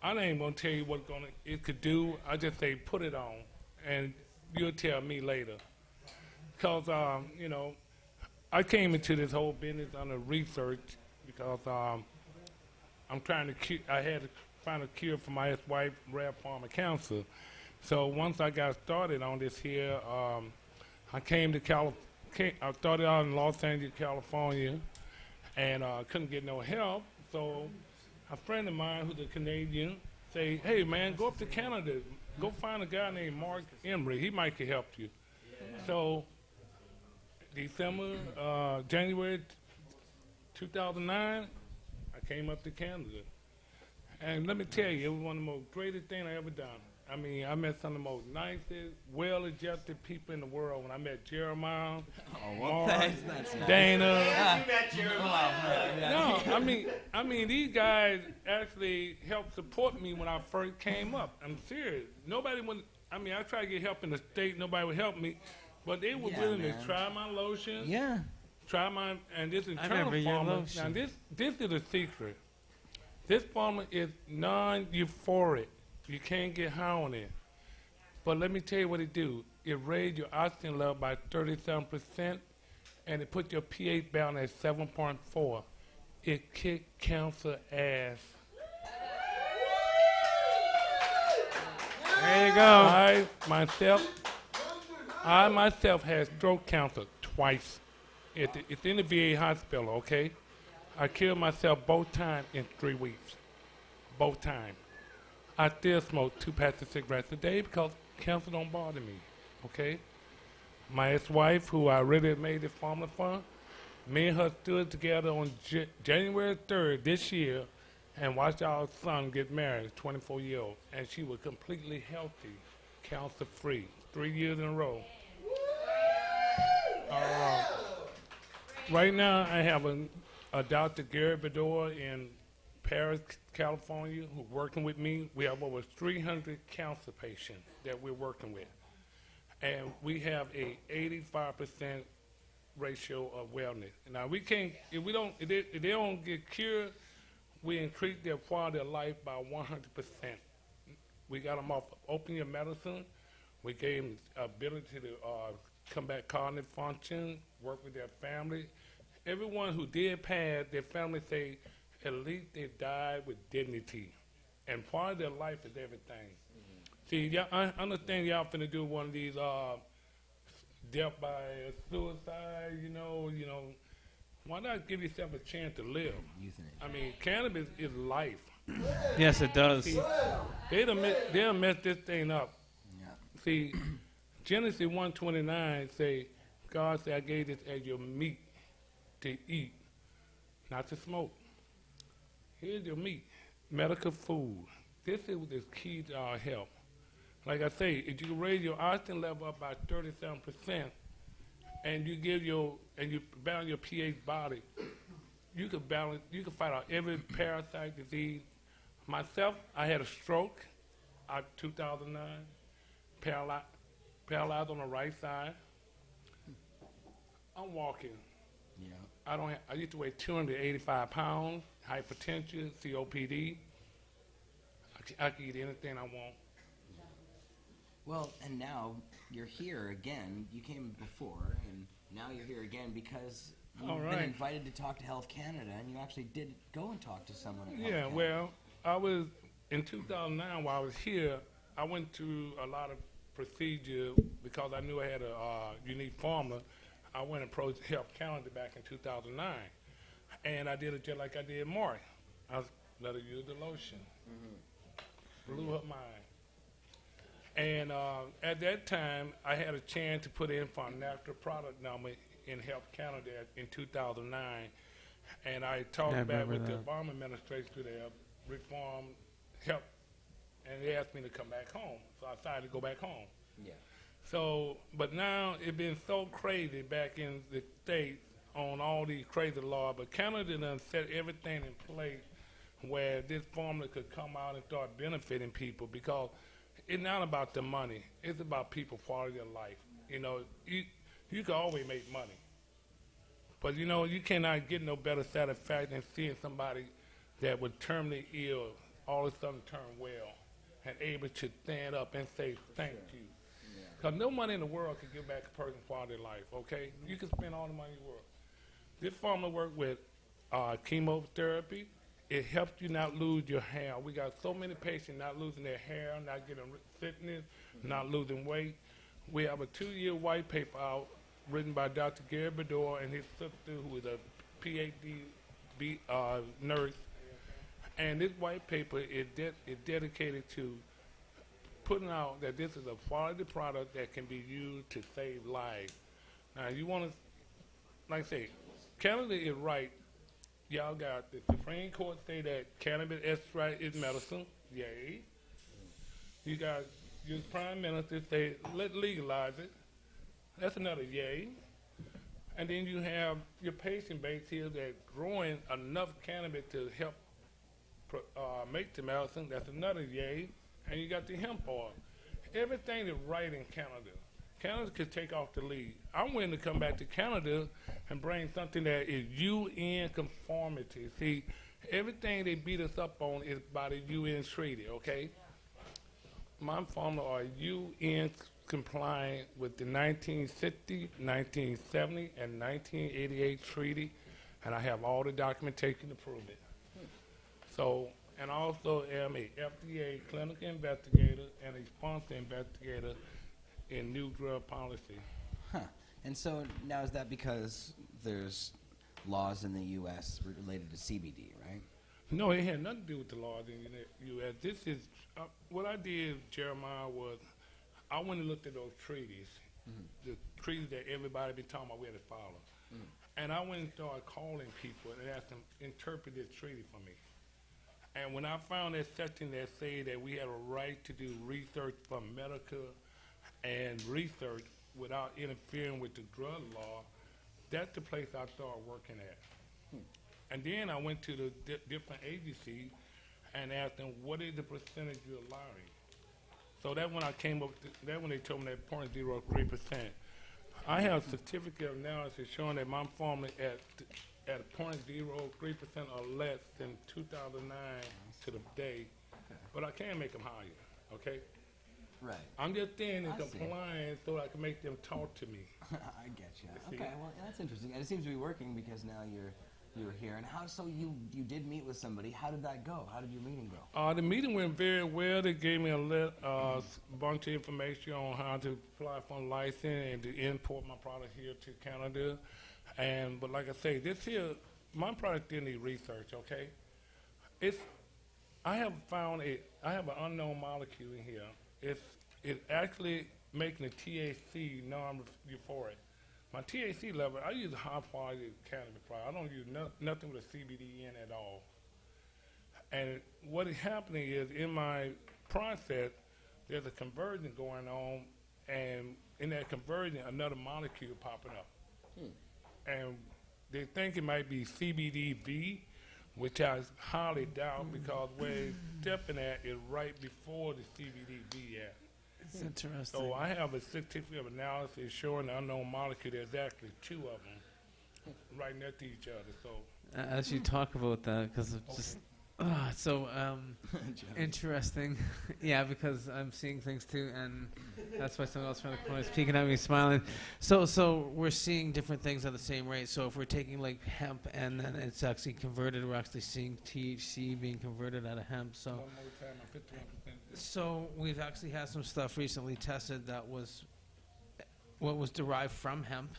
ain't gonna tell you what it could do. I just say put it on, and you'll tell me later." Because I came into this whole business under research because I'm trying to I had to find a cure for my ex-wife, rare form of cancer. So once I got started on this here, I came to I started out in Los Angeles, California, and couldn't get no help. So a friend of mine who's a Canadian say, "Hey man, go up to Canada, go find a guy named Mark Embry. He might can help you." So January 2009, I came up to Canada. And let me tell you, it was one of the most greatest things I ever done. I mean, I met some of the most nicest, well-adjusted people in the world. When I met Jeremiah, Mark, that's nice. Dana. You met Jeremiah. No, I mean, these guys actually helped support me when I first came up. I'm serious. Nobody would. I mean, I tried to get help in the state. Nobody would help me, but they were willing to try my lotion. Yeah. Try my and this internal remember your formula. lotion. Now this is a secret. This formula is non-euphoric. You can't get high on it. But let me tell you what it do. It raised your oxygen level by 37%, and it put your pH balance at 7.4. It kicked cancer ass. There you go. I myself had throat cancer twice. It's in the VA hospital, okay? I killed myself both times in 3 weeks. Both times. I still smoke 2 packs of cigarettes a day because Cancer don't bother me, okay? My ex-wife, who I really made this formula for, me and her stood together on January 3rd this year and watched our son get married, 24-year-old, and she was completely healthy, cancer-free, 3 years in a row. Right now, I have a Dr. Gary Bedore in Paris, California, who's working with me. We have over 300 cancer patients that we're working with. And we have a 85% ratio of wellness. Now, we can't, if they don't get cured, we increase their quality of life by 100%. We got them off opiate medicine. We gave them ability to come back cognitive function, work with their family. Everyone who did pass, their family say at least they died with dignity. And part of their life is everything. See, y'all, I understand y'all finna do one of these death by suicide, you know. Why not give yourself a chance to live? I mean, cannabis is life. Yes, it does. See, they'll mess this thing up. Yeah. See, Genesis 1:29 say, God said, I gave this as your meat to eat, not to smoke. Here's your meat, medical food. This is what is key to our health. Like I say, if you raise your oxygen level up by 37%, and you balance your pH body, you can fight out every parasite disease. Myself, I had a stroke in 2009, paralyzed on the right side. I'm walking. Yeah. I used to weigh 285 pounds, hypertension, COPD. I can eat anything I want. Well, and now you're here again. You came before, and now you're here again because you've been invited to talk to Health Canada, and you actually did go and talk to someone at Health Canada. Yeah, well, I was, in 2009, while I was here, I went through a lot of procedure because I knew I had a unique formula. I went and approached Health Canada back in 2009, and I did it just like I did Mark. I let her use the lotion. Blew her mind. And at that time, I had a chance to put in for a natural product number in Health Canada in 2009. And I talked back with the Obama administration to their reform help, and they asked me to come back home. So I decided to go back home. Yeah. So, but now it's been so crazy back in the States on all these crazy laws, but Canada done set everything in place where this formula could come out and start benefiting people, because it's not about the money. It's about people's quality of life. You know, you can always make money. But, you know, you cannot get no better satisfaction than seeing somebody that was terminally ill all of a sudden turn well and able to stand up and say thank you. Because no money in the world can give back a person's quality of life, okay? You can spend all the money in the world. This formula works with chemotherapy. It helps you not lose your hair. We got so many patients not losing their hair, not getting sickness, not losing weight. We have a 2-year white paper out written by Dr. Gary Bedore and his sister, who is a PhD nurse. And this white paper is dedicated to putting out that this is a quality product that can be used to save lives. Now, you want to, like I say, Canada is right. Y'all got the Supreme Court say that cannabis extract is medicine. Yay. You got your Prime Minister say, let's legalize it. That's another yay. And then you have your patient base here that's growing enough cannabis to help make the medicine. That's another yay. And you got the hemp oil. Everything is right in Canada. Canada could take off the lead. I'm willing to come back to Canada and bring something that is UN conformity. See, everything they beat us up on is by the UN treaty, okay? My formula are UN compliant with the 1960, 1970, and 1988 treaty, and I have all the documentation to prove it. So, and also am a FDA clinical investigator and a sponsor investigator in new drug policy. Huh. And so now is that because there's laws in the U.S. related to CBD, right? No, it had nothing to do with the laws in the U.S. This is, what I did, Jeremiah, was I went and looked at those treaties, the treaties that everybody been talking about we had to follow. And I went and started calling people and asked them interpret this treaty for me. And when I found that section that said that we had a right to do research for medical and research without interfering with the drug law, that's the place I started working at. And then I went to the different agencies and asked them, what is the percentage you're allowing? So that when I came up, that when they told me that 0.03%. I have a certificate of analysis showing that my formula at 0.03% or less than 2009 to the day, but I can make them higher, okay? Right. I'm just staying in I see. compliance so I can make them talk to me. I get you. See? Okay, well, that's interesting. And it seems to be working because now you're here. And how? So you did meet with somebody. How did that go? How did your meeting go? The meeting went very well. They gave me a bunch of information on how to apply for a license and to import my product here to Canada. But like I say, this here, my product didn't need research, okay? I have an unknown molecule in here. It's actually making the THC non-euphoric. My THC level, I use a high quality cannabis product. I don't use nothing with a CBD in at all. And what is happening is in my process, there's a conversion going on, and in that conversion, another molecule popping up. And they think it might be CBDV, which I highly doubt because where it's stepping at is right before the CBDV at. It's interesting. So I have a certificate of analysis showing the unknown molecule. There's actually two of them right next to each other. So As you talk about that, because it's just it's so interesting. Yeah, because I'm seeing things too, and that's why someone else from the corner is peeking at me, smiling. So we're seeing different things at the same rate. So if we're taking like hemp and then it's actually converted, we're actually seeing THC being converted out of hemp. So one more time, I'm 51%. So we've actually had some stuff recently tested that was what was derived from hemp.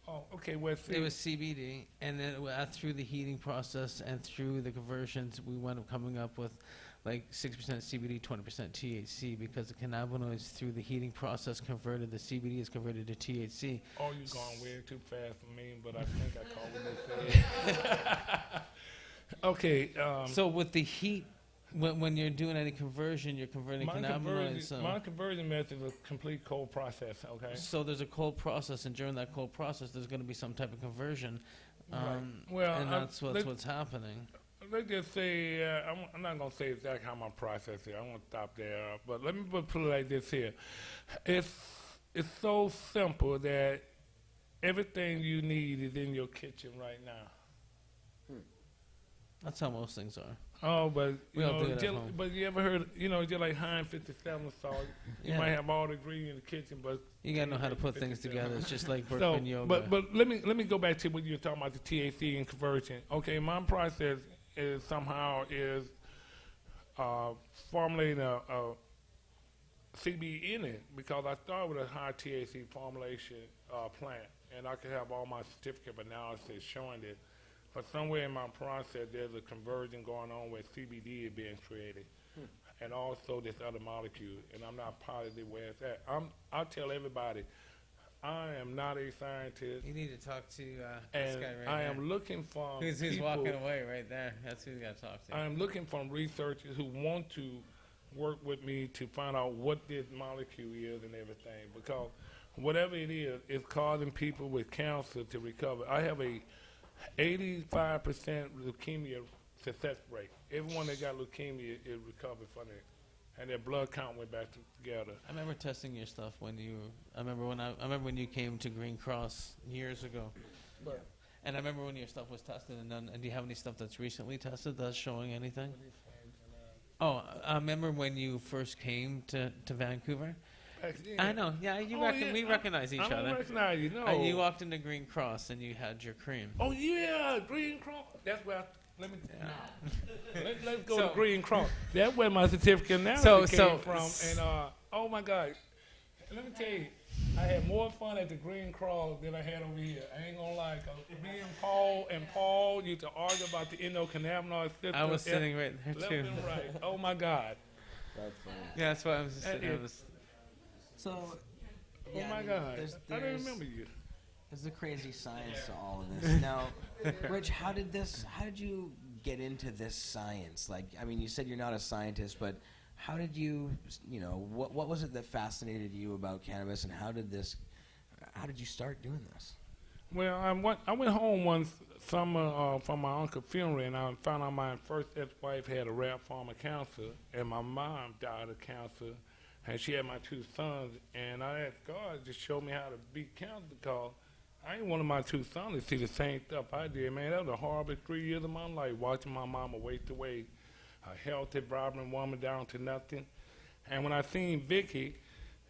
Oh, okay. Well, see, It was CBD, and then through the heating process and through the conversions, we wound up coming up with like 6% CBD, 20% THC, because the cannabinoids through the heating process converted, the CBD is converted to THC. oh, you're going way too fast for me, but I think I called it. Okay. So with the heat, when you're doing any conversion, you're converting cannabinoids. So. My conversion method is a complete cold process, okay? So there's a cold process, and during that cold process, there's going to be some type of conversion, Well, and that's what's happening. Let's just say, I'm not going to say exactly how my process is. I'm going to stop there. But let me put it like this here. It's so simple that everything you need is in your kitchen right now. That's how most things are. Oh, but We all do it at home. but you ever heard, just like Heinz 57 salt, you Yeah. might have all the ingredients in the kitchen, but You gotta know how to put things 57. together. It's just like So, Brooklyn yoga. but let me go back to what you were talking about, the THC and conversion. Okay, my process is formulating a CBD in it because I started with a high THC formulation plant, and I could have all my certificate of analysis showing it. But somewhere in my process, there's a conversion going on where CBD is being created, and also this other molecule, and I'm not positive where it's at. I tell everybody, I am not a scientist, You need to talk to this and guy right I there. am looking for Who's people. walking away right there? That's who you gotta talk to. I am looking for researchers who want to work with me to find out what this molecule is and everything, because whatever it is, it's causing people with cancer to recover. I have a 85% leukemia success rate. Everyone that got leukemia is recovered from it, and their blood count went back together. I remember testing your stuff when you. I remember when you came to Green Cross years ago. But And I remember when your stuff was tested, and do you have any stuff that's recently tested that's showing anything? Oh, I remember when you first came to Vancouver. I know, yeah, we recognize each I don't other. recognize you, no. And you walked into Green Cross and you had your cream. Oh yeah, Green Cross. That's where. Let me. Let's go So- to Green Cross. That's where my certificate of analysis So- came from. And oh my God, let me tell you, I had more fun at the Green Cross than I had over here. I ain't gonna lie, 'cause me and Paul used to argue about the endocannabinoid system. I was sitting right there left too. and right. Oh my God. That's funny. Yeah, that's why I was just. And I it- was, So, Oh yeah, my I mean, God, there's- I don't there's- remember you. There's a crazy science to all of this. Now, Rich, how did you get into this science? Like, I mean, you said you're not a scientist, but how did you, what was it that fascinated you about cannabis, and how did you start doing this? Well, I went home one summer from my uncle's funeral, and I found out my first ex-wife had a rare form of cancer, and my mom died of cancer, and she had my 2 sons, and I asked God to show me how to beat cancer, because I ain't wanted my 2 sons to see the same stuff I did, man. That was the horrible 3 years of my life, watching my mama waste away, a healthy, vibrant woman down to nothing. And when I seen Vicky,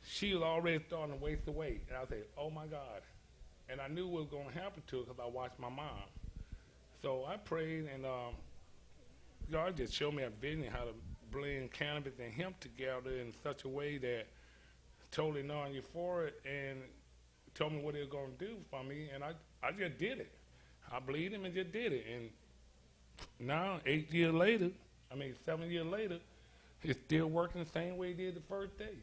she was already starting to waste away, and I said, oh my God. And I knew what was going to happen to her because I watched my mom. So I prayed, and God just showed me a vision how to blend cannabis and hemp together in such a way that totally non-euphoric, and told me what he was going to do for me, and I just did it. I believed him and just did it. And now, 7 years later, it's still working the same way it did the first day.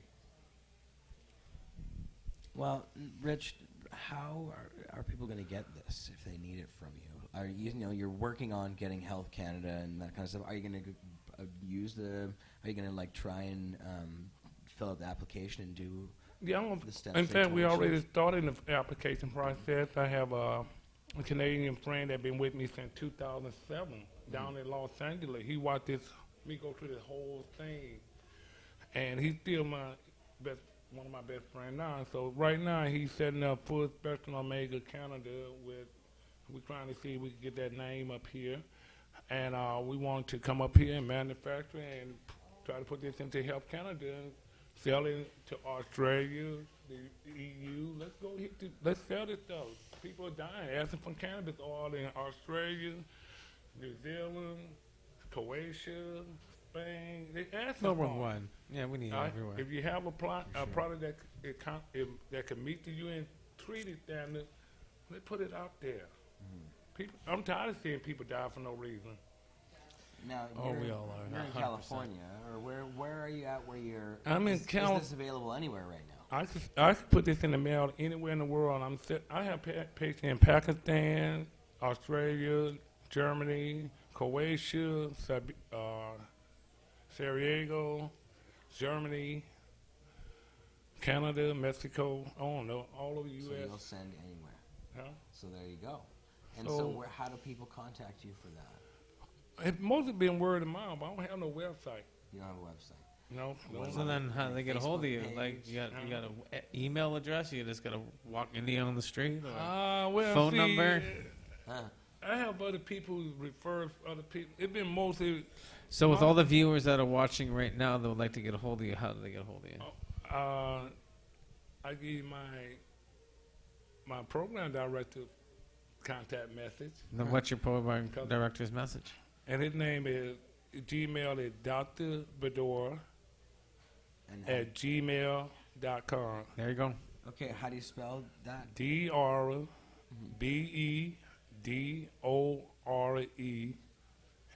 Well, Rich, how are people going to get this if they need it from you? Are you're working on getting Health Canada and that kind of stuff. Are you going to Are you going to like try and fill out the application and do? Yeah, the steps in they fact, we told you? already started the application process. I have a Canadian friend that's been with me since 2007 down in Los Angeles. He watched me go through this whole thing, and he's still one of my best friends now. So right now he's setting up Full Spectrum Omega Canada we're trying to see if we can get that name up here, and we want to come up here and manufacture and try to put this into Health Canada and sell it to Australia, the EU. Let's sell this stuff. People are dying, asking for cannabis oil in Australia, New Zealand, Croatia, Spain. They asking for it. Worldwide. Yeah, we need it everywhere. If you have a product that can meet the UN treaty standard, they put it out there. I'm tired of seeing people die for no reason. Now, we all are. You're in 100%. California, or where are you at? Where you're? I'm in Is this available anywhere right now? I could put this in the mail anywhere in the world. I have patients in Pakistan, Australia, Germany, Croatia, Sarajevo, Germany, Canada, Mexico. I don't know, all over the So U.S. you'll send anywhere. Huh? So there you go. And So- so how do people contact you for that? It's mostly been word of mouth, but I don't have no website. You don't have a website. No. So then, how do they get a hold of you? Facebook Like, you got page. an email address? You just gotta walk India on the street? Or Well, phone see, number? I have other people who refer other people. It's been mostly. So with all the viewers that are watching right now that would like to get a hold of you, how do they get a hold of you? I give you my program director contact message, Then what's your program director's message? and his name is Gmail is Dr. Bedore And at gmail.com. There you go. okay, how do you spell that? DRBEDORE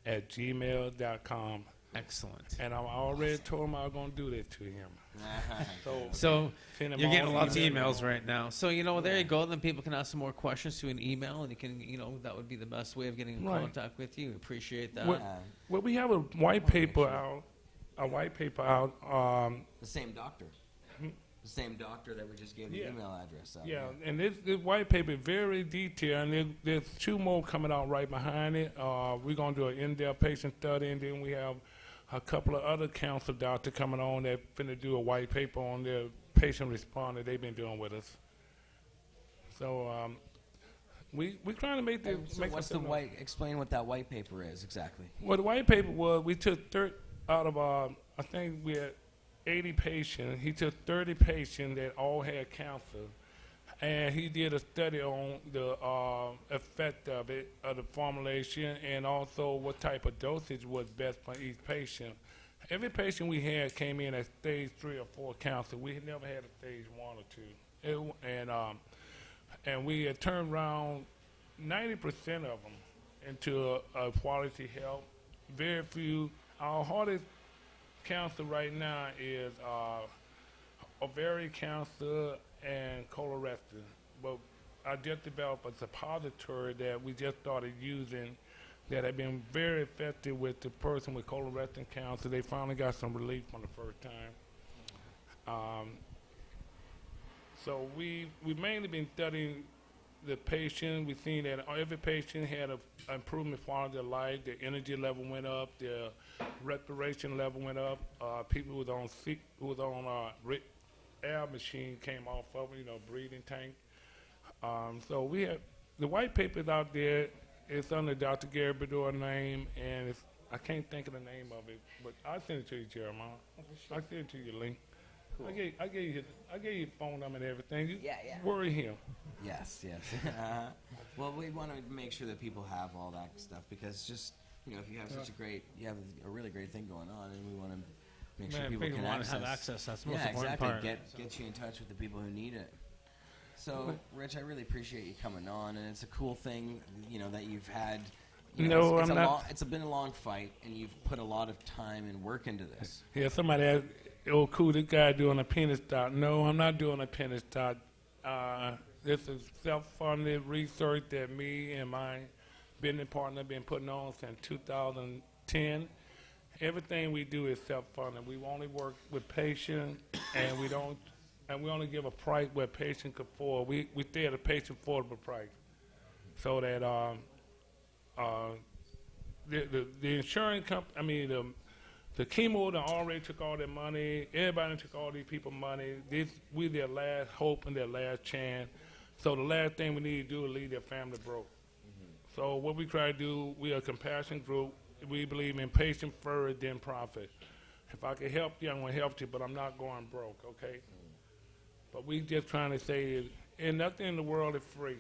at gmail.com. Excellent. And I already told him I was going to do that to him. So Send him you're all getting lots of emails. emails right now. So there you go. Then people can ask some more questions through an email, and you can, that would be the best way of getting in Right. contact with you. Appreciate that. Well, Well, we have a white paper out. The same doctor. The same doctor that we just gave the Yeah. email address out. Yeah, and this white paper is very detailed, and there's 2 more coming out right behind it. We're going to do an in-depth patient study, and then we have a couple of other council doctors coming on that finna do a white paper on their patient response that they've been doing with us. So we trying to make the So make what's the something white? Explain what that white paper is exactly. Well, the white paper was we took out of I think we had 80 patients. He took 30 patients that all had cancer, and he did a study on the effect of it, of the formulation, and also what type of dosage was best for each patient. Every patient we had came in at stage 3 or 4 cancer. We had never had a stage 1 or 2, and we had turned around 90% of them into a quality health. Very few. Our hardest cancer right now is ovarian cancer and colorectal. But I just developed a suppository that we just started using that had been very effective with the person with colorectal cancer. They finally got some relief for the first time. So we've mainly been studying the patient. We've seen that every patient had an improvement in quality of life. Their energy level went up. Their respiration level went up. People who was on air machine came off of it, breathing tank. So we have the white papers out there. It's under Dr. Gary Bedore's name, and I can't think of the name of it, but I'll send it to you, Jeremiah. I'll send it to you, Link. Cool. I gave you his phone number and everything. You worry him. Yes. Well, we want to make sure that people have all that stuff because just if you have you have a really great thing going on, and we want to make sure people can have access. That's the most important exactly. part. Get you in touch with the people who need it. So, Rich, I really appreciate you coming on, and it's a cool thing, that you've had. It's been a long fight, and you've put a lot of time and work into this. Yeah, somebody asked, cool, this guy doing a penis dot. No, I'm not doing a penis dot. This is self-funded research that me and my business partner have been putting on since 2010. Everything we do is self-funded. We only work with patients, and we only give a price where a patient can afford. We stay at a patient affordable price, so that the insurance company, the chemo that already took all their money. Everybody took all these people's money. We their last hope and their last chance. So the last thing we need to do is leave their family broke. So what we try to do, we are a compassion group. We believe in patient first, then profit. If I can help you, I'm going to help you, but I'm not going broke, okay? But we just trying to say is, and nothing in the world is free.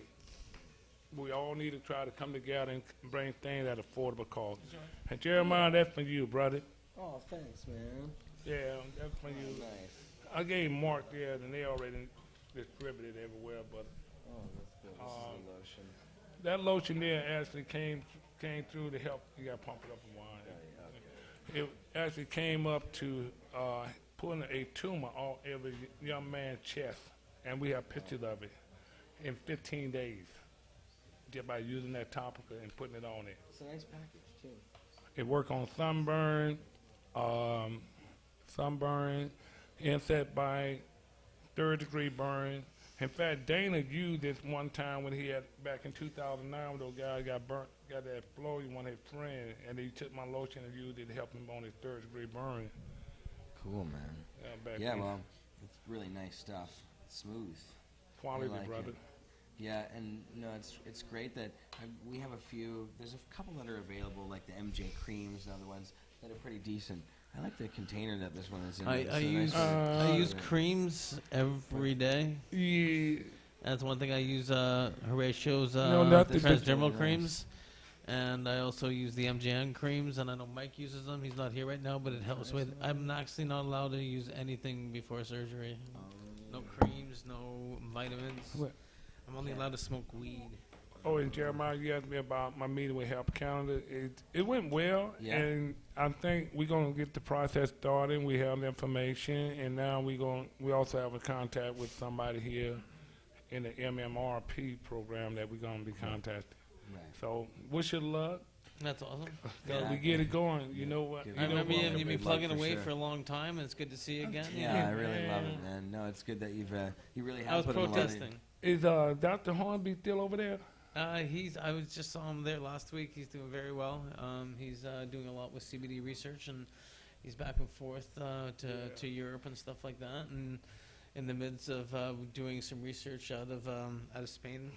We all need to try to come together and bring things at affordable cost. And Jeremiah, that's for you, brother. Oh, thanks, man. Yeah, that's for you. Nice. I gave Mark there, and they already distributed everywhere, but that's good. This is a lotion. that lotion there actually came through to help. You got to pump it up a while. It actually came up to putting a tumor on every young man's chest, and we have pictures of it in 15 days just by using that topical and putting it on it. It's a nice package, too. It works on sunburn, insect bite, third-degree burn. In fact, Dana used this one time when he had, back in 2009, when those guys got burnt, got that flow, one of his friends, and he took my lotion and used it to help him on his third-degree burn. Cool, man. Well, it's really nice stuff. It's smooth. Quality, like brother. It. Yeah, and it's great that we have a few. There's a couple that are available, like the MJ creams and other ones that are pretty decent. I like the container that this one is in. I use creams every day. Yeah. That's one thing I use. Horatio's the transdermal creams, and I also use the MJN creams. And I know Mike uses them. He's not here right now, but it helps with. I'm actually not allowed to use anything before surgery. No creams, no vitamins. What? I'm only allowed to smoke weed. Oh, and Jeremiah, you asked me about my meeting with Health Canada. It went well, and I think we're going to get the process started. We have the information, and now we also have a contact with somebody here in the MMRP program that we're going to be contacting. Right. So wish you luck. That's awesome. We get it going. You know what? I remember you've been plugging away for a long time, and it's good to see you again. Yeah, I really love it, man. No, it's good that you really have put protesting. Is Dr. Hornby still over there? I just saw him there last week. He's doing very well. He's doing a lot with CBD research, and he's back and forth to Europe and stuff like that. And in the midst of doing some research out of Spain.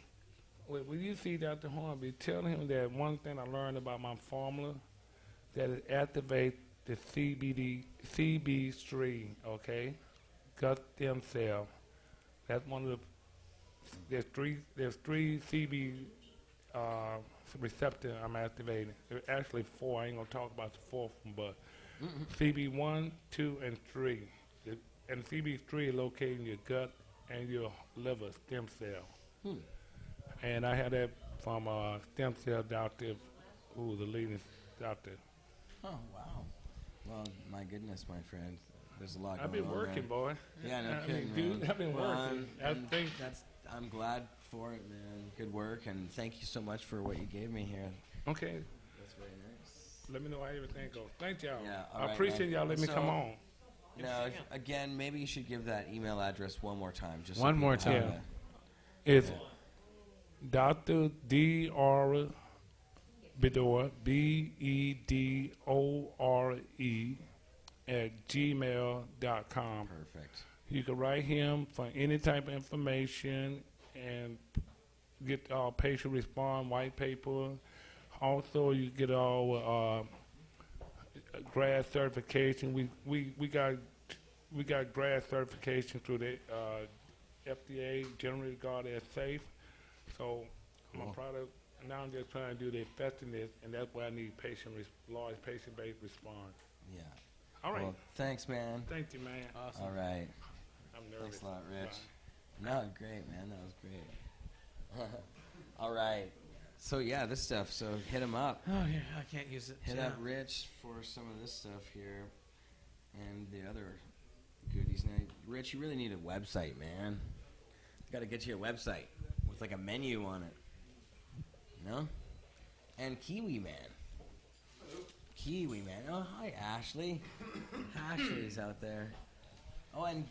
When you see Dr. Hornby, tell him that one thing I learned about my formula, that it activates the CB3, okay, gut stem cell. That's one of the. There's three CB receptor I'm activating. There are actually 4. I ain't gonna talk about the 4th one, but CB1, 2, and 3. And CB3 is located in your gut and your liver stem cell. And I had that from a stem cell doctor who was the leading doctor. Oh, wow. Well, my goodness, my friend. there's a lot I've going been on working, there. boy. Yeah, no I kidding, mean, dude, man. I've been Well, working. I and think I'm glad for it, man. Good work, and thank you so much for what you gave me here. okay. That's very nice. Let me know how everything goes. Thank y'all. Yeah, all I right, appreciate man. y'all letting me come So- on. Now, again, maybe you should give that email address one more time. Just One more people have time. It's Dr. D.R. Bedore, BEDORE at gmail.com. Perfect. You can write him for any type of information and get patient respond white paper. Also, you get all grad certification. We got grad certification through the FDA, generally regarded as safe. So I'm a product. Now I'm just trying to do the effectiveness, and that's why I need large patient-based response. Yeah. All right. Well, thanks, man. Thank you, man. Awesome. All right. I'm nervous. Thanks a lot, Rich. Bye. No, great, man. That was great. All right. So, yeah, this stuff. So, hit him up. Oh yeah, I can't use it. Hit up Rich for some of this stuff here and the other goodies. Now, Rich, you really need a website, man. Got to get you a website with like a menu on it. You know? And Kiwi Man. Kiwi Man. Oh, hi, Ashley. Ashley's out there. Oh, and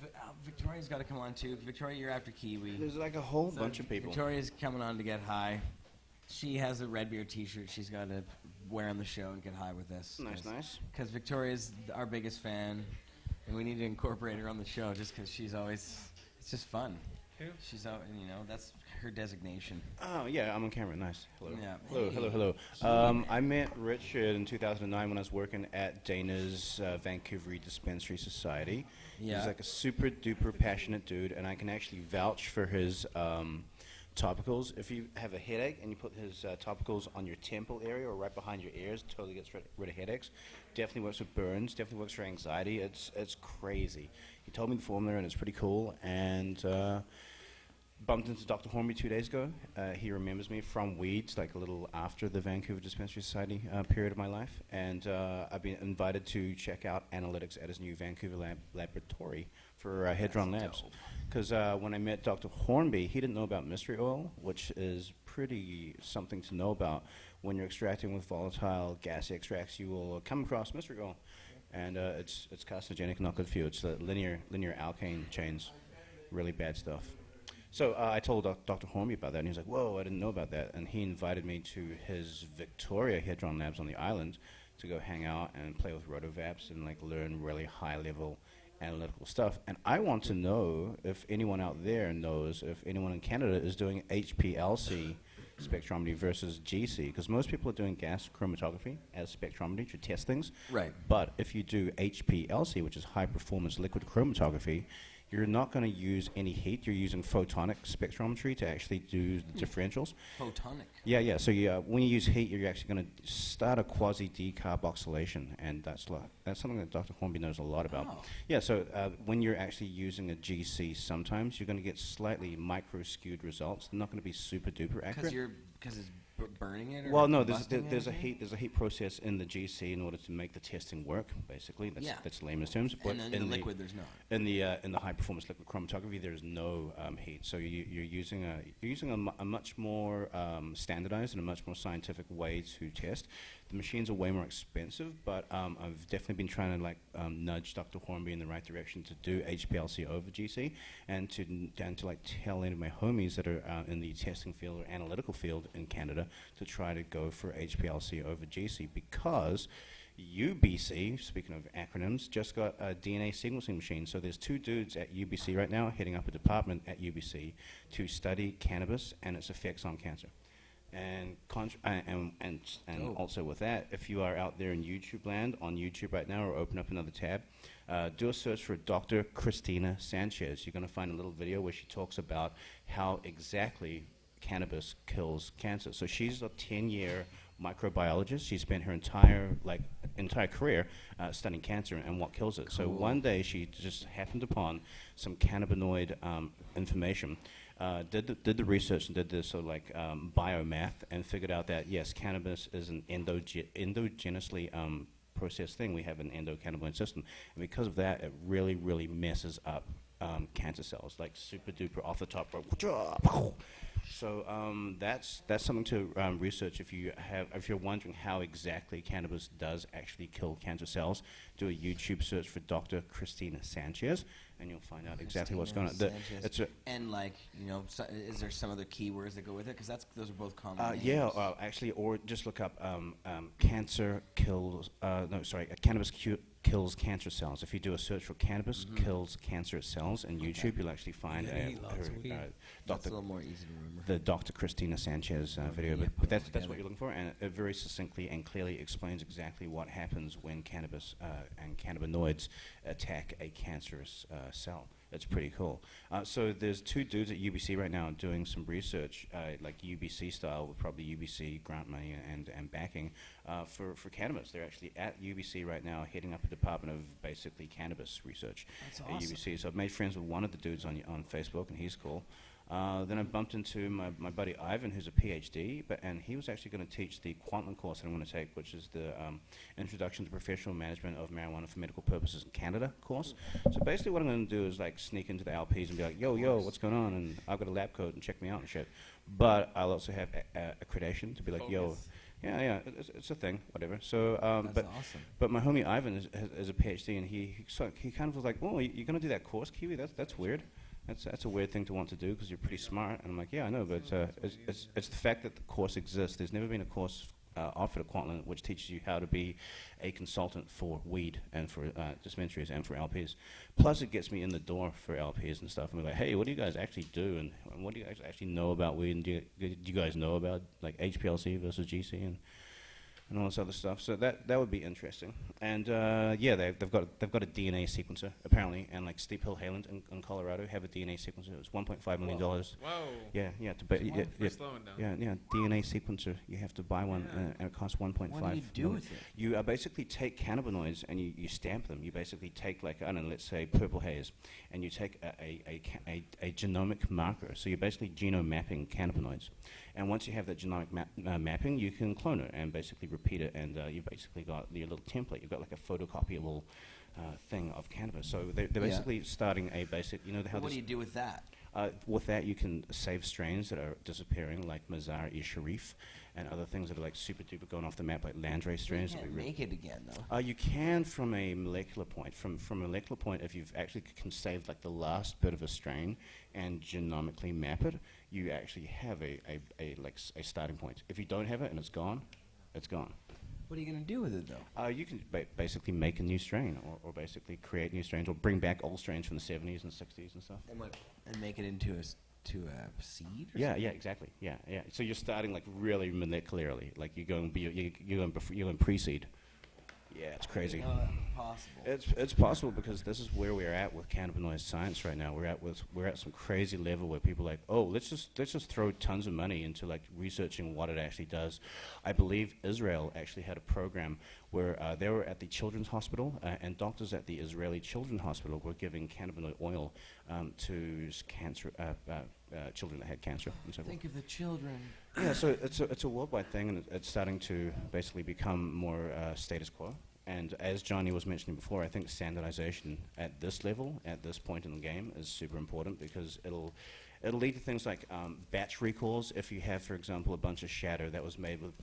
Victoria's got to come on too. Victoria, you're after Kiwi. There's like a whole So bunch of people. Victoria's coming on to get high. She has a Red Beard T-shirt she's got to wear on the show and get high with us. Nice. Because Victoria's our biggest fan, and we need to incorporate her on the show just because she's always. It's just fun. Yeah. She's out, that's her designation. Oh, yeah, I'm on camera. Nice. Hello. Yeah. Hello. I met Richard in 2009 when I was working at Dana's Vancouver Dispensary Society. Yeah. He's like a super duper passionate dude, and I can actually vouch for his topicals. If you have a headache and you put his topicals on your temple area or right behind your ears, totally gets rid of headaches. Definitely works with burns. Definitely works for anxiety. It's crazy. He told me the formula, and it's pretty cool. And bumped into Dr. Hornby 2 days ago. He remembers me from Weeds, like a little after the Vancouver Dispensary Society period of my life. And I've been invited to check out analytics at his new Vancouver laboratory for Hedron Labs. Because when I met Dr. Hornby, he didn't know about mystery oil, which is pretty something to know about. When you're extracting with volatile gas extracts, you will come across mystery oil. And it's carcinogenic, not good for you. It's the linear alkane chains, really bad stuff. So I told Dr. Hornby about that, and he was like, whoa, I didn't know about that. And he invited me to his Victoria Hedron Labs on the island to go hang out and play with rotovaps and like learn really high-level analytical stuff. And I want to know if anyone out there knows if anyone in Canada is doing HPLC spectrometry versus GC, because most people are doing gas chromatography as spectrometry to test things. Right. But if you do HPLC, which is high-performance liquid chromatography, you're not going to use any heat. You're using photonic spectrometry to actually do the differentials. Photonic. Yeah. So when you use heat, you're actually going to start a quasi-decarboxylation, and that's something that Dr. Hornby knows a lot about. Oh. Yeah. So when you're actually using a GC, sometimes you're going to get slightly micro-skewed results. They're not going to be super-duper accurate. Because it's burning it. Or Well, no. combusting There's a anything? heat process in the GC in order to make the testing work. Basically, that's layman's terms. But And then in the liquid, there's not. In the high performance liquid chromatography, there's no heat. So you're using a much more standardized and a much more scientific way to test. The machines are way more expensive, but I've definitely been trying to nudge Dr. Hornby in the right direction to do HPLC over GC, and to like tell any of my homies that are in the testing field or analytical field in Canada to try to go for HPLC over GC, because UBC, speaking of acronyms, just got a DNA sequencing machine. So there's two dudes at UBC right now heading up a department at UBC to study cannabis and its effects on cancer. And also with that, if you are out there in YouTube land, on YouTube right now, or open up another tab, do a search for Dr. Christina Sanchez. You're going to find a little video where she talks about how exactly cannabis kills cancer. So she's a 10-year microbiologist. She spent her entire career studying cancer and what kills it. Cool. So one day she just happened upon some cannabinoid information, did the research and did this biomath, and figured out that yes, cannabis is an endogenously processed thing, we have an endocannabinoid system. And because of that, it really, really messes up cancer cells, like super duper off the top. So that's something to research if you're wondering how exactly cannabis does actually kill cancer cells. Do a YouTube search for Dr. Christina Sanchez, and you'll find out exactly what's going on. And like, you know, is there some other keywords that go with it? Because those are both common names. Yeah, actually, or just look up cancer kills. Cannabis kills cancer cells. If you do a search for cannabis kills cancer cells in YouTube, you'll actually find That's a little more easy to remember. the Dr. Christina Sanchez video. But that's what you're looking for, and it very succinctly and clearly explains exactly what happens when cannabis and cannabinoids attack a cancerous cell. It's pretty cool. So there's two dudes at UBC right now doing some research, like UBC style, with probably UBC grant money and backing for cannabis. They're actually at UBC right now, heading up a department of basically cannabis research at UBC. So I've made friends with one of the dudes on Facebook, and he's cool. Then I bumped into my buddy Ivan, who's a PhD, and he was actually going to teach the Quantland course that I'm going to take, which is the Introduction to Professional Management of Marijuana for Medical Purposes in Canada course. So basically what I'm going to do is like sneak into the LPs and be like, yo, what's going on? And I've got a lab coat and check me out and shit. But I'll also have accreditation to be like, yo, yeah, it's a thing, whatever. So, That's awesome. But my homie Ivan is a PhD, and he kind of was like, oh, you're going to do that course, Kiwi? That's weird. That's a weird thing to want to do because you're pretty smart. And I'm like, yeah, I know, but it's the fact that the course exists. There's never been a course offered at Quantland which teaches you how to be a consultant for weed and for dispensaries and for LPs. Plus, it gets me in the door for LPs and stuff. And we're like, hey, what do you guys actually do? And what do you guys actually know about weed? And do you guys know about like HPLC versus GC and all this other stuff? So that would be interesting. And yeah, they've got a DNA sequencer apparently, and like Steep Hill Hayland in Colorado have a DNA sequencer. It was $1.5 million. Whoa. Yeah. We're slowing down. Yeah. DNA sequencer. You have to buy one, and it costs 1.5. What do you do with it? You basically take cannabinoids and you stamp them. You basically take like, I don't know, let's say purple haze, and you take a genomic marker. So you're basically genome mapping cannabinoids. And once you have that genomic mapping, you can clone it and basically repeat it, and you basically got your little template. You've got like a photocopiable thing of cannabis. So they're basically starting a basic, you know how What do you do with that? With that, you can save strains that are disappearing, like Mazar-e-Sharif, and other things that are like super duper going off the map, like Landrace strains. You can't make it again, though. You can from a molecular point. From a molecular point, if you've actually can save like the last bit of a strain and genomically map it, you actually have a starting point. If you don't have it and it's gone, it's gone. What are you going to do with it, though? You can basically make a new strain, or basically create new strains, or bring back old strains from the 70s and 60s and stuff. And make it into a seed? Yeah, exactly. Yeah. So you're starting like really molecularly, like you're going pre-seed. Yeah, it's crazy. Possible. It's possible because this is where we're at with cannabinoid science right now. We're at some crazy level where people are like, oh, let's just throw tons of money into like researching what it actually does. I believe Israel actually had a program where they were at the children's hospital, and doctors at the Israeli children's hospital were giving cannabinoid oil to children that had cancer and so forth. Think of the children. Yeah, so it's a worldwide thing, and it's starting to basically become more status quo. And as Johnny was mentioning before, I think standardization at this level, at this point in the game, is super important because it'll lead to things like batch recalls. If you have, for example, a bunch of shatter that was made with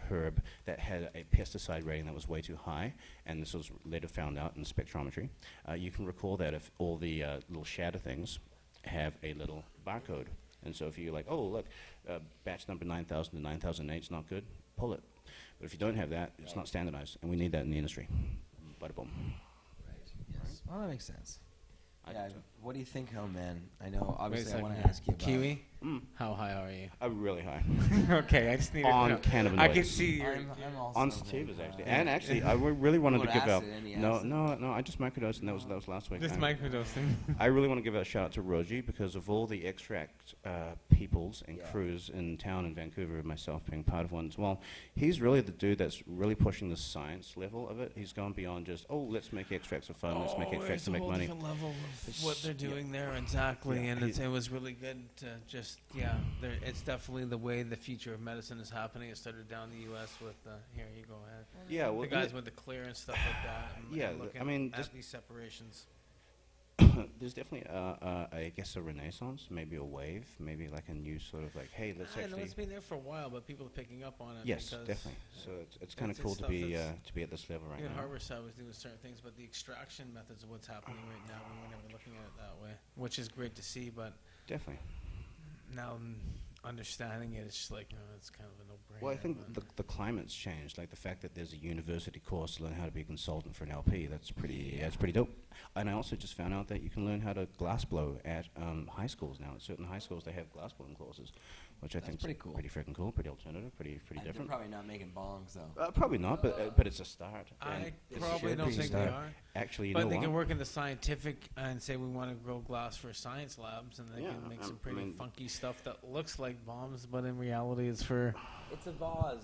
herb that had a pesticide rating that was way too high, and this was later found out in spectrometry, you can recall that if all the little shatter things have a little barcode. And so if you're like, oh, look, batch number 9000 to 9008 is not good, pull it. But if you don't have that, it's not standardized, and we need that in the industry. Bada boom. Right, yes. Well, that makes sense. Yeah, what do you think, oh man? I know, obviously, I want to ask you about... Kiwi? How high are you? I'm really high. Okay, I just need on to know. cannabinoids. I can see your... I'm also on sativas, actually. And actually, I really wanted to give out... No, No, I just microdosed, and that was last week. Just microdosing. I really want to give a shout out to Roji because of all the extract peoples and crews in town in Vancouver, myself being part of one as well. He's really the dude that's really pushing the science level of it. He's gone beyond just, oh, let's make extracts for fun, let's make extracts to make money. Level of what they're doing there exactly, and it was really good to just it's definitely the way the future of medicine is happening. It started down in the U.S. with here you go ahead. Yeah, well, the guys with the clear and stuff like that. And looking I mean, at these separations. there's definitely, I guess, a renaissance, maybe a wave, maybe like a new sort of like, hey, let's I know actually. it's been there for a while, but people are picking up on it. Yes, because definitely. So it's kind of it's cool to stuff be that's- at this level right Even now. Harborside was doing certain things, but the extraction methods of what's happening right now, we were never looking at it that way, which is great to see. But Definitely. now understanding it, it's just like it's kind of a no-brainer. Well, I think but- the climate's changed. Like the fact that there's a university course to learn how to be a consultant for an LP. That's pretty dope. And I also just found out that you can learn how to glass blow at high schools now. At certain high schools, they have glass blowing courses, which I think is pretty cool. pretty freaking cool, pretty alternative, pretty They're different. probably not making bongs though. Probably not, but it's a start. I and it probably should don't be a think they start. are. Actually, you But know they what? can work in the scientific and say we want to grow glass for science labs, and they Yeah, can make some I pretty mean- funky stuff that looks like bombs, but in reality it's for. It's a vase.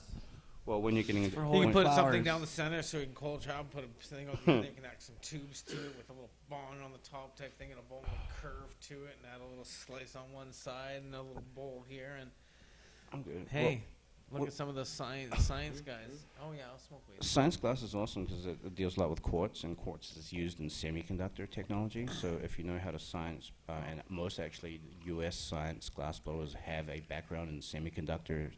Well, when you're getting For You holding can put something flowers. down the center so you can cold trap, put a thing over there, you can add some tubes to it with a little bong on the top type thing and a bowl with a curve to it, and add a little slice on one side and a little bowl here. And I'm good. hey, look well- at some of the science guys. Oh yeah, I'll smoke weed. Science glass is awesome because it deals a lot with quartz, and quartz is used in semiconductor technology. So if you know how to science, and most actually U.S. science glass blowers have a background in semiconductor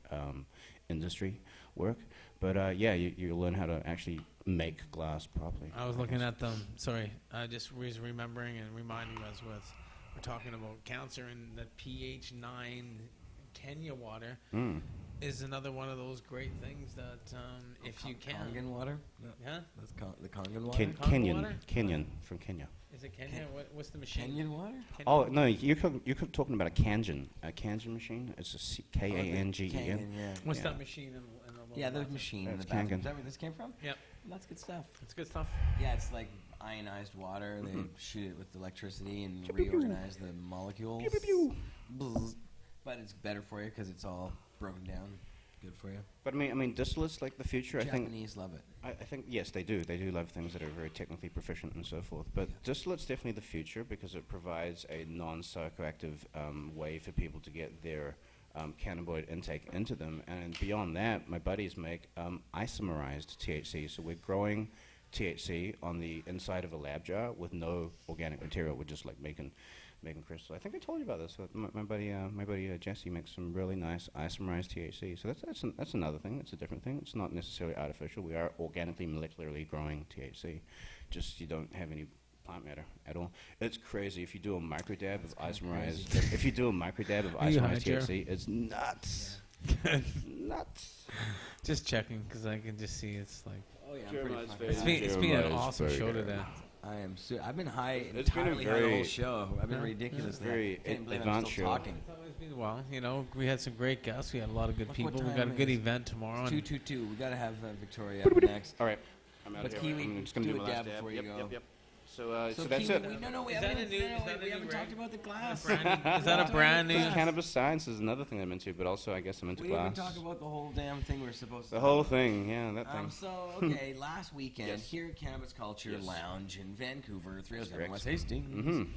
industry work. But you learn how to actually make glass properly. I was looking at them. Sorry, I just was remembering and reminding us we're talking about cancer, and that pH 9 Kenya water is another one of those great things that if you can. Kangen water? Huh? That's the Kangen water? Congo water? Kenyan from Kenya. Is it Kenya? What's the machine? Kenyan water? Oh no, you're talking about a Kangen machine. It's a Kangen. Kangen, yeah. What's Yeah. that machine in the Yeah, the bathroom? machine in That's the bathroom. Kangen. Is that where this came from? Yep. That's good stuff. It's good stuff. Yeah, it's like ionized water. They shoot it with electricity and reorganize the molecules. Bzz. But it's better for you because it's all broken down. Good for you. But I mean, distillate's like the future. I think. Japanese love it. I think yes, they do. They do love things that are very technically proficient and so forth. But distillate's definitely the future because it provides a non-psychoactive way for people to get their cannabinoid intake into them. And beyond that, my buddies make isomerized THC. So we're growing THC on the inside of a lab jar with no organic material. We're just like making crystal. I think I told you about this. My buddy Jesse makes some really nice isomerized THC. So that's another thing. It's a different thing. It's not necessarily artificial. We are organically, molecularly growing THC. Just you don't have any plant matter at all. It's crazy. If you do a microdab of isomerized, if you do a microdab of Are you isomerized high, Jer? THC, it's nuts. Nuts. Just checking because I can just see it's like. Oh yeah, I'm Jeremiah's pretty fucking face. It's been an awesome show today. I am. I've been high It's been a entirely the whole very- show. I've been Yeah. ridiculously. Very I can't believe I'm advanced still show. talking. It's always been well. You know, we had some great guests. We had a lot of good Look what people. We time got a it good is. event tomorrow. It's and 2:22. We gotta have Victoria up next. All right. I'm out But of here. Kiwi, I'm just gonna do do a my last dab dab. before you Yep, go. yep, yep. So that's Kiwi, it. we Is that a new- is that a we new haven't rig? talked about the glass. Is that a brand new? Cannabis science is another thing I'm into, but also I guess I'm into We didn't even glass. talk about the whole damn thing we're supposed to. The talk whole about. thing, yeah, that thing. So okay, last weekend Yes. here at Cannabis Culture Yes. Lounge in Vancouver, 307 correct. West Hastings. Mhm.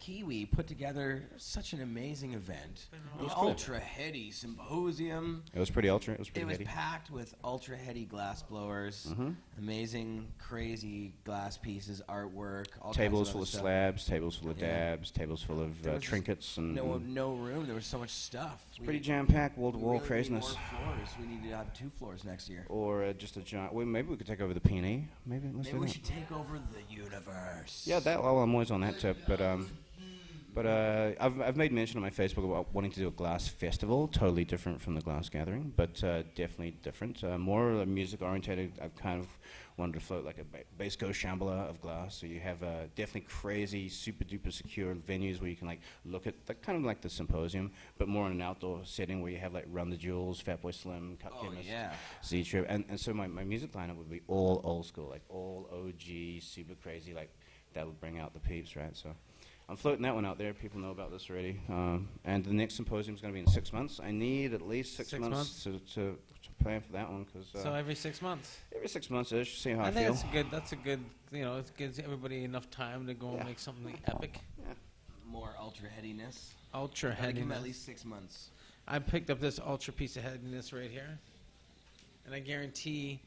Kiwi put together such an amazing event, the was cool. Ultra Heady Symposium. It was pretty ultra. It was It pretty was heady. packed with ultra heady glass blowers, Mhm. amazing, crazy glass pieces, artwork, all Tables kinds full other of stuff. slabs, tables full of Yeah. dabs, tables full of There was just trinkets, and no room. There was so much stuff. it's pretty jam-packed, We wall-to-wall really need craziness. more floors. We need to have 2 floors next year. Or just a giant. Well, maybe we could take over the P&E. Maybe let's Maybe do we that. should take over the universe. Yeah, that. Well, I'm always on that tip, but I've made mention on my Facebook about wanting to do a glass festival, totally different from the glass gathering, but definitely different. More music oriented. I've kind of wanted to float like a bass go Shambhala of glass. So you have definitely crazy, super duper secure venues where you can like look at kind of like the symposium, but more in an outdoor setting where you have like Run the Jewels, Fatboy Slim, Cut Oh, Chemist, yeah. Z-Trip, and so my music lineup would be all old school, like all OG, super crazy, like that would bring out the peeps, right? So I'm floating that one out there. People know about this already. And the next symposium is going to be in 6 months. I need at least six months to plan for that one. So every 6 months? Every 6 months-ish, see how I think feel. that's a good, it gives everybody enough time to go and make something epic. Yeah. More ultra headiness. Ultra Gotta give 'em headiness. at least 6 months. I picked up this ultra piece of headiness right here. And I guarantee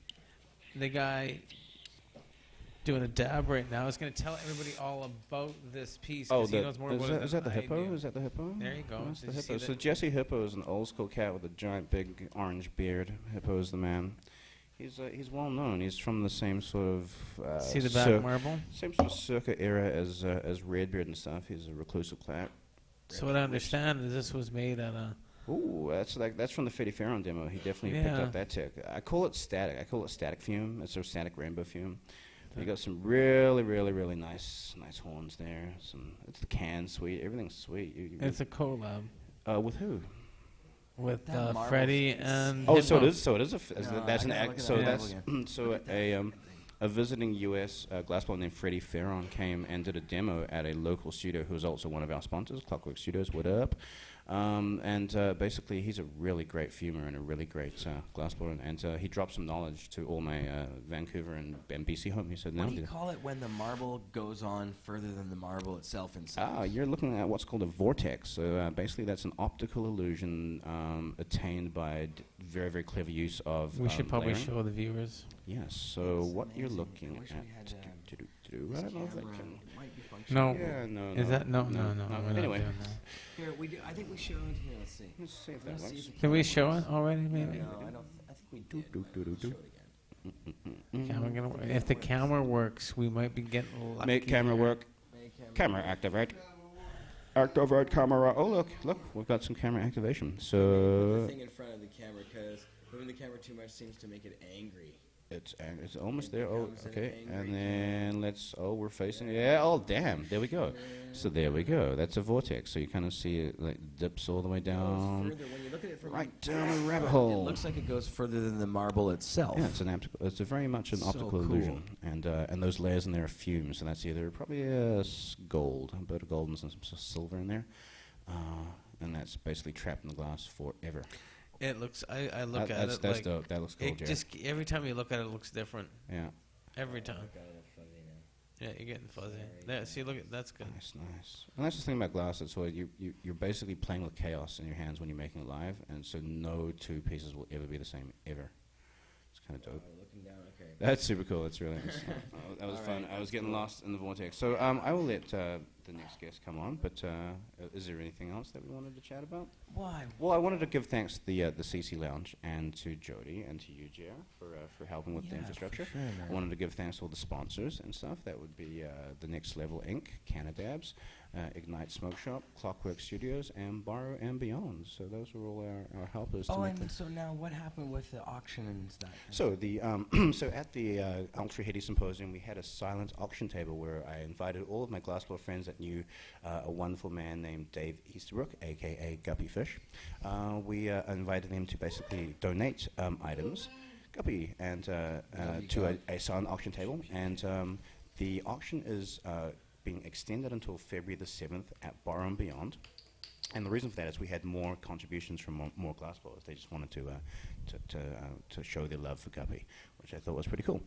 the guy doing a dab right now is going to tell everybody all about this piece. Oh, he knows more about it is that the than I hippo? do. Is that the hippo? There you go. That's Did the you see hippo. So that? Jesse Hippo is an old school cat with a giant, big orange beard. Hippo is the man. He's well known. He's from the same sort of See the back marble? same sort of circa era as Redbeard and stuff. He's a reclusive cat. So what I understand is this was made at a... Ooh, that's from the Fetty Farron demo. He definitely picked Yeah. up that tech. I call it static. I call it static fume. It's a static rainbow fume. You got some really, really, really nice horns there. It's the can sweet. Everything's sweet. It's a collab. With who? With That marble Freddie face. and... Oh, Hippo. so it is No, that's I an gotta act. look at So that that's marble again. so a visiting U.S. glassblower named Freddie Farron came and did a demo at a local studio who is also one of our sponsors, Clockwork Studios. What up? And basically, he's a really great fumer and a really great glassblower, and he dropped some knowledge to all my Vancouver and BC home. He said, What "Now, do you call it when the marble goes on further than the marble itself inside? you're looking at what's called a vortex. So basically, that's an optical illusion attained by very, very clever use of. We should probably layering. show the viewers. Yes. So It's what you're amazing. looking I wish we had, at. This I don't know if I camera, can. it might be functional. No. Yeah, no. Is that... No, no. We're not Anyway. doing that. Here, I think we showed. Here, let's see. Let's see if that Let's see works. if Did we camera show works. it already, maybe? No, I don't. I think we did. do, but do, we'll do. show it again. If the camera works, we might be getting lucky. Make camera here. work. Camera activate. Activate camera. Oh, look, we've got some camera activation. The So thing in front of the camera, because moving the camera too much seems to make it angry. it's almost there. Oh, becomes an okay. angry And then we're facing. Yeah. Oh, damn. There we go. So there we go. That's a vortex. So you kind of see it like dips all the way It goes down. further when you look at it from Right down the rabbit It hole. looks like it goes further than the marble itself. Yeah, it's a very much an So optical cool. illusion, and those layers in there are fumes, and that's either probably gold, a bit of gold and some silver in there, and that's basically trapped in the glass forever. It looks... I look at it That's like... dope. That looks cool, It Jerry. just... Every time you look at it, it looks different. Yeah, Every time. Yeah, you're getting fuzzy. There, see, look at... That's good. nice. And that's the thing about glass. It's where you're basically playing with chaos in your hands when you're making it live, and so no two pieces will ever be the same ever. It's kind of dope. Looking down, okay. That's super cool. That's really nice. That was fun. I was getting lost in the vortex. So I will let the next guest come on. But is there anything else that we wanted to chat about? Why? Well, I wanted to give thanks to the CC Lounge and to Jody and to you, JR, for helping with the Yeah, for infrastructure. sure, man. I wanted to give thanks to all the sponsors and stuff. That would be the Next Level Inc., Cannadabs, Ignite Smoke Shop, Clockwork Studios, and Borrow and Beyond. So those were all our helpers. Oh, to make and so now what happened with the auction and stuff? so the so at the Ultra Heady Symposium, we had a silent auction table where I invited all of my glassblower friends that knew a wonderful man named Dave Easterbrook, aka Guppy Fish. We invited him to basically donate items, Guppy, and to a silent auction table. And the auction is being extended until February the 7th at Borrow and Beyond. And the reason for that is we had more contributions from more glassblowers. They just wanted to show their love for Guppy, which I thought was pretty cool.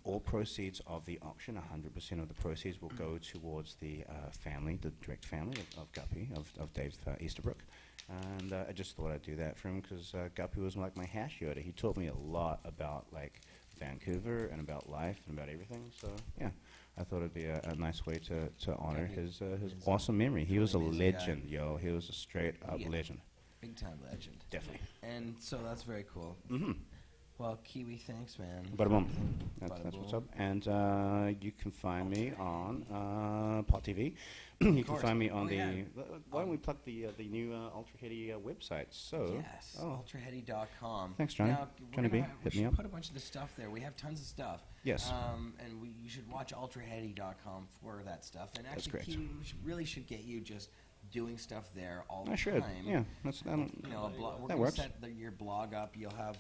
All proceeds of the auction, 100% of the proceeds will go towards the family, the direct family of Guppy, of Dave Easterbrook. And I just thought I'd do that for him because Guppy was like my hash Yoda. He taught me a lot about like Vancouver and about life and about everything. So yeah, I thought it'd be a nice way to honor his awesome memory. He was a Amazing guy. legend, yo. He was a straight up Yeah. legend. Big time legend. Definitely. And so that's very cool. Mm-hmm. Well, Kiwi, thanks, man. Bada boom. Bada That's what's boom. up. And you can find me on Pot TV. You can course. find me on Oh, yeah. why don't we plug the new Ultra Heady website? So Yes, oh, ultraheady.com. Thanks, Johnny. Now, Johnny B, we hit me should up. put a bunch of the stuff there. We have tons of stuff. Yes. And you should watch ultraheady.com for that stuff. And That's actually, great. Kiwi, really should get you just doing stuff there all the I should. time. Yeah, that's You know, we're that gonna works. set your blog up. You'll have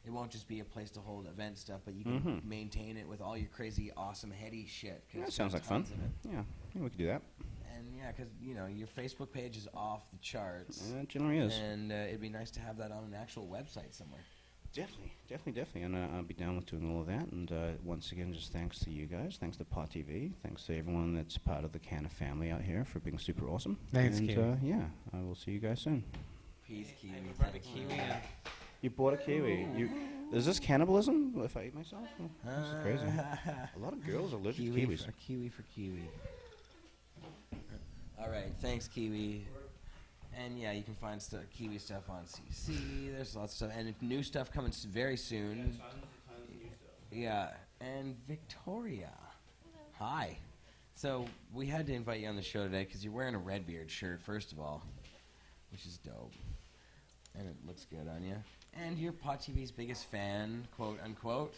it won't just be a place to hold event stuff, but you can maintain it with all your crazy, awesome, heady shit. 'cause That sounds like fun. tons of it. Yeah, we could do that. And yeah, because your Facebook page is off the charts. It generally is. And it'd be nice to have that on an actual website somewhere. Definitely. And I'll be down with doing all of that. And once again, just thanks to you guys. Thanks to Pot TV. Thanks to everyone that's part of the Canna family out here for being super awesome. Thanks, and, Kiwi. yeah, I will see you guys soon. Peace, Kiwi. brought the kiwi in. You bought a kiwi. Is this cannibalism if I eat myself? This is crazy. A lot of girls are allergic to kiwis. Kiwi for kiwi. All right, thanks, Kiwi. And yeah, you can find Kiwi stuff on CC. There's lots of stuff, and new stuff coming very soon. Yeah, and Victoria. Hi. So we had to invite you on the show today because you're wearing a Redbeard shirt, first of all, which is dope, and it looks good on you. And you're Pot TV's biggest fan, quote unquote.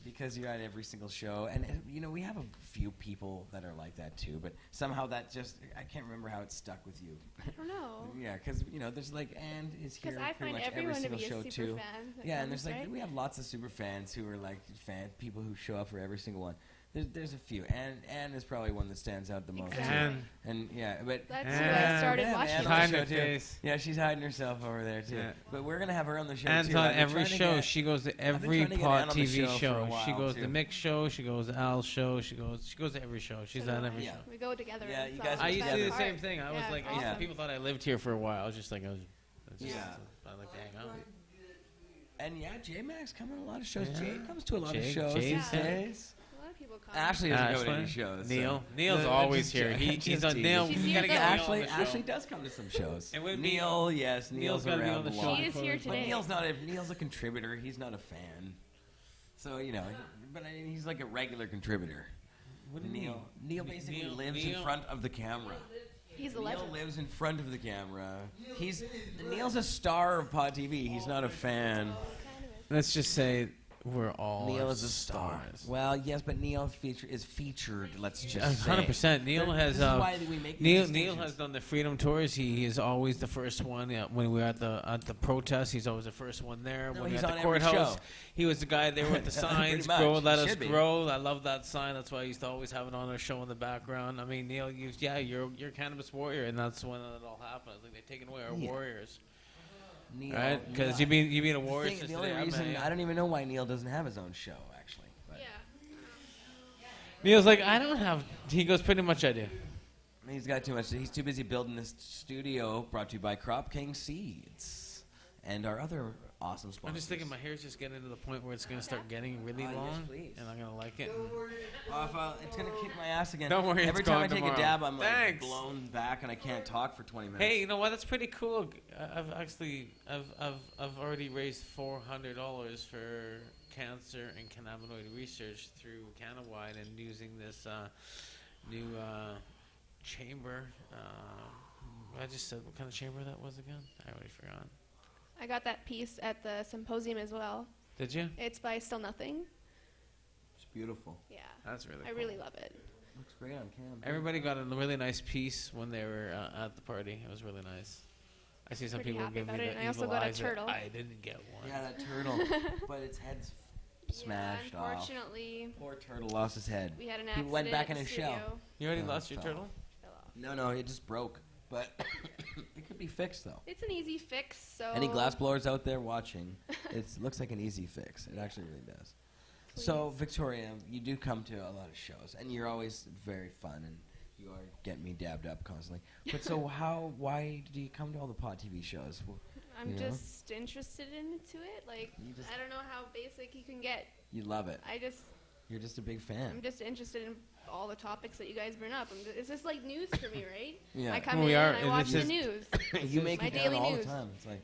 Because you're at every single show, and we have a few people that are like that too, but somehow that I can't remember how it stuck with you. I don't know. Yeah, because there's and is here I pretty find much every everyone to single be a show super too. fan that Yeah, and comes, there's right? we have lots of super fans who are like people who show up for every single one. There's a few. Anne is probably one that stands out the most. Anne. And yeah, but That's who I started watching. Anne She's on the hiding show her too. face. Yeah, she's hiding herself over there too. Yeah. But we're gonna have her on the show Anne's too. on I've been every trying to show. get- She goes to I've been every trying to get Pot Anne on the TV show for a show. She while, goes too. to Mick's show. She goes to Al's show. She goes to every show. She's on every show. We go together. Yeah, it's you guys awesome. I used to together. do the same thing. I was like, awesome. people thought I lived here for a while. I was just like, I like to hang out. And yeah, J Max coming to a lot of shows. Yeah. Jay comes to a lot of Jay- shows Jay's these there. days. A lot of people come. Ashley doesn't go to Ashley. any shows. Neil's always here. He's on Neil. She's We here gotta get though. Neil on the show. Ashley does come to some shows. It would be- Neil, yes, Neil's gotta be around on the a show. lot. She is here But today. Neil's a contributor. He's not a fan. So but he's like a regular contributor. What do you mean? Neil basically Neil- lives in Neil- front of the camera. He's a Neil legend. lives in front of the camera. Neil's a star of Pod TV. He's not a fan. Let's just say we're all Neil is a star. stars. Well, yes, but Neil is featured. Let's just say 100%. Neil has. This is why we make these Neil distinctions. has done the Freedom Tours. He is always the first one. When we were at the protest, he's always the first one there. No, when we he's were at on the every courthouse, show. he was the guy there with the signs. much. Grow, let He us should be. grow. I love that sign. That's why I used to always have it on our show in the background. I mean, Neil, you're a cannabis warrior, and that's when it all happened. Like they're taking away our warriors. Neil, Right? Because you mean a warrior the since only today. reason I don't even know why Neil doesn't have his own show actually. But Neil's like, I don't have. He goes, pretty much I do. he's got too much. He's too busy building this studio. Brought to you by Crop King Seeds and our other awesome sponsors. I'm just thinking my hair's just getting to the point where it's going to start getting really yes, long, please. and I'm going to like it. It's gonna kick my ass again. Don't worry, Every it's time I gone take tomorrow. a dab, I'm like Thanks. blown back and I can't talk for 20 minutes. Hey, you know what? That's pretty cool. I've already raised $400 for cancer and cannabinoid research through Cannawide and using this new chamber. I just said what kind of chamber that was again. I already forgot. I got that piece at the symposium as well. Did you? It's by Still Nothing. It's beautiful. Yeah. That's really I cool. really love it. Looks great on cam. Everybody got a really nice piece when they were at the party. It was really nice. I see some Pretty people happy give me about it, the and I also evil got a eyes that turtle. I didn't get one. Yeah, that turtle. But its head's smashed off. Unfortunately, Poor turtle lost his head. we had an He accident. went back in at his the shell. studio. You already Oh, lost your fell. turtle? Fell off. No, it just broke. But it could be fixed though. It's an easy fix. So Any glass blowers out there watching? It looks like an easy fix. It actually really does. So Victoria, you do come to a lot of shows, and you're always very fun, and you are getting me dabbed up constantly. But so why do you come to all the Pod TV shows? I'm you know? just interested into it. Like You just- I don't know how basic you can get. You love it. You're just a big fan. I'm just interested in all the topics that you guys bring up. It's just like news for me, right? Yeah. I come Well, we in are, and I and watch it's the just- news. You make my it down daily all news. the time. It's like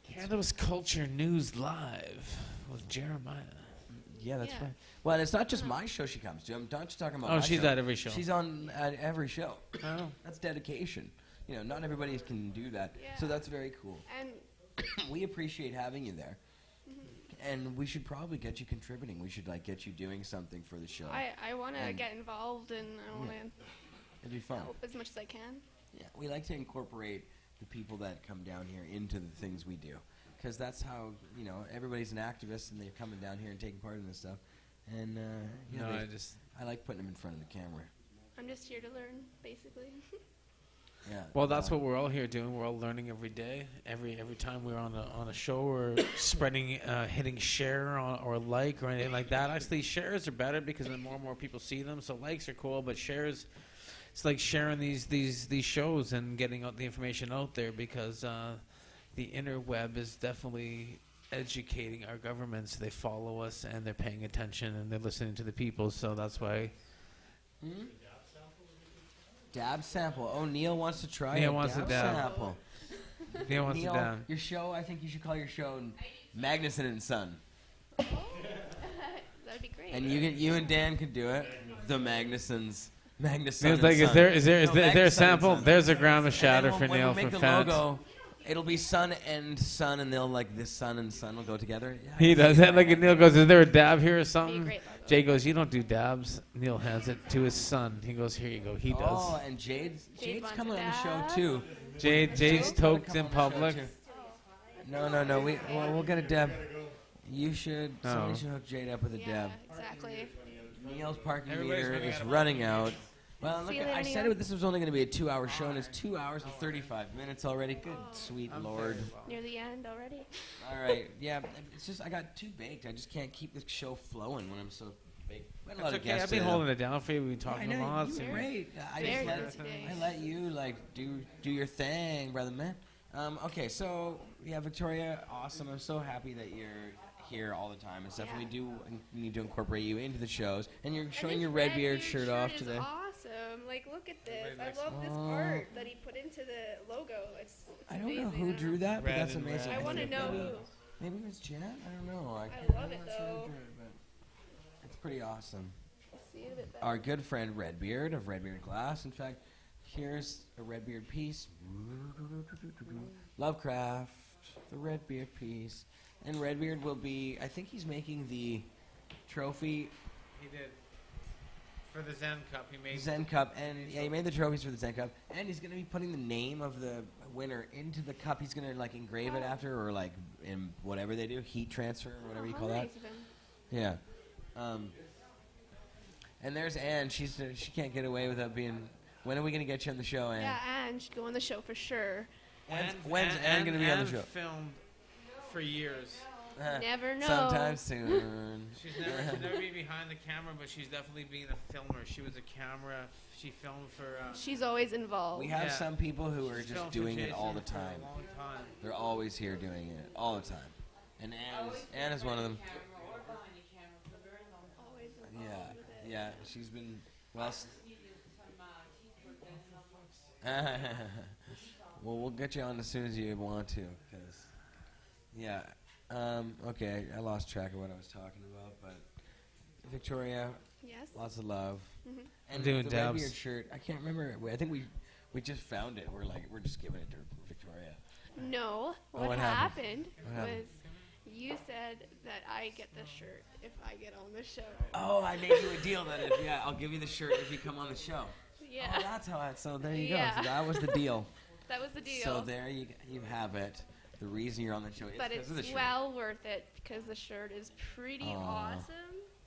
Cannabis Culture News Live with Jeremiah. yeah, that's Yeah. right. Well, and it's not just my show she comes to. I'm not just talking about. Oh, my she's show. at every show. She's on at every show. Oh. That's dedication. Not everybody can do that. Yeah. So that's very cool. And We appreciate having you there. And we should probably get you contributing. We should get you doing something for the show. I want to And- get involved and I want to It'd be fun. help as much as I can. Yeah, we like to incorporate the people that come down here into the things we do, because that's how everybody's an activist and they're coming down here and taking part in this stuff. And No, I like putting them in front of the camera. I'm just here to learn, basically. Yeah. Well, that's what we're all here doing. We're all learning every day. Every time we're on a show or spreading, hitting share or like or anything like that. Actually, shares are better because then more and more people see them. So likes are cool, but shares, it's like sharing these shows and getting out the information out there because the interweb is definitely educating our governments. They follow us and they're paying attention and they're listening to the people. So that's why. Dab sample. Oh, Neil wants to try Neil a wants dab a dab. sample. Neil wants Neil, to dab. your show, I think you should call your show Magnuson and Son. That'd be great. And you and Dan could do it. The Magnusons. Magnuson Neil's and like, Son. is there No, a Magnuson sample? and Son. There's a gram of And shatter then for when Neil we make for the fans. logo, it'll be Sun and Sun, and they'll like this Sun and Sun will go together. Yeah, He does that. Like Neil goes, is there a dab here or Be a something? great logo. Jay goes, you don't do dabs. Neil hands it to his son. He goes, here you go. He does. Oh, and Jade's wants coming a on the show dab. too. Jade's Jade's gonna toked come in on the show, public. too. No. We'll get a dab. You should. Somebody Oh. should hook Jade up with a Yeah, dab. exactly. Neil's parking Everybody's meter running is out of running out. Well, look, See you later, I said Neil. this was only going to be a 2-hour show, and it's 2 hours and 35 minutes already. Good, sweet Lord. Near the end already. All right, yeah, it's just I got too baked. I just can't keep the show flowing when I'm so baked. We had a lot It's of okay. guests I've been today, holding though. it down for you. We've been talking I a know, lot. you're so- great. Very good today. I let you like do your thing, brother man. Okay, so yeah, Victoria, awesome. I'm so happy that you're here all the time and stuff. Yeah. And we do need to incorporate you into the shows. And you're And showing this your Redbeard shirt off is today. Awesome! Like, look at this. Everybody likes I love this it. art that he put into the logo. It's I don't know amazing. who I don't drew that, but Red that's and amazing. red. I want to know who. Maybe it was Jen. I don't know. I I'm love it, not sure who though. drew it, but it's pretty awesome. See it a bit better. Our good friend Redbeard of Redbeard Glass. In fact, here's a Redbeard piece. Lovecraft, the Redbeard piece. And Redbeard will be, I think he's making the trophy He did. For the Zen Cup, he made. Zen Cup. And yeah, he made the trophies for the Zen Cup. And he's going to be putting the name of the winner into the cup. He's going to like engrave it after or like in whatever they do, heat transfer or whatever you How call that. nice of him. Yeah. And there's Anne. She can't get away without being. When are we gonna get you on the show, Anne? Yeah, Anne should go on the show for sure. When's Anne gonna be on the show? Filmed for years. Never know. Sometime soon. She's never been behind the camera, but she's definitely been a filmer. She was a camera. She filmed for. She's always involved. We have Yeah. some people who are She's just filmed for doing it Jason all the for a time. long time. They're always here doing it all the time. And Anne is one of them. Always Yeah, involved with it. yeah. She's been well. Well, we'll get you on as soon as you want to, cause yeah. Okay, I lost track of what I was talking about, but Victoria, Yes. lots of love. Mhm. And doing the dabs. Redbeard shirt, I can't remember. I think we just found it. We're just giving it to Victoria. No. Oh, what happened What happened? was you said that I get the shirt if I get on the show. Oh, I made you a deal that I'll give you the shirt if you come on the show. Yeah. Oh, that's how. So there you Yeah. go. So that was the deal. That was the deal. So there you have it. The reason you're on the show is but because it's of the shirt. well worth it because the shirt is pretty Aw. awesome.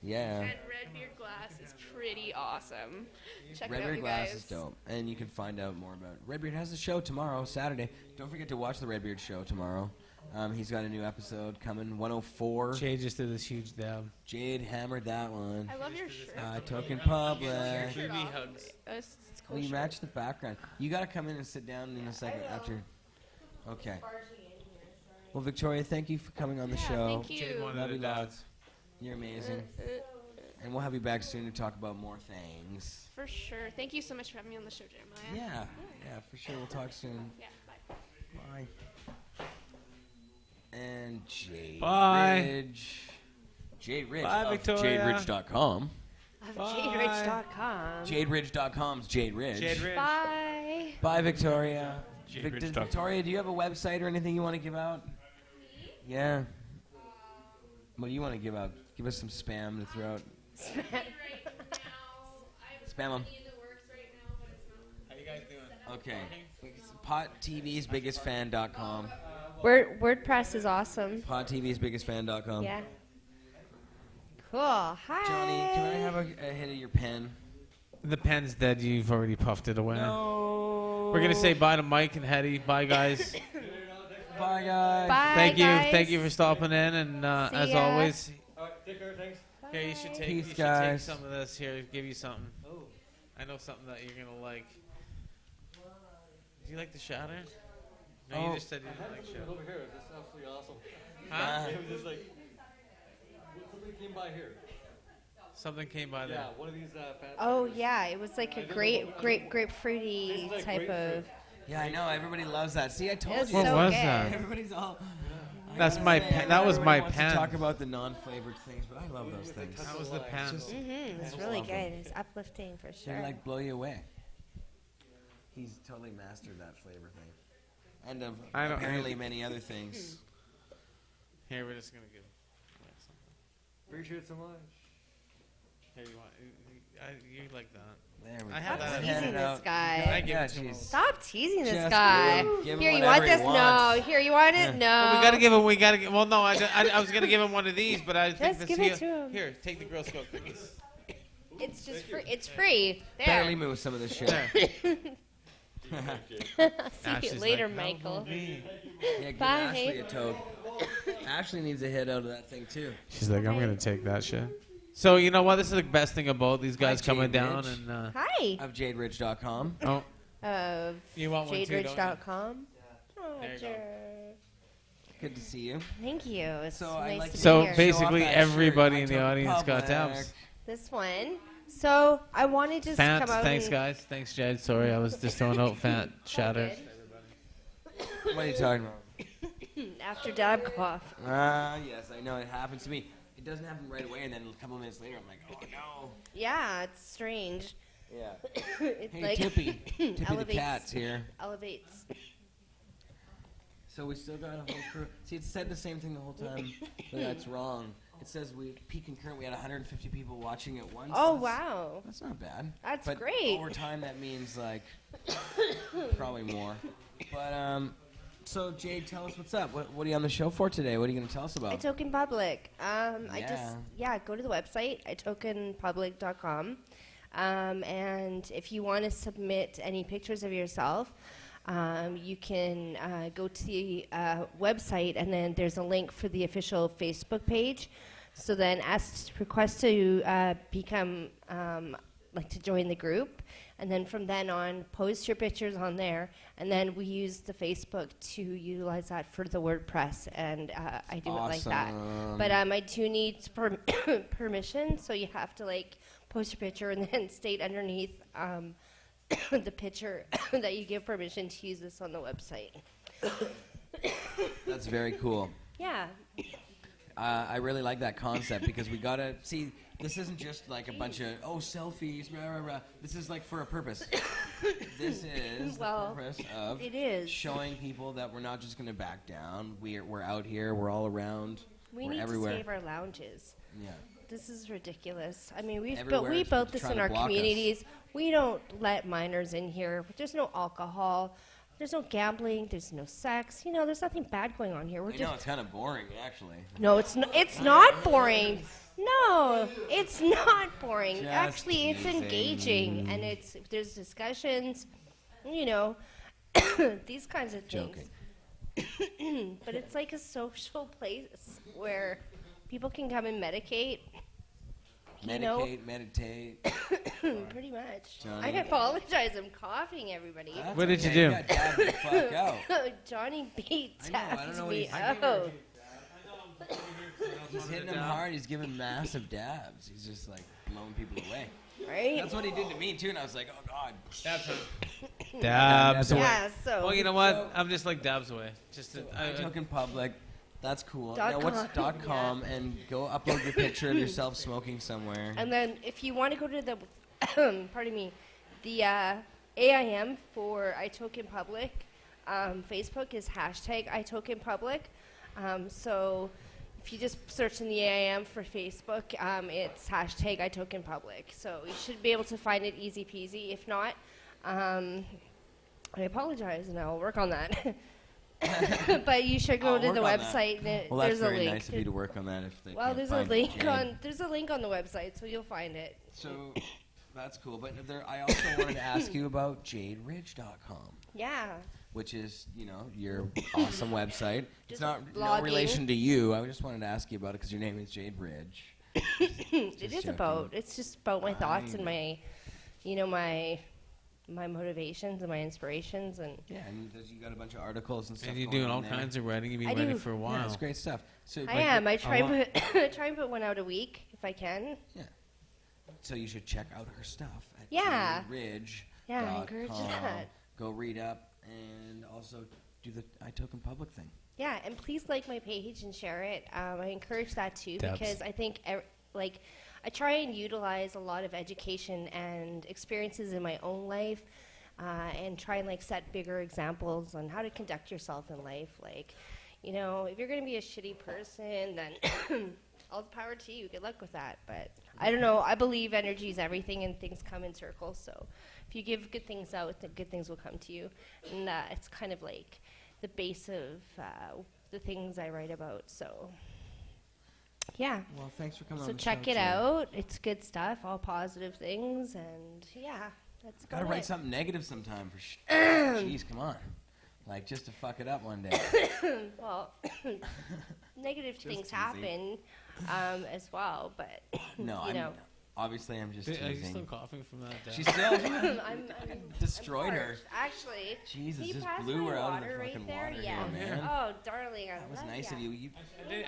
Yeah. And Redbeard Glass is pretty awesome. Check it out, Redbeard you Glass guys. is dope, and you can find out more about it. Redbeard has a show tomorrow, Saturday. Don't forget to watch the Redbeard show tomorrow. He's got a new episode coming, 104. Jay just did this huge dab. Jade hammered that one. I love your shirt. I took in public. Your shirt Baby off. hugs. It's cool Well, you shirt. match the background. You got to come in and sit down in a second after. Okay. Well, Victoria, thank you for coming on the Yeah, show. thank you. Jade wanted Love a you dab. lots. You're amazing. And we'll have you back soon to talk about more things. For sure. Thank you so much for having me on the show, Jeremiah. Yeah, for sure. We'll talk soon. Yeah, bye. Bye. And Jade Bye. Ridge. Jade Ridge Bye, of Victoria. JadeRidge.com. JadeRidge.com. JadeRidge.com's Jade Ridge. Jade Ridge. Bye. Bye, Victoria. JadeRidge.com. Victoria, do you have a website or anything you want to give out? Yeah. What do you want to give out? Give us some spam to throw out. Spam them. How you guys doing? Okay. PotTVsBiggestFan.com. WordPress is awesome. PotTVsBiggestFan.com. Yeah. Cool. Hi. Johnny, can I have a hit of your pen? The pen's dead. You've already puffed it away. No. We're gonna say bye to Mike and Hetty. Bye, guys. Bye, guys. Bye, Thank guys. you for stopping in, and as ya. always, All right, take care, thanks. here you should take Peace, take guys. some of this. Here, give you something. Oh. I know something that you're gonna like. Do you like the shatter? No, Oh. you just said you didn't like shatter. Over here, this is absolutely awesome. Huh? It was just like, something came by here. Something came by there. Yeah, one of these fat. Oh yeah, it was like a grapefruity It's like type of. Yeah, I know. Everybody loves that. See, I told It's you. What so was good. that? Everybody's all. That's my pen. That was my Wants to pen. talk about the non-flavored things, but I love those things. That was the pen. Just- It's I really love them. good. It's uplifting for They sure. like blow you away. He's totally mastered that flavor thing, and of I don't- apparently many other things. Here, we're just gonna give. Appreciate it so much. Here, you want? You like that? There we I go. have Stop that. teasing this I guy. give Yeah, it to him. jeez. Stop teasing this Just guy. give him Here, you want whatever this? he No. wants. Here, you want it? Yeah. No. Well, we gotta give him. We gotta. Well, no, I was gonna give him one of these, but I think Just this give here. it to him. Here, take the Girl Scout cookies. It's just free. It's free. There. Barely move some of this shit. See Ashley's you later, like, Michael. Yeah, give Bye. Ashley a toad. Ashley needs a hit out of that thing too. She's like, I'm gonna take that shit. So you know what? This is the best thing about these guys Hi, coming Jade down Ridge. and. Hi. Of jaderidge.com. Oh, Of you want one too, don't you? jaderidge.com. Oh, There you go. sure. Good to see you. Thank you. It's So I'd nice like to to be So here. basically, Show off that everybody shirt. in the I told audience got public. dabs. This one. So I wanted to just Fant, come out thanks and guys. Thanks Jed. Sorry, I was just throwing out Fant shatter. What are you talking about? after dab cough. Yes, I know it happens to me. It doesn't happen right away, and then a couple minutes later, I'm like, oh no. Yeah, it's strange. Yeah. It's Hey, like Tippy. Tippy the elevates- cat's here. Elevates. So we still got a whole crew. See, it said the same thing the whole time, but that's wrong. It says we peak concurrent. We had 150 people watching at once. Oh, That's- wow. That's not bad. That's but great. Over time, that means like probably more. But so Jade, tell us what's up. What are you on the show for today? What are you going to tell us about? iToken Public. Go to the website, itokenpublic.com. And if you want to submit any pictures of yourself, you can go to the website, and then there's a link for the official Facebook page. So then request to become, to join the group. And then from then on, post your pictures on there. And then we use the Facebook to utilize that for the WordPress. And I do it like that. But I do need permission. So you have to post your picture and then state underneath the picture that you give permission to use this on the website. That's very cool. Yeah. I really like that concept because we gotta see. This isn't just like a bunch of selfies. Rah, rah, rah. This is like for a purpose. This is Well, the purpose of it is. showing people that we're not just gonna back down. We're out here. We're all around. We we're need everywhere. to save our lounges. Yeah. This is ridiculous. I mean, we Everywhere built it's this trying in to our block us. communities. We don't let minors in here. There's no alcohol. There's no gambling. There's no sex. There's nothing bad going on here. We're I just know it's kind of boring, actually. No, it's not. It's not boring. No, it's not boring. Just Actually, it's teasing. engaging, and there's discussions. These kinds of things. Joking. But it's like a social place where people can come and medicate. Meditate. Pretty much. Johnny. I apologize. I'm coughing, everybody. That's What did you okay. do? got dabbed the fuck out. Johnny B I know, I don't tapped know what me he's out. He's hitting them hard. He's giving massive dabs. He's just like blowing people away. Right? That's what he did to me too, and I was like, oh god. Dabs away. Yeah, so. Well, you know what? I'm just like dabs away. Token Public. That's cool. Dot Now, what's com. .com and go upload your picture of yourself smoking somewhere. And then if you want to go to the, pardon me, the AIM for iToken Public, Facebook is #iTokenPublic. So if you just search in the AIM for Facebook, it's #iTokenPublic. So you should be able to find it easy peasy. If not, I apologize, and I'll work on that. But you should go I'll to work the on that. website. Well, that's there's very a link. nice of you to work on that. If they Well, can't there's a find link Jade. on the website, so you'll find it. So That's cool. But I also wanted to ask you about jaderidge.com. Yeah. Which is, your awesome website. It's Just not no blogging. relation to you. I just wanted to ask you about it because your name is Jade Ridge. It's just about my thoughts and my, my motivations and my inspirations and. Yeah, and you got a bunch of articles and stuff. And you're going doing all on there. kinds of writing. You've been I writing do. for a while. Yeah, it's great stuff. So I am. I try and put one out a week if I can. Yeah. So you should check out her stuff at Yeah. Ridge. Yeah, I encourage that. Go read up and also do the iToken Public thing. Yeah, and please like my page and share it. I encourage that too Debs. because I think I try and utilize a lot of education and experiences in my own life, and try and set bigger examples on how to conduct yourself in life. If you're gonna be a shitty person, then all the power to you. Good luck with that. But I don't know. I believe energy is everything, and things come in circles. So if you give good things out, the good things will come to you. And it's kind of like the base of the things I write about. So yeah. Well, thanks for coming on So the check show, it Jade. out. It's good stuff. All positive things, and yeah, that's Gotta about write it. something negative sometime for jeez, come on. Just to fuck it up one day. Well, negative Just things teasing. happen as well, but No, obviously I'm just Are teasing. you still coughing from that? She's still I'm destroyed her. parched. Actually, Jesus, can you just pass blew my her out of the water right fucking there? water Yeah. here, man. Oh, darling, I That was love nice ya. of you.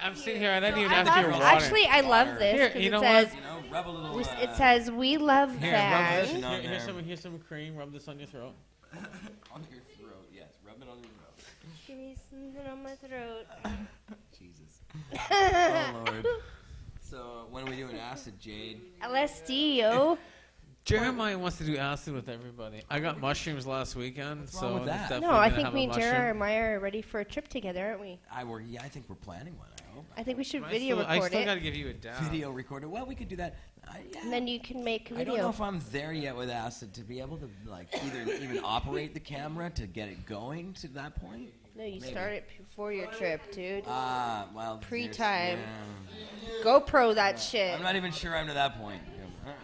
I'm sitting here. I didn't even I ask you your love- water. Actually, I love this. Here, 'cause you it know says, what? Rub a little. it says, "We love Here, Van." rub this. Here's some cream. Rub this on your throat. On your throat, yes. Rub it on your throat. Give me something on my throat. Jesus. Oh, Lord. So, when are we doing acid, Jade? LSD, yo. Jeremiah wants to do acid with everybody. I got mushrooms last weekend, What's wrong so with it's that? definitely No, I gonna think have me a and mushroom. Jeremiah are ready for a trip together, aren't we? I think we're planning one, I hope. I think we should I video still- I record still it. gotta give you a dab. Video recorder. Well, we could do that. Yeah. And then you can make a I video. don't know if I'm there yet with acid to be able to either even operate the camera to get it going to that point. No, you Maybe. start it before your trip, dude. Well, Pre-time. yeah. GoPro that shit. I'm not even sure I'm to that point.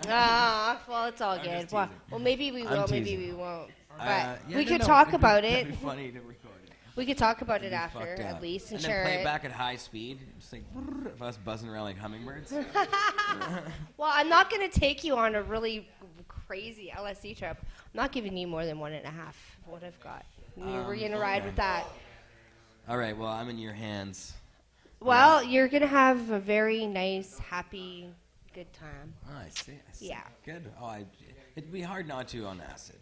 Well, it's all I'm good. just Well, teasing. maybe we I'm will, maybe teasing. we won't. But Yeah, we no, could no, talk it'd about be- it. It'd be funny to record it. We could talk about It'd it be after, fucked at up. least, and then share play it. it back at high speed, just like of us buzzing around like hummingbirds. Well, I'm not going to take you on a really crazy LSD trip. I'm not giving you more than 1.5 of what I've got. We're going to ride okay. with that. All right, well, I'm in your hands. Well, you're going to have a very nice, happy, good time. Oh, I see. Yeah. Good. It'd be hard not to on acid.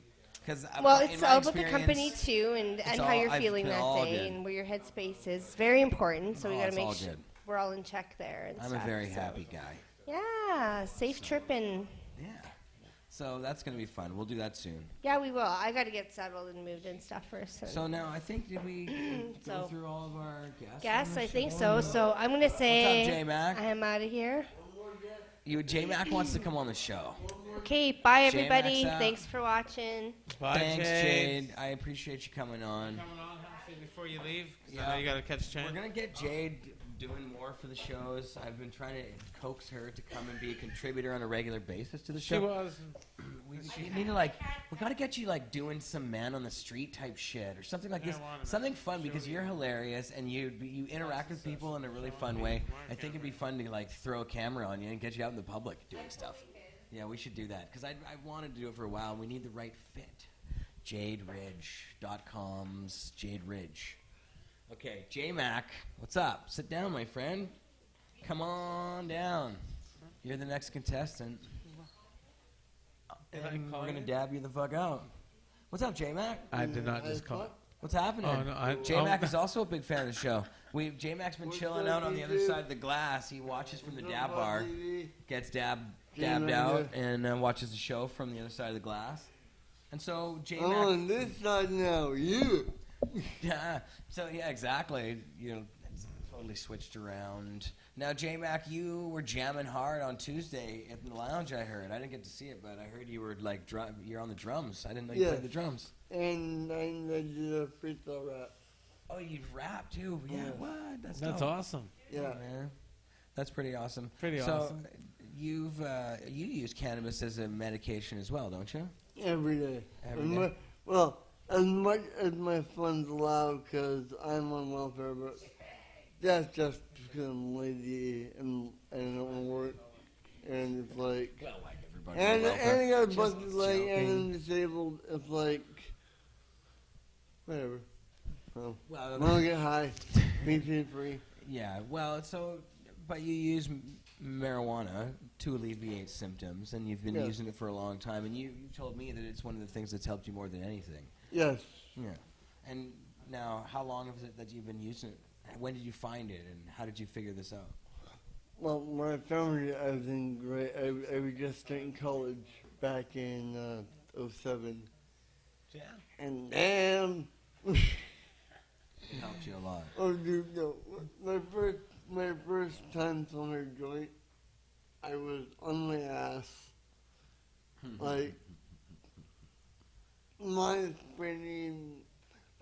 Well, it's all about the company too, and how you're feeling that all day, good. and where your headspace is. Very important. So we Oh, got to it's make all sure good. we're all in check there. And I'm stuff, a very so. happy guy. Yeah, safe tripping. Yeah. So that's going to be fun. We'll do that soon. Yeah, we will. I got to get settled and moved and stuff first. and- So now I think did we go So- through all of our guests? Yes, on the I think show? so. So I'm gonna say What's up, J-Mac? I am out of here. J-Mac wants to come on the show. Okay, bye J-Mac's everybody. out. Thanks for watching. Bye, Thanks, Jade. Jade. I appreciate you coming on. Coming on, before you leave, 'cause I Yeah. know you gotta catch train. We're gonna get Jade doing more for the shows. I've been trying to coax her to come and be a contributor on a regular basis to the show. She was. We need to we gotta get you doing some man on the street type shit or something like Yeah, this. I wanna Something fun because you're hilarious and you interact with people in a really fun way. I think it'd be fun to throw a camera on you and get you out in the public doing stuff. Yeah, we should do that because I wanted to do it for a while. And we need the right fit. JadeRidge.com's Jade Ridge. Okay, J-Mac, what's up? Sit down, my friend. Come on down. You're the next contestant. And we're going to dab you the fuck out. What's up, J-Mac? I did not just call. What's happening? Oh, no, J-Mac is also a big fan of the show. J-Mac's been chilling out on the other side of the glass. He watches from the dab bar, gets dabbed out, and watches the show from the other side of the glass. And so J-Mac... I'm on this side now, you. Yeah. So yeah, exactly. It's totally switched around. Now, J-Mac, you were jamming hard on Tuesday at the lounge. I heard. I didn't get to see it, but I heard you were you're on the drums. I didn't know you played the drums. And I did a freestyle rap. Oh, you rap too? Yeah. What? That's That's dope. awesome. Yeah. Man. That's pretty awesome. Pretty awesome. you use cannabis as a medication as well, don't you? Every day. Every day? Well, as much as my funds allow, because I'm on welfare, but that's just because I'm lazy and I don't want to work. And it's like, well, like everybody. And I got a bunch Just of like, and I'm joking. disabled. It's like, whatever. Well, Well, when I get high, be pain free. Yeah, well, but you use marijuana to alleviate symptoms, and you've been Yeah. using it for a long time, and you told me that it's one of the things that's helped you more than anything. Yes. Yeah. And now, how long is it that you've been using it? When did you find it, and how did you figure this out? Well, when I found it, I was in grade. I was just starting college back in 07. Yeah. And damn. It helped you a lot. Oh, dude, no. My first time smoking a joint, I was on my ass. Like, mind spinning,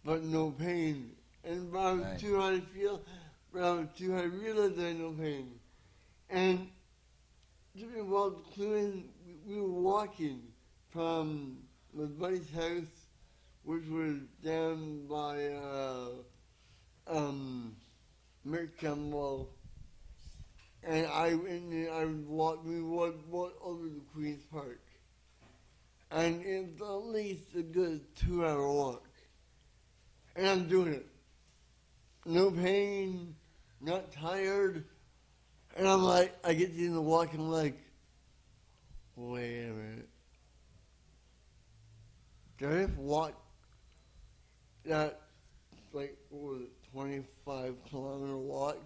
but no pain. And when I was Right. too high to feel, when I was too high to realize I had no pain. And while cleaning, we were walking from my buddy's house, which was down by Merck Campbell, and we walked over to Queen's Park, and it's at least a good 2-hour walk, and I'm doing it. No pain, not tired, and I'm like, I get to the end of the walk, and I'm like, wait a minute. Did I have to walk that, like, what was it, 25-kilometer walk?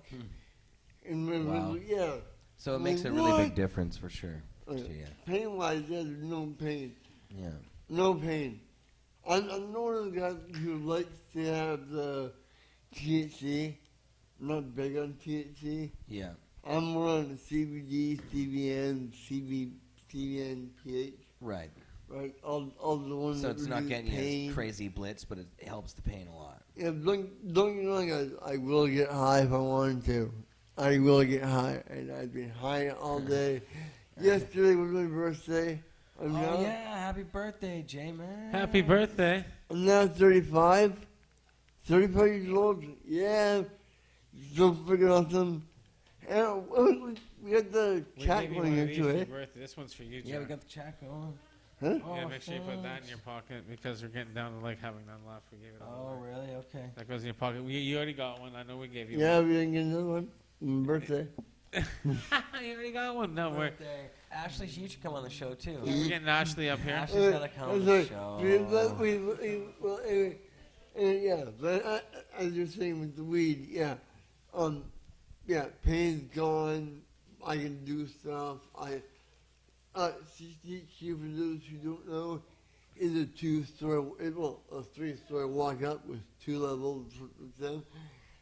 And Wow. yeah. So it makes a really big difference for sure. to you. Pain-wise, there's no pain. Yeah. No pain. I'm one of the guys who likes to have the THC. I'm not big on THC. Yeah. I'm more on the CBD, CBN, CBN, PH. Right. Right, all the ones So that it's not reduce getting you pain. as crazy blitz, but it helps the pain a lot. Yeah, don't get me wrong, I will get high if I wanted to. I will get high, and I've been high all day. Yesterday was my birthday. I'm now, yeah, happy birthday, J-Man. Happy birthday. I'm now 35. 35 years old. Yeah, so freaking awesome. And we got the We chat gave you going one of these into for your it. birthday. This one's for you, Yeah, we Jack. got the chat going. Huh? Yeah, make sure you put that in your pocket because we're getting down to like having none left. We gave it all. Oh, really? Okay. That goes in your pocket. You already got one. I know we gave you Yeah, one. we didn't get another one. Birthday. You already got one. No, we're Birthday. Ashley, you should come on the show too. we're getting Ashley up here. Ashley's gotta come on the show. Well, anyway, yeah, but as you're saying with the weed, yeah, pain's gone. I can do stuff. CCQ, for those who don't know, is a a 3-story walk up with 2 levels with them.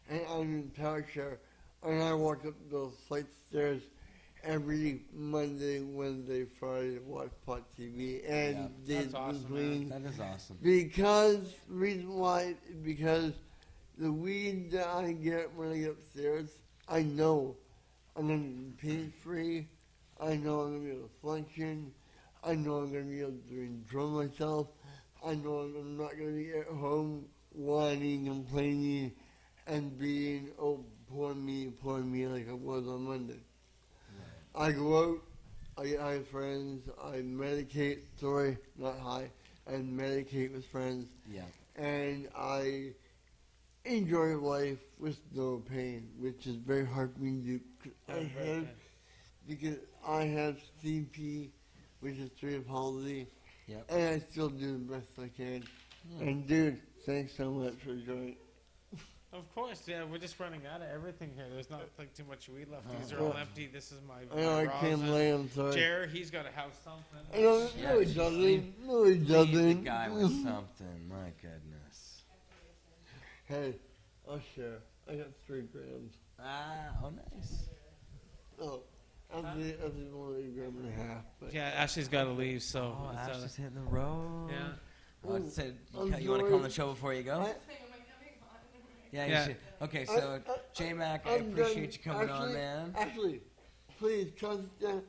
And I'm in power chair, and I walk up those flight stairs every Monday, Wednesday, Friday to watch Pot TV and Yeah. days That's awesome, between. That is awesome. Reason why, because the weed that I get when I get upstairs, I know I'm going to be pain free. I know I'm going to be able to function. I know I'm going to be able to enjoy myself. I know I'm not going to be at home whining, complaining, and being, oh, poor me, like I was on Monday. I go out, I get high with friends, I medicate, not high, I medicate with friends. Yeah. And I enjoy life with no pain, which is very hard for me to do. Because I have CP, which is cerebral palsy, Yep. and I still do the best I can. And dude, thanks so much for joining. Of course, yeah. We're just running out of everything here. There's not like too much weed left. These are Oh. all empty. This is my. I know I my can't rosin. lay, I'm sorry. Jared, he's got to have something. I know, no, he doesn't. No, he Leave the doesn't. guy with something. My goodness. Hey, I'll share. I got 3 grams. Oh, nice. Oh, I'll be only a gram and a half. But Yeah, Ashley's got to leave, so. Oh, it's, Ashley's hitting the road. Yeah. Oh, Ooh, said, I'm you want to come on the sorry. show before you go? Yeah, Yeah. you should. Okay, so J-Mac, I I'm appreciate done. you coming on, man. Actually, please contact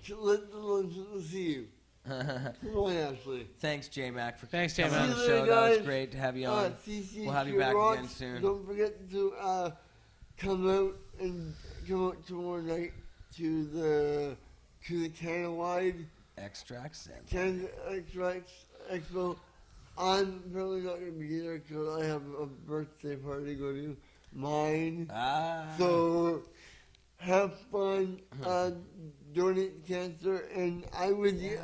Let's see you. Come on, Ashley. Thanks, J-Mac, for Thanks, coming J-Mac. on the See you show. later, That was guys. great to have you on. CCQ We'll have you back rocks. again soon. Don't forget to come out tomorrow night to the Cannawide Extract-Zen Cannabis Expo. I'm probably not going to be there because I have a birthday party to go to. Mine. So have fun. Donate to cancer. And I was the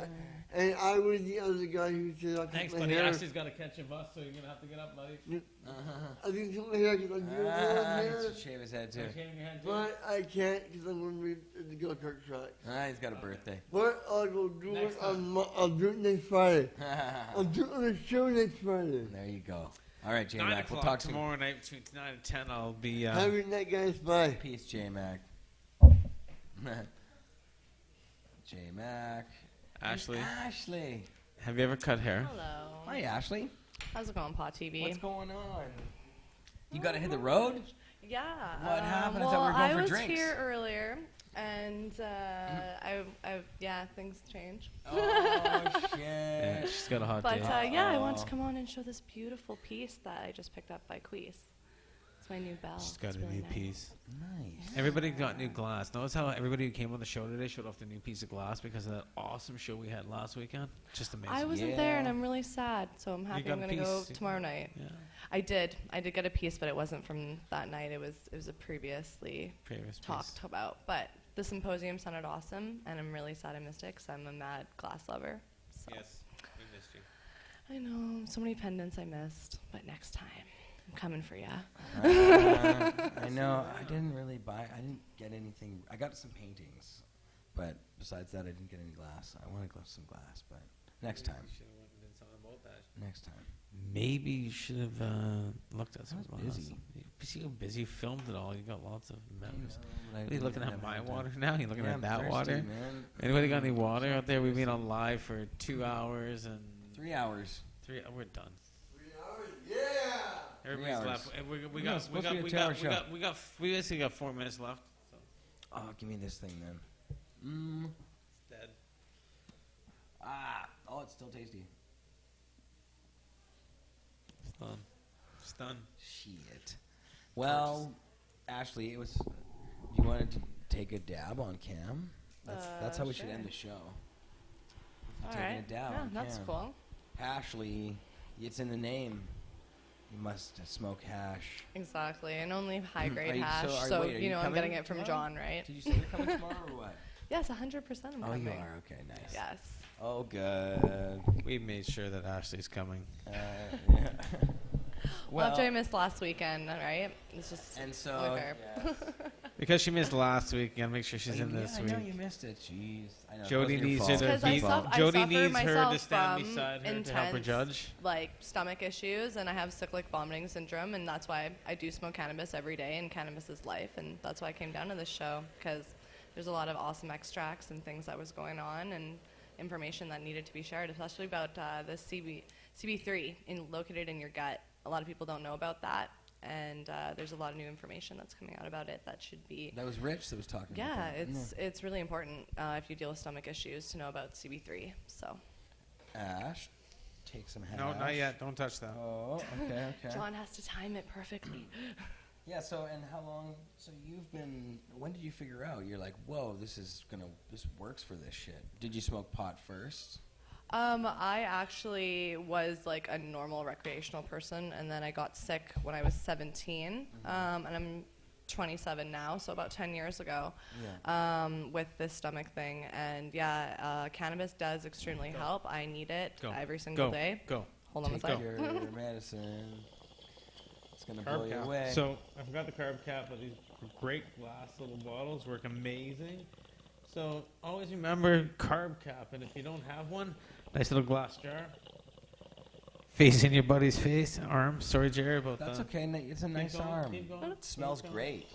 other guy who said I Thanks, cut my buddy. hair. Ashley's got to catch a bus, so you're going to have to get up, buddy. I think cut my hair because I'm doing hair. He should shave his head, too. Shaving your head, too? But I can't because I'm going to be at the go-kart track. He's got a birthday. But I'll go do it I'll do it next Friday. I'll do it on the show next Friday. There you go. All right, 9 J-Mac. We'll o'clock talk tomorrow night between 9 and 10. I'll be. Have a good night, guys. Bye. Peace, J-Mac. J-Mac. Ashley. Ashley. Have you ever cut hair? Hello. Hi, Ashley. How's it going, Pot TV? What's going on? You got to hit the road? Yeah. What happened? I Well, thought we were going for was drinks. here earlier, and things change. Oh, shit. Yeah, she's got a hot But day. I wanted to come on and show this beautiful piece that I just picked up by Queese. It's my new bell. She's got It's a really new nice. piece. Nice. Everybody got new glass. Notice how everybody who came on the show today showed off their new piece of glass because of that awesome show we had last weekend. Just amazing. I wasn't there, and I'm really sad. So I'm happy got I'm a going to go piece. tomorrow night. Yeah. I did get a piece, but it wasn't from that night. It was a previously Previous talked piece. about. But the symposium sounded awesome, and I'm really sad I missed it because I'm a mad glass lover. So. Yes, we missed you. I know, so many pendants I missed, but next time I'm coming for ya. I know. I didn't get anything. I got some paintings, but besides that, I didn't get any glass. I want to go some glass, but next time. Next time. Maybe you should have looked at some I was glass. busy. You see how busy you filmed it all. You got lots of memories. but I Are you didn't looking have at my time. water now? You looking Yeah, at I'm that thirsty, water? man. Anybody got any water out there? We've been on live for 2 hours and 3 hours. We're done. 3 hours? Yeah. Everybody's hours. left. And we No, got it's supposed to be a 2 hour show. we basically got 4 minutes left. So. Oh, give me this thing then. It's dead. Oh, it's still tasty. It's done. It's done. Shit. Well, Ashley, it was. You wanted to take a dab on cam? That's how we should sure. end the show. All Taking right. a dab Yeah, on that's cam. cool. Ashley, it's in the name. You must smoke hash. Exactly, and only high Are grade you- hash. so are- So, wait, are you I'm coming getting it from tomorrow? John, right? Did you say you're coming tomorrow or what? Yes, 100% I'm Oh, coming. you are. Okay, nice. Yes. Oh, good. We made sure that Ashley's coming. Yeah. Well, after I missed last weekend, right? It's just And so, only fair. Because she missed last week, you gotta make sure she's Oh, in this I week. know you missed it. Jeez. I know. it Jody wasn't your needs fault. her to Because I be. suffer Jody needs her to myself stand from beside her to help her intense, judge. like stomach issues, and I have cyclic vomiting syndrome, and that's why I do smoke cannabis every day, and cannabis is life, and that's why I came down to this show because there's a lot of awesome extracts and things that was going on, and information that needed to be shared, especially about the CB3 located in your gut. A lot of people don't know about that. And there's a lot of new information that's coming out about it that should be. That was Rich that was talking Yeah, about that. it's really important if you deal with stomach issues to know about CB3. So. Ash, take some hash. No, not yet. Don't touch that. Oh, okay, okay. John has to time it perfectly. Yeah, so, and how long, so you've been, when did you figure out, you're like, whoa, this works for this shit? Did you smoke pot first? I actually was like a normal recreational person, and then I got sick when I was 17, and I'm 27 now, so about 10 years ago, with this stomach thing. And yeah, cannabis does extremely help. I need it every single day. Hold on a Take second. your medicine. It's going to blow Carb you cap. away. So I forgot the carb cap, but these great glass little bottles work amazing. So always remember carb cap, and if you don't have one, nice little glass jar. Facing your buddy's face, arm. Sorry, Jerry, about That's that. okay. It's a nice going, arm. keep going, It smells keep going. great.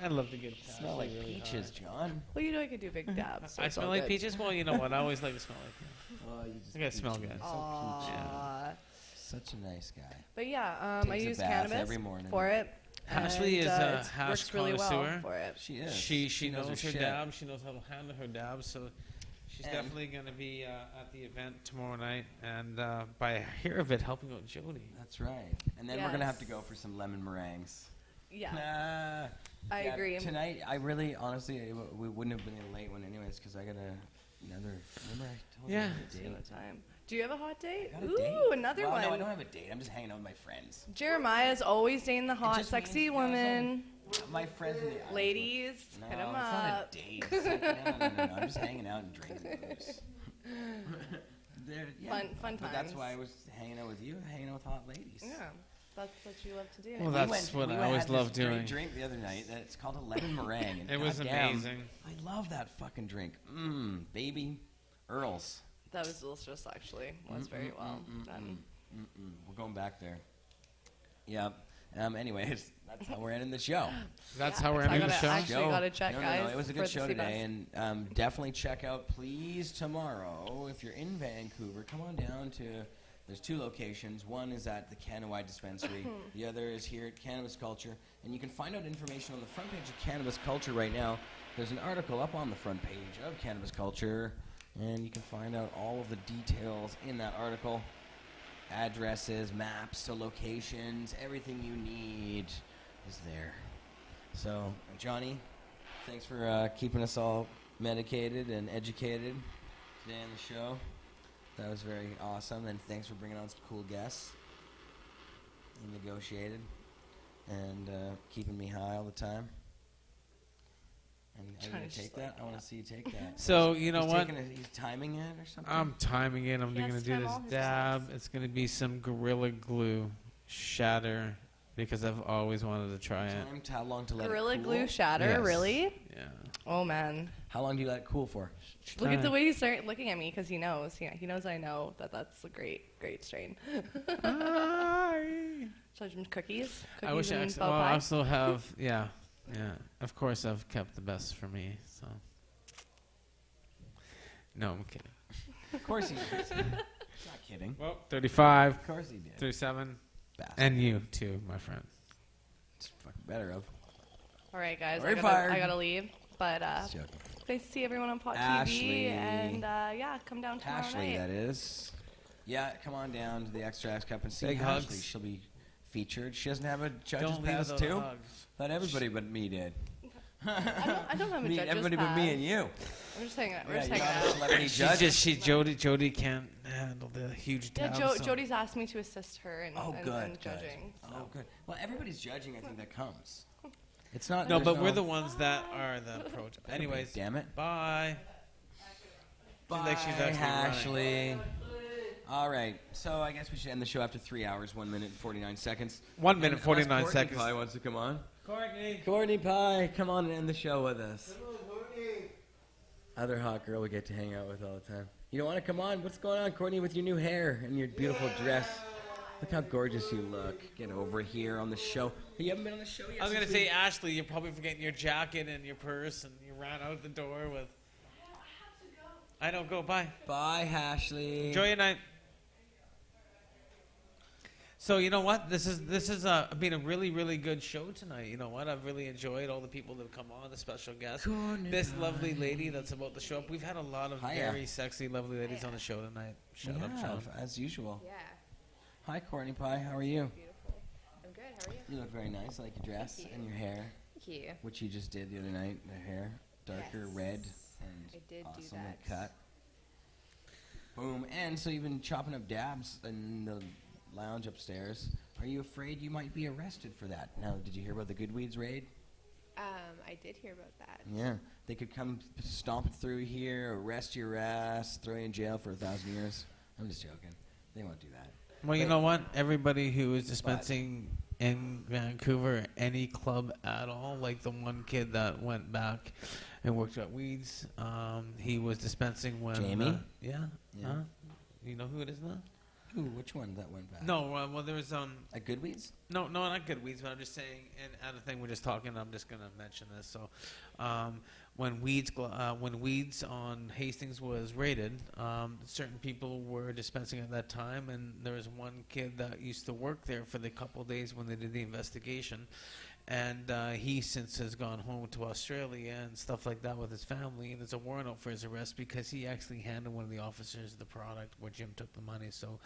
I love to get Smell like really peaches, John. Well, you know I could do big dabs. So I it's smell all like good. peaches. Well, you know what? I always like to smell like peaches. Oh, you just I gotta smell peachy. good. So Aw. peachy. Such a nice guy. But yeah, I Takes a use bath cannabis every morning. for it. Ashley is and, a it hash works really well connoisseur. for it. She is. She knows her shit. dab. She knows how to handle her dabs. So she's And- definitely going to be at the event tomorrow night. And by I hear of it, helping out Jody. That's right. And then we're gonna have to go for some lemon meringues. Yeah. I Yeah, agree. Tonight, I really, honestly, we wouldn't have been a late one anyways, because I got another. Remember I told you I had a See date? the time. Do you have a hot date? I got a Ooh, date. another Well, one. No, I don't have a date. I'm just hanging out with my friends. Jeremiah's always dating the hot, just sexy means- no, woman. My friends in the island. Ladies, No, hit 'em it's not a up. date. It's like, no. I'm just hanging out and drinking booze. Fun But that's times. why I was hanging out with you, hanging out with hot ladies. Yeah, that's what you love to do. Well, that's what I always love had this great doing. drink the other night. That it's called a lemon meringue. And It was goddamn, amazing. I love that fucking drink. Baby, Earl's. That was delicious, actually. It was very well done. We're going back there. Yep. Anyways, that's how we're ending the show. That's how we're ending the show? Actually gotta check, No, guys. it was a for good the show sea bass. today, and definitely check out, please, tomorrow. If you're in Vancouver, come on down to. There's 2 locations. One is at the Cannawide Dispensary. The other is here at Cannabis Culture. And you can find out information on the front page of Cannabis Culture right now. There's an article up on the front page of Cannabis Culture, and you can find out all of the details in that article. Addresses, maps to locations, everything you need is there. So, Johnny, thanks for keeping us all medicated and educated today on the show. That was very awesome, and thanks for bringing on some cool guests. You negotiated and keeping me high all the time. And are you Trying gonna to take just that? I want to see you take that. So, you know He's what? taking it- he's timing it or something? I'm timing it. I'm He going to has do time this all his dab. It's going to be some Gorilla Glue shatter because I've always wanted to try it. Time to how long to let Gorilla it cool? glue shatter, Yes. really? Yeah. Oh man. How long do you let it cool for? Look at the way he's starting looking at me because he knows. He knows I know that's a great strain. Should I some cookies? I wish I and actually, bow well, I pie? also have, yeah. Of course, I've kept the best for me, so. No, I'm kidding. Of course he did. Not kidding. Well, 35. Of course he did. 37. Bastard. And you, too, my friend. It's fucking better of. All right, guys. We're I fired. gotta leave. But Just joking. nice to see everyone on Pot Ashley. TV. And yeah, come down tomorrow Ashley, night. that is. Yeah, come on down to the Extracts Cup and see Big Ashley. hugs. She'll be featured. She doesn't have a judge's Don't leave pass without too. hugs. Thought everybody but me did. I don't have a Me, judge's everybody pass. but me and you. I'm just hanging out. We're Yeah, just you're hanging not a out. celebrity judge. Jody can't handle the huge Yeah, dabs. so- Jody's asked me to assist her in, Oh, in, good, in good. judging. Oh, good. Well, everybody's judging. I think that comes. It's not. No, there's but we're the ones that are the pro. Anyways, damn it. Bye. Bye, Like she's actually running. Ashley. All right, so I guess we should end the show after 3 hours, 1 minute, 49 seconds. 1 minute, And unless 49 Courtney seconds. Pie wants to come on. Courtney Pie, come on and end the show with us. Other hot girl we get to hang out with all the time. You don't want to come on? What's going on, Courtney, with your new hair and your beautiful dress? Look how gorgeous you look. Get over here on the show. You haven't been on the show yet. I was gonna since say, we- Ashley, you're probably forgetting your jacket and your purse, and you ran out the door with. I don't go. Bye. Bye, Ashley. Enjoy your night. So you know what? This is been a really good show tonight. You know what? I've really enjoyed all the people that have come on, the special guests. This lovely lady that's about to show up. We've had a lot of Hiya. very sexy, lovely ladies on the show tonight. Shut We up, Sean. have, as usual. Yeah. Hi, Courtney Pie. How are you? Beautiful. I'm good. How are you? You look very nice. I like your dress Thank you. and your hair. Thank you. Which you just did the other night. The hair, darker Yes. red and I did do awesomely that. cut. Boom. And so you've been chopping up dabs in the lounge upstairs. Are you afraid you might be arrested for that? Now, did you hear about the Goodweeds raid? I did hear about that. Yeah. They could come stomp through here, arrest your ass, throw you in jail for 1,000 years. I'm just joking. They won't do that. Well, you know what? Everybody who is dispensing in Vancouver, any club at all, like the one kid that went back and worked at Weeds, he was dispensing when. Jamie? Yeah. Yeah. Huh? You know who it is now? Who? Which one that went back? No, well, there was At Goodweeds? No, not Goodweeds, but I'm just saying. And other thing, we're just talking. I'm just gonna mention this. So, when Weeds on Hastings was raided, certain people were dispensing at that time, and there was one kid that used to work there for the couple days when they did the investigation, And he since has gone home to Australia and stuff like that with his family. And there's a warrant out for his arrest because he actually handed one of the officers the product where Jim took the money. So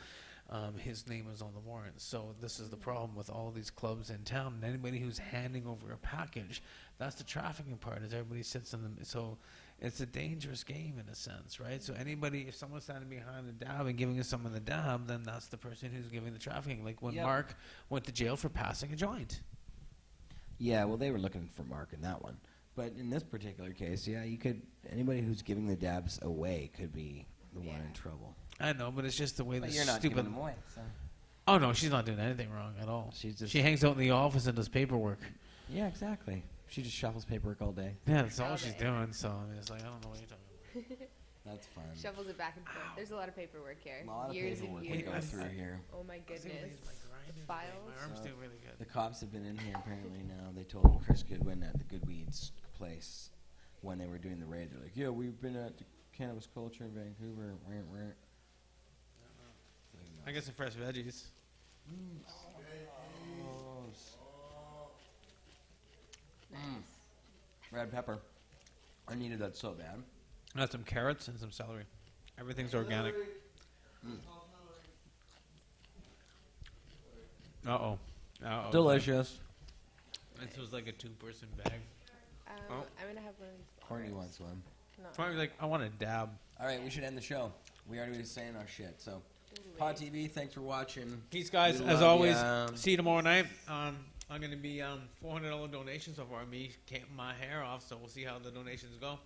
his name is on the warrant. So this is the problem with all these clubs in town. And anybody who's handing over a package, that's the trafficking part. Is everybody sits in the so. It's a dangerous game in a sense, right? So anybody, if someone's standing behind the dab and giving someone the dab, then that's the person who's giving the trafficking. Like when Mark went to jail for passing a joint. Yeah, well, they were looking for Mark in that one. But in this particular case, yeah, you could, anybody who's giving the dabs away could be the one in trouble. I know, but it's just the way But the you're not stupid. giving them away, so. Oh no, she's not doing anything wrong at all. She's just. She hangs out in the office and does paperwork. Yeah, exactly. She just shuffles paperwork all day. Yeah, that's all she's doing. So I mean, it's like I don't know what you're talking about. That's fun. Shuffles it back and forth. There's a lot of paperwork here. A lot of Years paperwork and we years. go through here. Oh my goodness. Files. My arm's doing really good. The cops have been in here apparently now. They told Chris Goodwin at the Goodweeds place when they were doing the raid. They're like, yeah, we've been at the Cannabis Culture in Vancouver. I get some fresh veggies. Red pepper. I needed that so bad. I got some carrots and some celery. Everything's organic. Uh-oh. Uh-oh. Delicious. This was like a two-person bag. I'm gonna have one. Courtney wants one. No. Probably like, I want a dab. All right, we should end the show. We already was saying our shit. So, Pod TV, thanks for watching. Peace, guys. We As love always, ya. see you tomorrow night. I'm going to be $400 donation so far. Me camping my hair off, so we'll see how the donations go.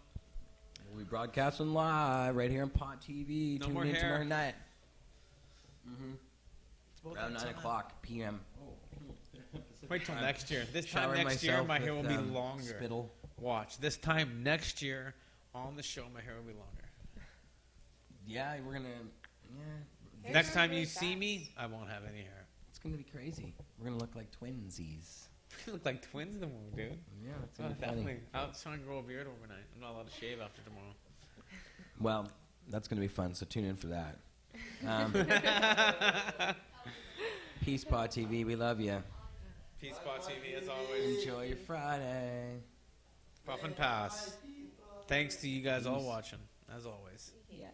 We'll be broadcasting live right here on Pod TV. No Tune more in hair. tomorrow night. It's about Around that 9 time. o'clock p.m. Wait till next year. This time Showering next year, myself my hair will with, be longer. spittle. Watch. This time next year, on the show, my hair will be longer. Yeah, we're going to... Yeah. Next time you see me, I won't have any hair. It's going to be crazy. We're going to look like twinsies. We look like twins tomorrow, dude. Yeah, it's Oh, going to be funny. definitely. I'll try and grow a beard overnight. I'm not allowed to shave after tomorrow. Well, that's going to be fun, so tune in for that. Peace, Pod TV. We love you. Peace, Spot TV, as always. Enjoy your Friday. Puff and pass. Thanks to you guys all watching, as always. Yeah.